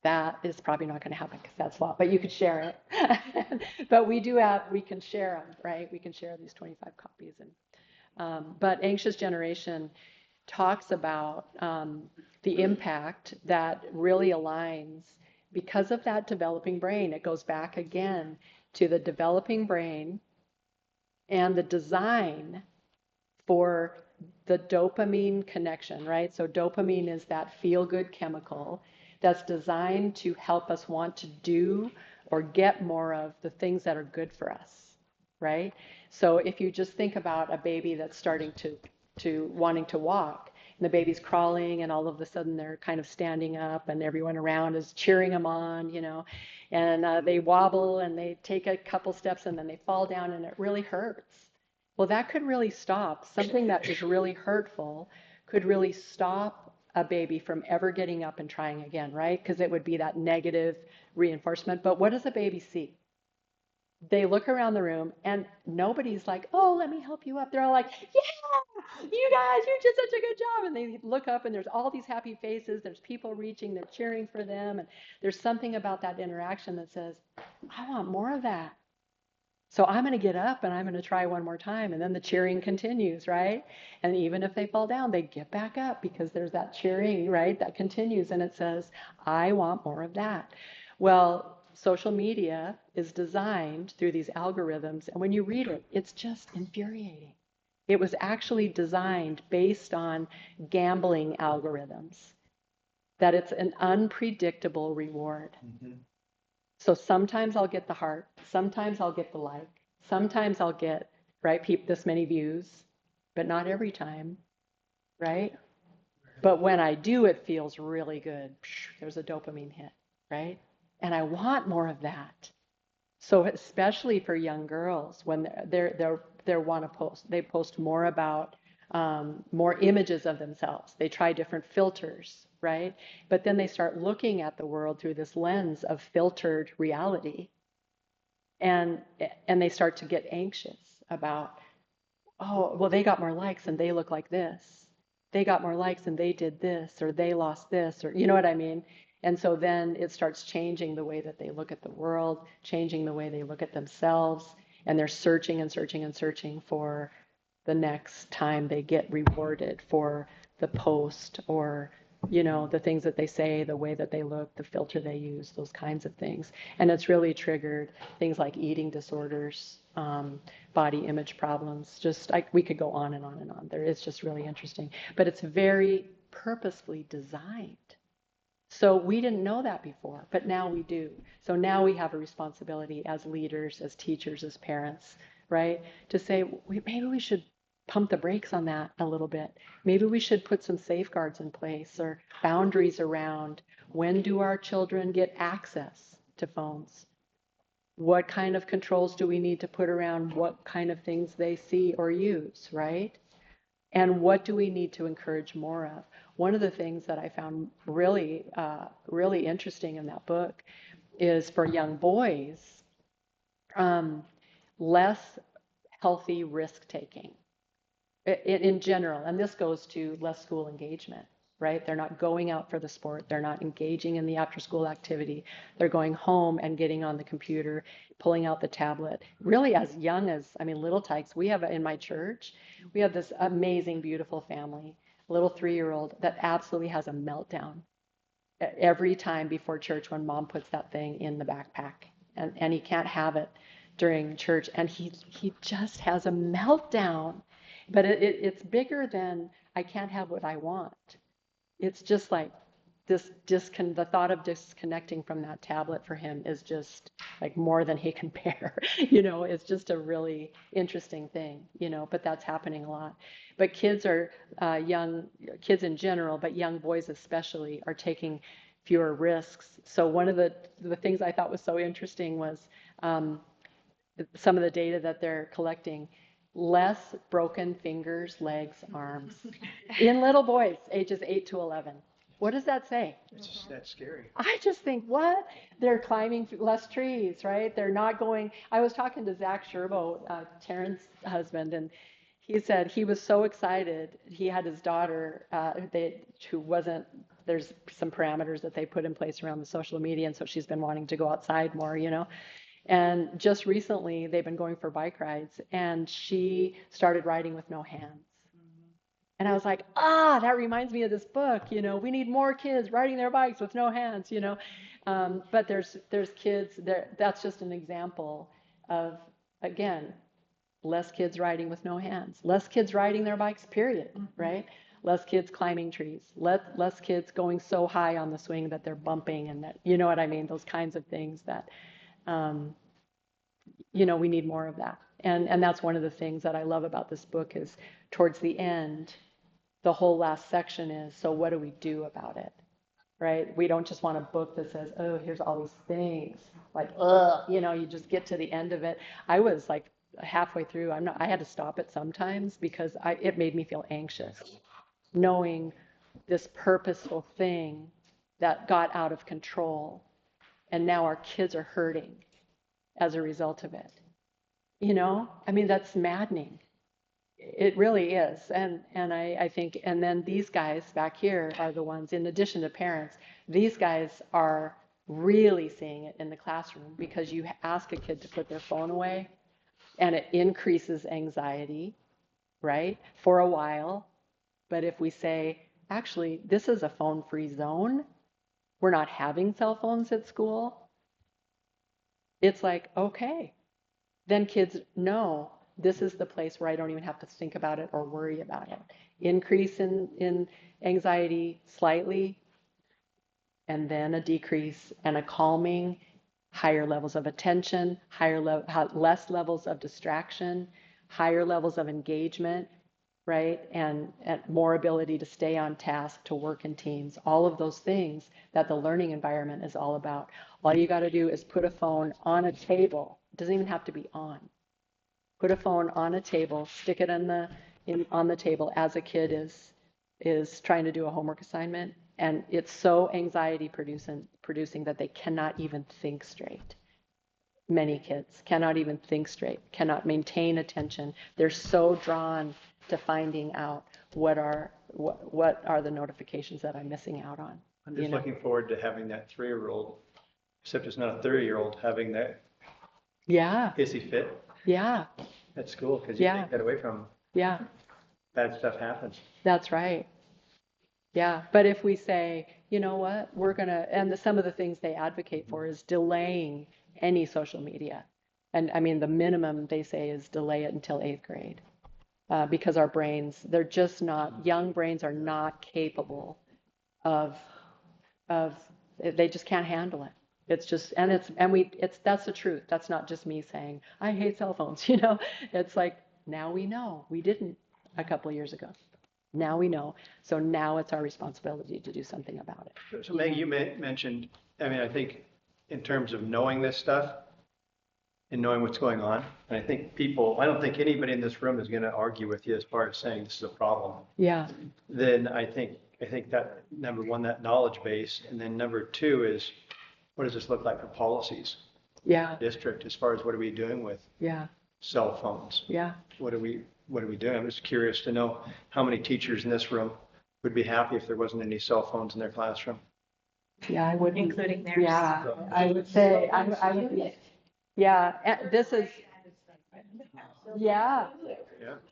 that is probably not going to happen because that's law, but you could share it. But we can share them, right? We can share these 25 copies. But Anxious Generation talks about the impact that really aligns because of that developing brain. It goes back again to the developing brain and the design for the dopamine connection, right? So dopamine is that feel-good chemical that's designed to help us want to do or get more of the things that are good for us, right? So if you just think about a baby that's starting to wanting to walk, and the baby's crawling, and all of a sudden they're kind of standing up, and everyone around is cheering them on, and they wobble, and they take a couple steps, and then they fall down, and it really hurts. Well, that could really stop. Something that is really hurtful could really stop a baby from ever getting up and trying again, right? Because it would be that negative reinforcement. But what does a baby see? They look around the room and nobody's like, oh, let me help you up. They're all like, yeah, you guys, you did such a good job. And they look up and there's all these happy faces. There's people reaching, they're cheering for them. And there's something about that interaction that says, I want more of that. So I'm going to get up and I'm going to try one more time. And then the cheering continues, right? And even if they fall down, they get back up because there's that cheering, right? That continues. And it says, I want more of that. Well, social media is designed through these algorithms. And when you read it, it's just infuriating. It was actually designed based on gambling algorithms, that it's an unpredictable reward. So sometimes I'll get the heart, sometimes I'll get the like, sometimes I'll get, right, this many views, but not every time, right? But when I do, it feels really good. There's a dopamine hit, right? And I want more of that. So especially for young girls, when they want to post, they post more about more images of themselves. They try different filters, right? But then they start looking at the world through this lens of filtered reality. And they start to get anxious about, oh, well, they got more likes and they look like this. They got more likes and they did this, or they lost this, or you know what I mean? And so then it starts changing the way that they look at the world, changing the way they look at themselves, and they're searching and searching and searching for the next time they get rewarded for the post or, you know, the things that they say, the way that they look, the filter they use, those kinds of things. And it's really triggered things like eating disorders, body image problems, just like we could go on and on and on. It's just really interesting, but it's very purposefully designed. So we didn't know that before, but now we do. So now we have a responsibility as leaders, as teachers, as parents, right? To say, maybe we should pump the brakes on that a little bit. Maybe we should put some safeguards in place or boundaries around when do our children get access to phones? What kind of controls do we need to put around what kind of things they see or use, right? And what do we need to encourage more of? One of the things that I found really, really interesting in that book is for young boys, less healthy risk-taking in general. And this goes to less school engagement, right? They're not going out for the sport. They're not engaging in the after-school activity. They're going home and getting on the computer, pulling out the tablet. Really as young as, I mean, little tykes. We have in my church, we have this amazing, beautiful family, a little 3-year-old that absolutely has a meltdown every time before church when mom puts that thing in the backpack. And he can't have it during church. And he just has a meltdown. But it's bigger than I can't have what I want. It's just like the thought of disconnecting from that tablet for him is just like more than he can bear. You know, it's just a really interesting thing, you know, but that's happening a lot. But kids kids in general, but young boys especially, are taking fewer risks. So one of the things I thought was so interesting was some of the data that they're collecting. Less broken fingers, legs, arms in little boys ages 8 to 11. What does that say? It's just that scary. I just think, what? They're climbing less trees, right? They're not going. I was talking to Zach Sherbo, Terrence's husband, and he said he was so excited. He had his daughter, who wasn't, there's some parameters that they put in place around the social media, and so she's been wanting to go outside more, you know. And just recently, they've been going for bike rides, and she started riding with no hands. And I was like, that reminds me of this book, you know, we need more kids riding their bikes with no hands, you know. But there's kids there. That's just an example of, again, less kids riding with no hands, less kids riding their bikes, period, right? Less kids climbing trees, less kids going so high on the swing that they're bumping, and that, you know what I mean? Those kinds of things that, you know, we need more of that. And that's one of the things that I love about this book is towards the end, the whole last section is, so what do we do about it, right? We don't just want a book that says, oh, here's all these things, like, you know, you just get to the end of it. I was like halfway through, I had to stop it sometimes because it made me feel anxious, knowing this purposeful thing that got out of control. And now our kids are hurting as a result of it. You know, I mean, that's maddening. It really is. And I think, and then these guys back here are the ones, in addition to parents, these guys are really seeing it in the classroom, because you ask a kid to put their phone away and it increases anxiety, right? For a while. But if we say, actually, this is a phone-free zone, we're not having cell phones at school, it's like, okay, then kids know this is the place where I don't even have to think about it or worry about it. Increase in anxiety slightly, and then a decrease and a calming, higher levels of attention, less levels of distraction, higher levels of engagement, right? And more ability to stay on task, to work in teams, all of those things that the learning environment is all about. All you got to do is put a phone on a table. It doesn't even have to be on. Put a phone on a table, stick it on the table as a kid is trying to do a homework assignment, and it's so anxiety producing that they cannot even think straight. Many kids cannot even think straight, cannot maintain attention. They're so drawn to finding out what are the notifications that I'm missing out on. I'm just looking forward to having that 3-year-old, except it's not a 30-year-old, having that hissy fit. Yeah. At school, because you take that away from them. Yeah. Bad stuff happens. That's right. Yeah. But if we say, you know what, we're going to, and some of the things they advocate for is delaying any social media. And I mean, the minimum they say is delay it until 8th grade. Because our brains, they're just not, young brains are not capable of, they just can't handle it. It's just, that's the truth. That's not just me saying, I hate cell phones, you know. It's like, now we know. We didn't a couple of years ago. Now we know. So now it's our responsibility to do something about it. So Maggie, you mentioned, I mean, I think in terms of knowing this stuff and knowing what's going on, and I think I don't think anybody in this room is going to argue with you as far as saying this is a problem. Yeah. Then I think that, number one, that knowledge base, and then number two is, what does this look like for policies? Yeah. District, as far as what are we doing with cell phones? Yeah. What are we doing? I'm just curious to know how many teachers in this room would be happy if there wasn't any cell phones in their classroom. Yeah, I would. Including theirs. Yeah, I would say, I would be. Yeah, this is. Yeah.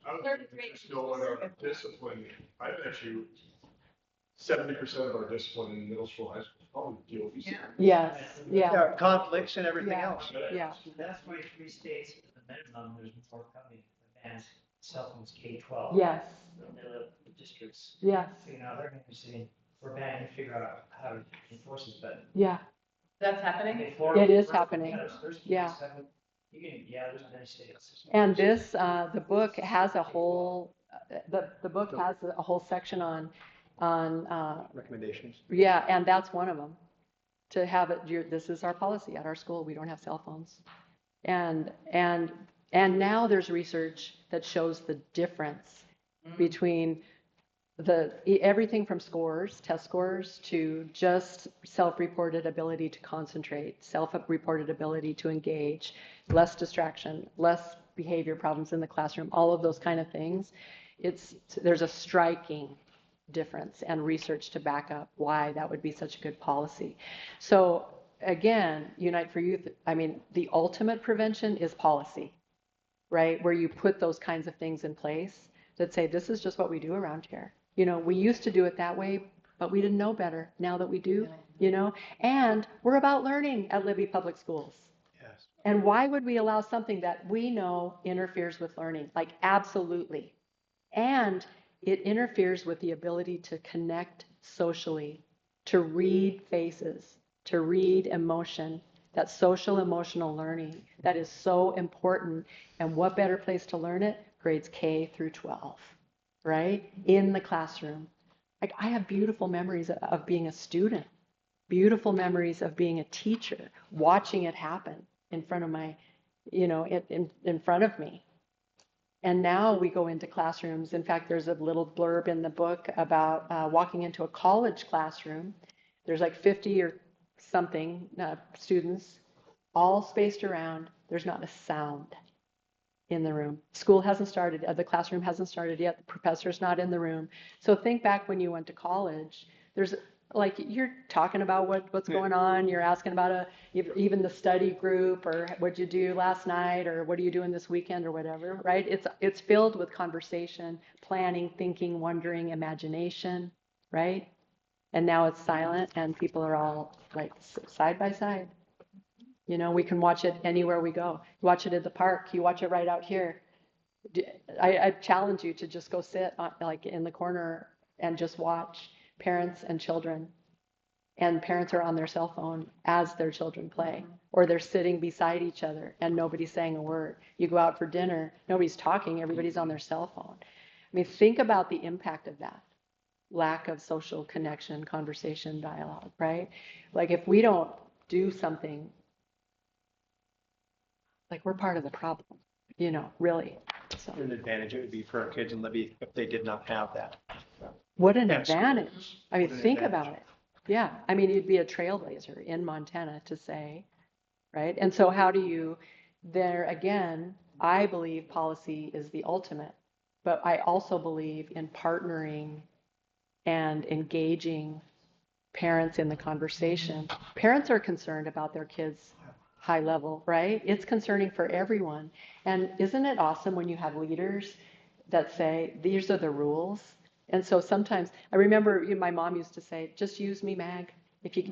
I would still in our discipline, I bet you 70% of our discipline in middle school, high school, is probably deal with. Yes, Yeah, conflicts and everything else. Yeah. That's why 3 states, the minimum, there's before coming, bans cell phones K-12. Yes. The districts. Yes. You know, they're going to be saying, we're banning, figure out how to enforce it, but. Yeah. That's happening? It is happening. Yeah. There's many states. And this, the book has a whole, the book has a whole section on recommendations. Yeah, and that's one of them. To have it, this is our policy at our school. We don't have cell phones. And now there's research that shows the difference between everything from scores, test scores, to just self-reported ability to concentrate, self-reported ability to engage, less distraction, less behavior problems in the classroom, all of those kind of things. There's a striking difference and research to back up why that would be such a good policy. So again, Unite for Youth, I mean, the ultimate prevention is policy, right? Where you put those kinds of things in place that say, this is just what we do around here. You know, we used to do it that way, but we didn't know better. Now that we do, you know, and we're about learning at Libby Public Schools. Yes. And why would we allow something that we know interferes with learning? Like, absolutely. And it interferes with the ability to connect socially, to read faces, to read emotion, that social emotional learning that is so important. And what better place to learn it? Grades K through 12, right? In the classroom. Like, I have beautiful memories of being a student, beautiful memories of being a teacher, watching it happen in front of my, you know, in front of me. And now we go into classrooms. In fact, there's a little blurb in the book about walking into a college classroom. There's like 50 or something students, all spaced around. There's not a sound in the room. School hasn't started. The classroom hasn't started yet. The professor's not in the room. So think back when you went to college. There's like you're talking about what's going on. You're asking about even the study group or what'd you do last night or what are you doing this weekend or whatever, right? It's filled with conversation, planning, thinking, wondering, imagination, right? And now it's silent and people are all like side by side. You know, we can watch it anywhere we go. You watch it at the park. You watch it right out here. I challenge you to just go sit like in the corner and just watch parents and children. And parents are on their cell phone as their children play, or they're sitting beside each other and nobody's saying a word. You go out for dinner, nobody's talking, everybody's on their cell phone. I mean, think about the impact of that. Lack of social connection, conversation, dialogue, right? Like if we don't do something, like we're part of the problem, you know, really. So. An advantage it would be for our kids in Libby if they did not have that. What an advantage. I mean, think about it. Yeah. I mean, you'd be a trailblazer in Montana to say, right? And so how do you, there again, I believe policy is the ultimate, but I also believe in partnering and engaging parents in the conversation. Parents are concerned about their kids' high level, right? It's concerning for everyone. And isn't it awesome when you have leaders that say, these are the rules? And so sometimes, I remember my mom used to say, just use me, Mag. If you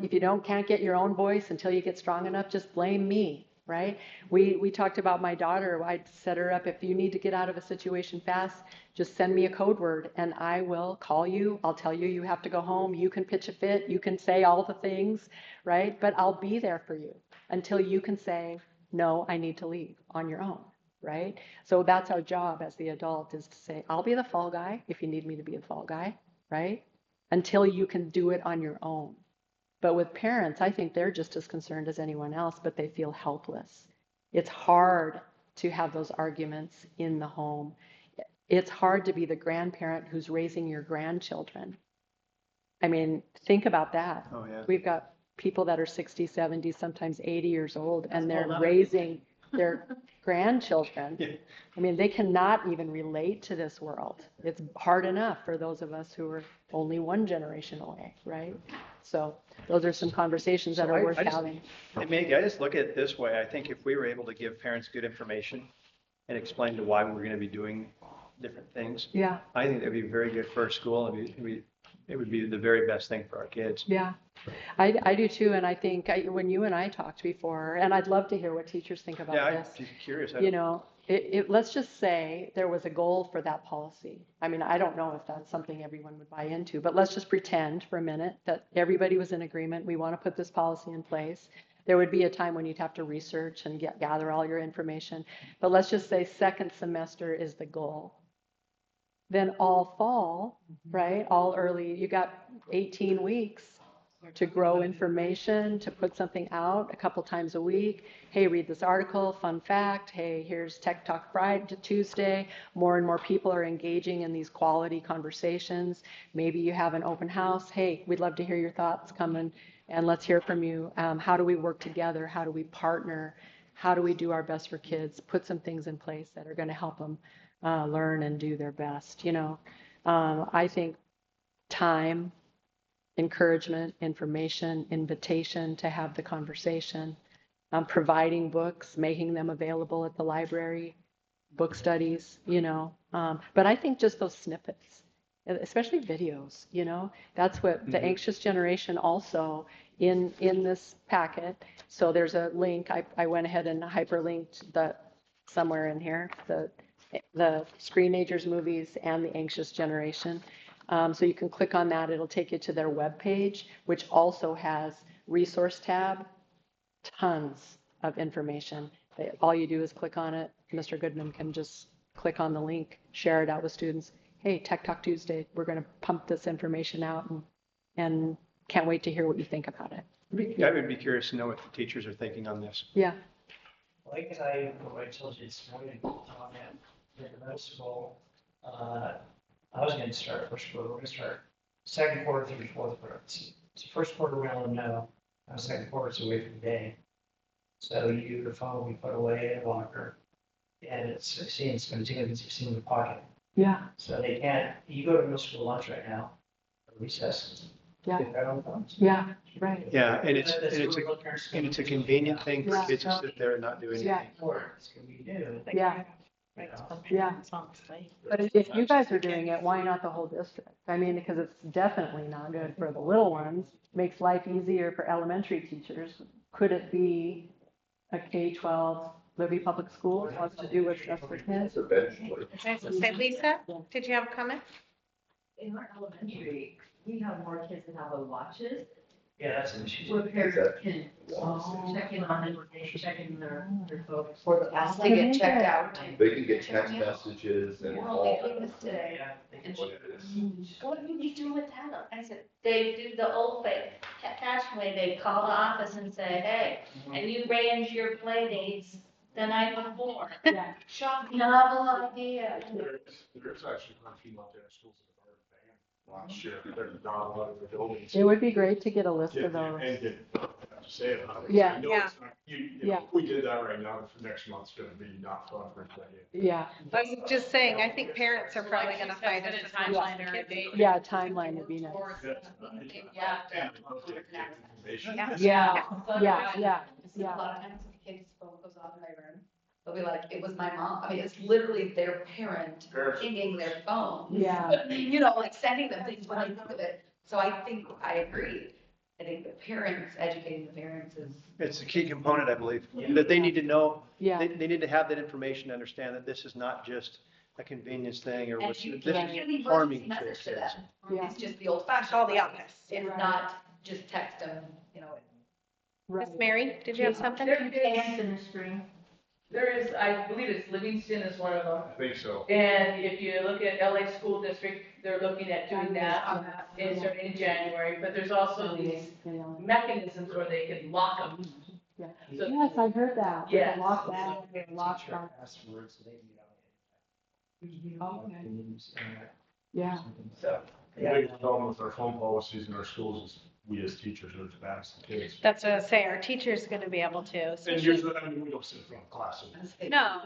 can't get your own voice until you get strong enough, just blame me, right? We talked about my daughter. I'd set her up, if you need to get out of a situation fast, just send me a code word and I will call you. I'll tell you, you have to go home. You can pitch a fit. You can say all the things, right? But I'll be there for you until you can say, no, I need to leave on your own. Right? So that's our job as the adult, is to say, I'll be the fall guy if you need me to be the fall guy, right? Until you can do it on your own. But with parents, I think they're just as concerned as anyone else, but they feel helpless. It's hard to have those arguments in the home. It's hard to be the grandparent who's raising your grandchildren. I mean, think about that. Oh, yeah. We've got people that are 60, 70, sometimes 80 years old, and they're raising their grandchildren. Yeah. I mean, they cannot even relate to this world. It's hard enough for those of us who are only one generation away, right? So those are some conversations that are worth having. And Maggie, I just look at it this way. I think if we were able to give parents good information and explain to why we're going to be doing different things, yeah, I think that'd be very good for our school. It would be the very best thing for our kids. Yeah, I do too. And I think when you and I talked before, and I'd love to hear what teachers think about this. Yeah, I'm curious. You know, let's just say there was a goal for that policy. I mean, I don't know if that's something everyone would buy into, but let's just pretend for a minute that everybody was in agreement. We want to put this policy in place. There would be a time when you'd have to research and gather all your information. But let's just say second semester is the goal. Then all fall, right? All early, you got 18 weeks to grow information, to put something out a couple times a week. Hey, read this article, fun fact. Hey, here's Tech Talk Friday, Tuesday. More and more people are engaging in these quality conversations. Maybe you have an open house. Hey, we'd love to hear your thoughts. Come and let's hear from you. How do we work together? How do we partner? How do we do our best for kids? Put some things in place that are going to help them learn and do their best. You know, I think time, encouragement, information, invitation to have the conversation, providing books, making them available at the library, book studies, you know. But I think just those snippets, especially videos, you know, that's what the anxious generation also in this packet. So there's a link. I went ahead and hyperlinked somewhere in here, the Screenagers movies and the Anxious Generation. So you can click on that. It'll take you to their webpage, which also has resource tab, tons of information. All you do is click on it. Mr. Goodman can just click on the link, share it out with students. Hey, Tech Talk Tuesday, we're going to pump this information out and can't wait to hear what you think about it. I would be curious to know what the teachers are thinking on this. Yeah. Like I told you this morning, at the middle school, I was gonna start first quarter, we're gonna start second quarter through fourth quarter. So first quarter, we don't know, second quarter is away from the day. So the phone will be put away in a locker, and it's 16, it's gonna take it 16 in the pocket. Yeah. So they can't, you go to middle school lunch right now, or recess. Yeah. Get their own phones. Yeah, right. Yeah, and it's a convenient thing for Yeah. kids to sit there and not do anything. Yeah. Or it's gonna be new. Yeah. Yeah. But if you guys are doing it, why not the whole district? I mean, because it's definitely not good for the little ones, makes life easier for elementary teachers. Could it be a K-12 Libby Public Schools wants to do what's best for kids? Eventually. Say, Lisa, did you have a comment? In our elementary, we have more kids that have watches. Yeah, that's an issue. Where parents can check in on them, or they check in their folks. Or the ask to get checked out. They can get text messages and We're all. only doing this today. And she, what are you doing with that? I said, they do the old fashioned way, they call the office and say, hey, and you arrange your play dates the night before. Yeah. Shocking, novel idea. There's actually quite a few out there schools that are banned last year. They're not a lot of the buildings. It would be great to get a list of those. And get, say it. Yeah. I know it's not- you know, if we did that right now, for next month's gonna be not fun for anybody. Yeah. I was just saying, I think parents are probably gonna fight it. a timeline or a date. Yeah, a timeline would be nice. Yeah. Yeah, yeah, yeah, A yeah. lot of times when the kid's phone goes off in my room, they'll be like, it was my mom. I mean, it's literally their parent pinging their phone. Yeah. You know, like sending them things when I think of it. So I think I agree. I think the parents, educating the parents is. It's a key component, I believe, that they need to know. Yeah. They need to have that information to understand that this is not just a convenience thing or And what's, you this can send an is harming emergency to message to kids. them. Yeah. It's just the old fashioned. Call the office. It's Right. not just text them, you know. Miss Mary, did you have something? In the spring. There is, I believe it's Livingston is one of them. I think so. And if you look at LA School District, they're looking at doing that in starting in January, but there's also these mechanisms where they can lock them. Yeah. So- Yes, I heard that. With the Yes. Lockdown, and lockdown. Passwords, so they can Yeah. So, The biggest problem with our phone policies in our schools is we as teachers are to ask the kids. That's what I say, our teacher's gonna be able to. And especially- usually, I mean, we don't sit in front of class. No,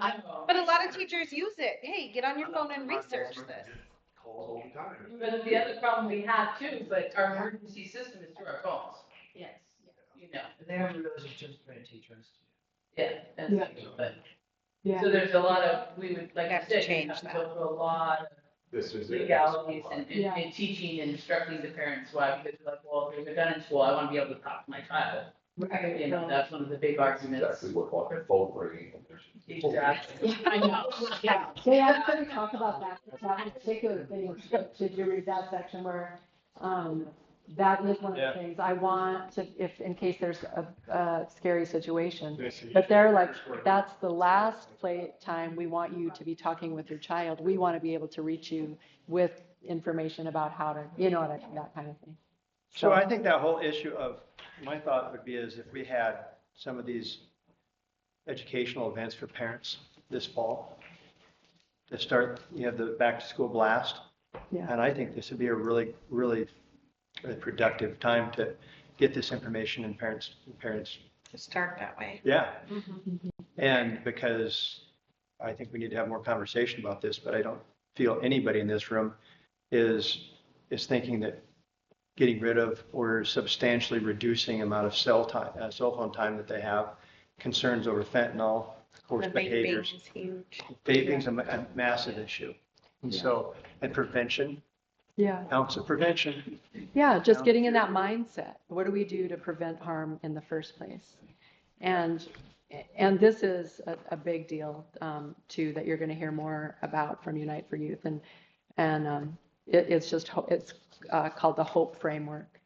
but a lot of teachers use it. Hey, get on your phone and research this. Calls all the time. but the other problem we have too, but our emergency system is through our phones, Yes. you know. They have those just great teachers. Yeah, that's Yeah. it, but, Yeah. so there's a lot of, we would, like I Have to said, we change have to that. go through a lot of This is it. legalities and Yeah. teaching and instructing the parents why, because like, well, if they're done in school, I want to be able to talk to my child. Right. You know, that's one of the big arguments. Exactly what walking phone ringing. Exactly. I know, yeah. They actually talk about that particular thing. Did you read that section where, that is one of the things I want to, if, in case there's a scary situation. But they're like, that's the last play time we want you to be talking with your child. We want to be able to reach you with information about how to, you know, that kind of thing. So I think that whole issue of, my thought would be is if we had some of these educational events for parents this fall, to start, you have the back to school blast. Yeah. And I think this would be a really, really, really productive time to get this information in parents. To start that way. Yeah. And because I think we need to have more conversation about this, but I don't feel anybody in this room is thinking that getting rid of or substantially reducing amount of cell phone time that they have, concerns over fentanyl, of course, The behaviors. vaping's huge. Vaping's a massive issue. And so, and prevention, Yeah. ounce of prevention. Yeah, just getting in that mindset. What do we do to prevent harm in the first place? And this is a big deal, too, that you're going to hear more about from Unite for Youth. And it's called the Hope Framework.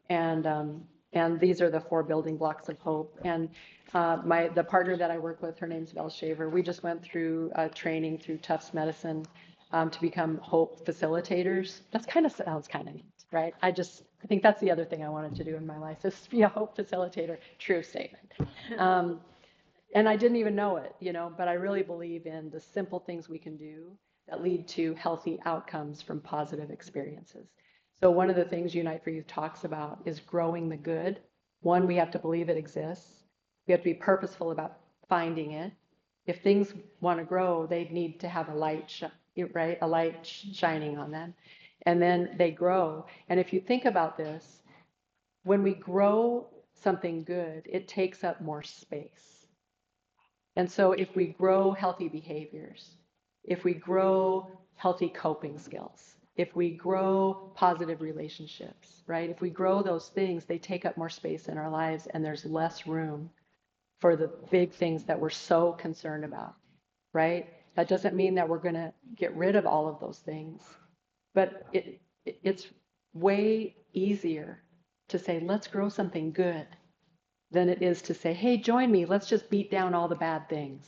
And these are the 4 building blocks of hope. And the partner that I work with, her name's Val Shaver. We just went through training through Tufts Medicine to become hope facilitators. Sounds kind of neat, right? I think that's the other thing I wanted to do in my life is be a hope facilitator. True statement. And I didn't even know it, but I really believe in the simple things we can do that lead to healthy outcomes from positive experiences. So one of the things Unite for Youth talks about is growing the good. One, we have to believe it exists. We have to be purposeful about finding it. If things want to grow, they need to have a light, right? A light shining on them. And then they grow. And if you think about this, when we grow something good, it takes up more space. And so if we grow healthy behaviors, if we grow healthy coping skills, if we grow positive relationships, right? If we grow those things, they take up more space in our lives and there's less room for the big things that we're so concerned about, right? That doesn't mean that we're going to get rid of all of those things, but it's way easier to say, let's grow something good than it is to say, hey, join me, let's just beat down all the bad things.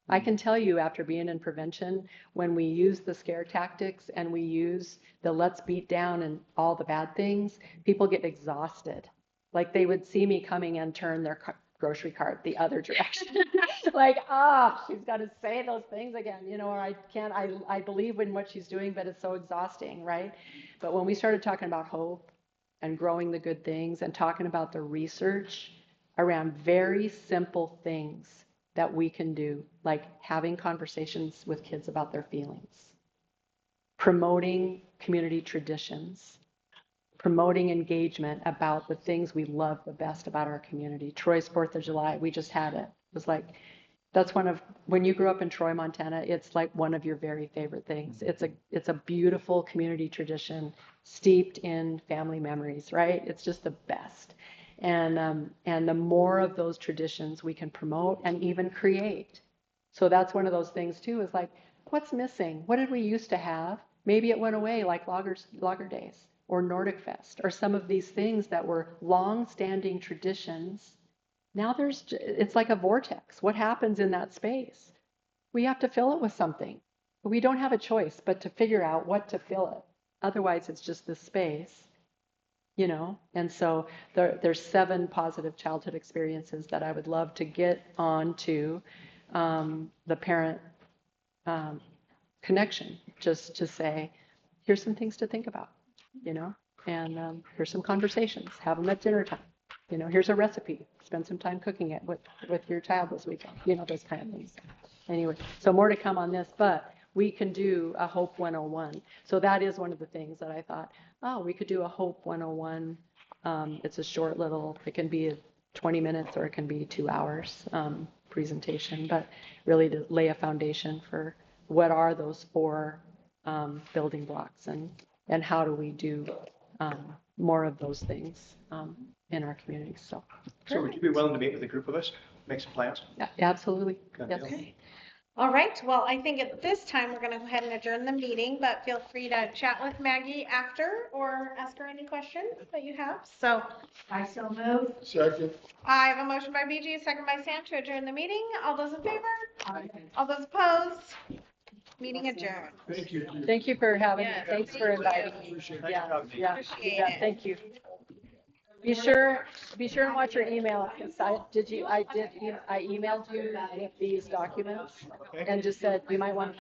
I can tell you after being in prevention, when we use the scare tactics and we use the let's beat down and all the bad things, people get exhausted. Like they would see me coming and turn their grocery cart the other direction. Like, she's got to say those things again, or I can't, I believe in what she's doing, but it's so exhausting, right? But when we started talking about hope and growing the good things and talking about the research around very simple things that we can do, like having conversations with kids about their feelings, promoting community traditions, promoting engagement about the things we love the best about our community. Troy's 4th of July, we just had it. It was like, that's when you grew up in Troy, Montana, it's like one of your very favorite things. It's a beautiful community tradition steeped in family memories, right? It's just the best. And the more of those traditions we can promote and even create. So that's one of those things too, is like, what's missing? What did we used to have? Maybe it went away, like Lager Days or Nordic Fest or some of these things that were long-standing traditions. Now it's like a vortex. What happens in that space? We have to fill it with something. We don't have a choice but to figure out what to fill it. Otherwise, it's just this space. And so there's 7 positive childhood experiences that I would love to get onto the parent connection, just to say, here's some things to think about, and here's some conversations, have them at dinner time. Here's a recipe, spend some time cooking it with your child this weekend, those kind of things. Anyway, so more to come on this, but we can do a Hope 101. So that is one of the things that I thought, we could do a Hope 101. It's a short little, it can be 20 minutes or it can be 2 hours presentation, but really to lay a foundation for what are those 4 building blocks and how do we do more of those things in our communities. So would you be willing to meet with a group of us, make some plans? Yeah, absolutely. Yes. Okay. All right. Well, I think at this time we're going to go ahead and adjourn the meeting, but feel free to chat with Maggie after or ask her any questions that you have. So I so move. Second. I have a motion by BG, a second by Sam to adjourn the meeting. All those in favor? All those opposed? Meeting adjourned. Thank you. Thank you for having me. Yes, Thanks thank for you. inviting me. Appreciate Yeah, Appreciate yeah, it. thank you. Be sure and watch your email. I emailed you with these documents and just said you might want to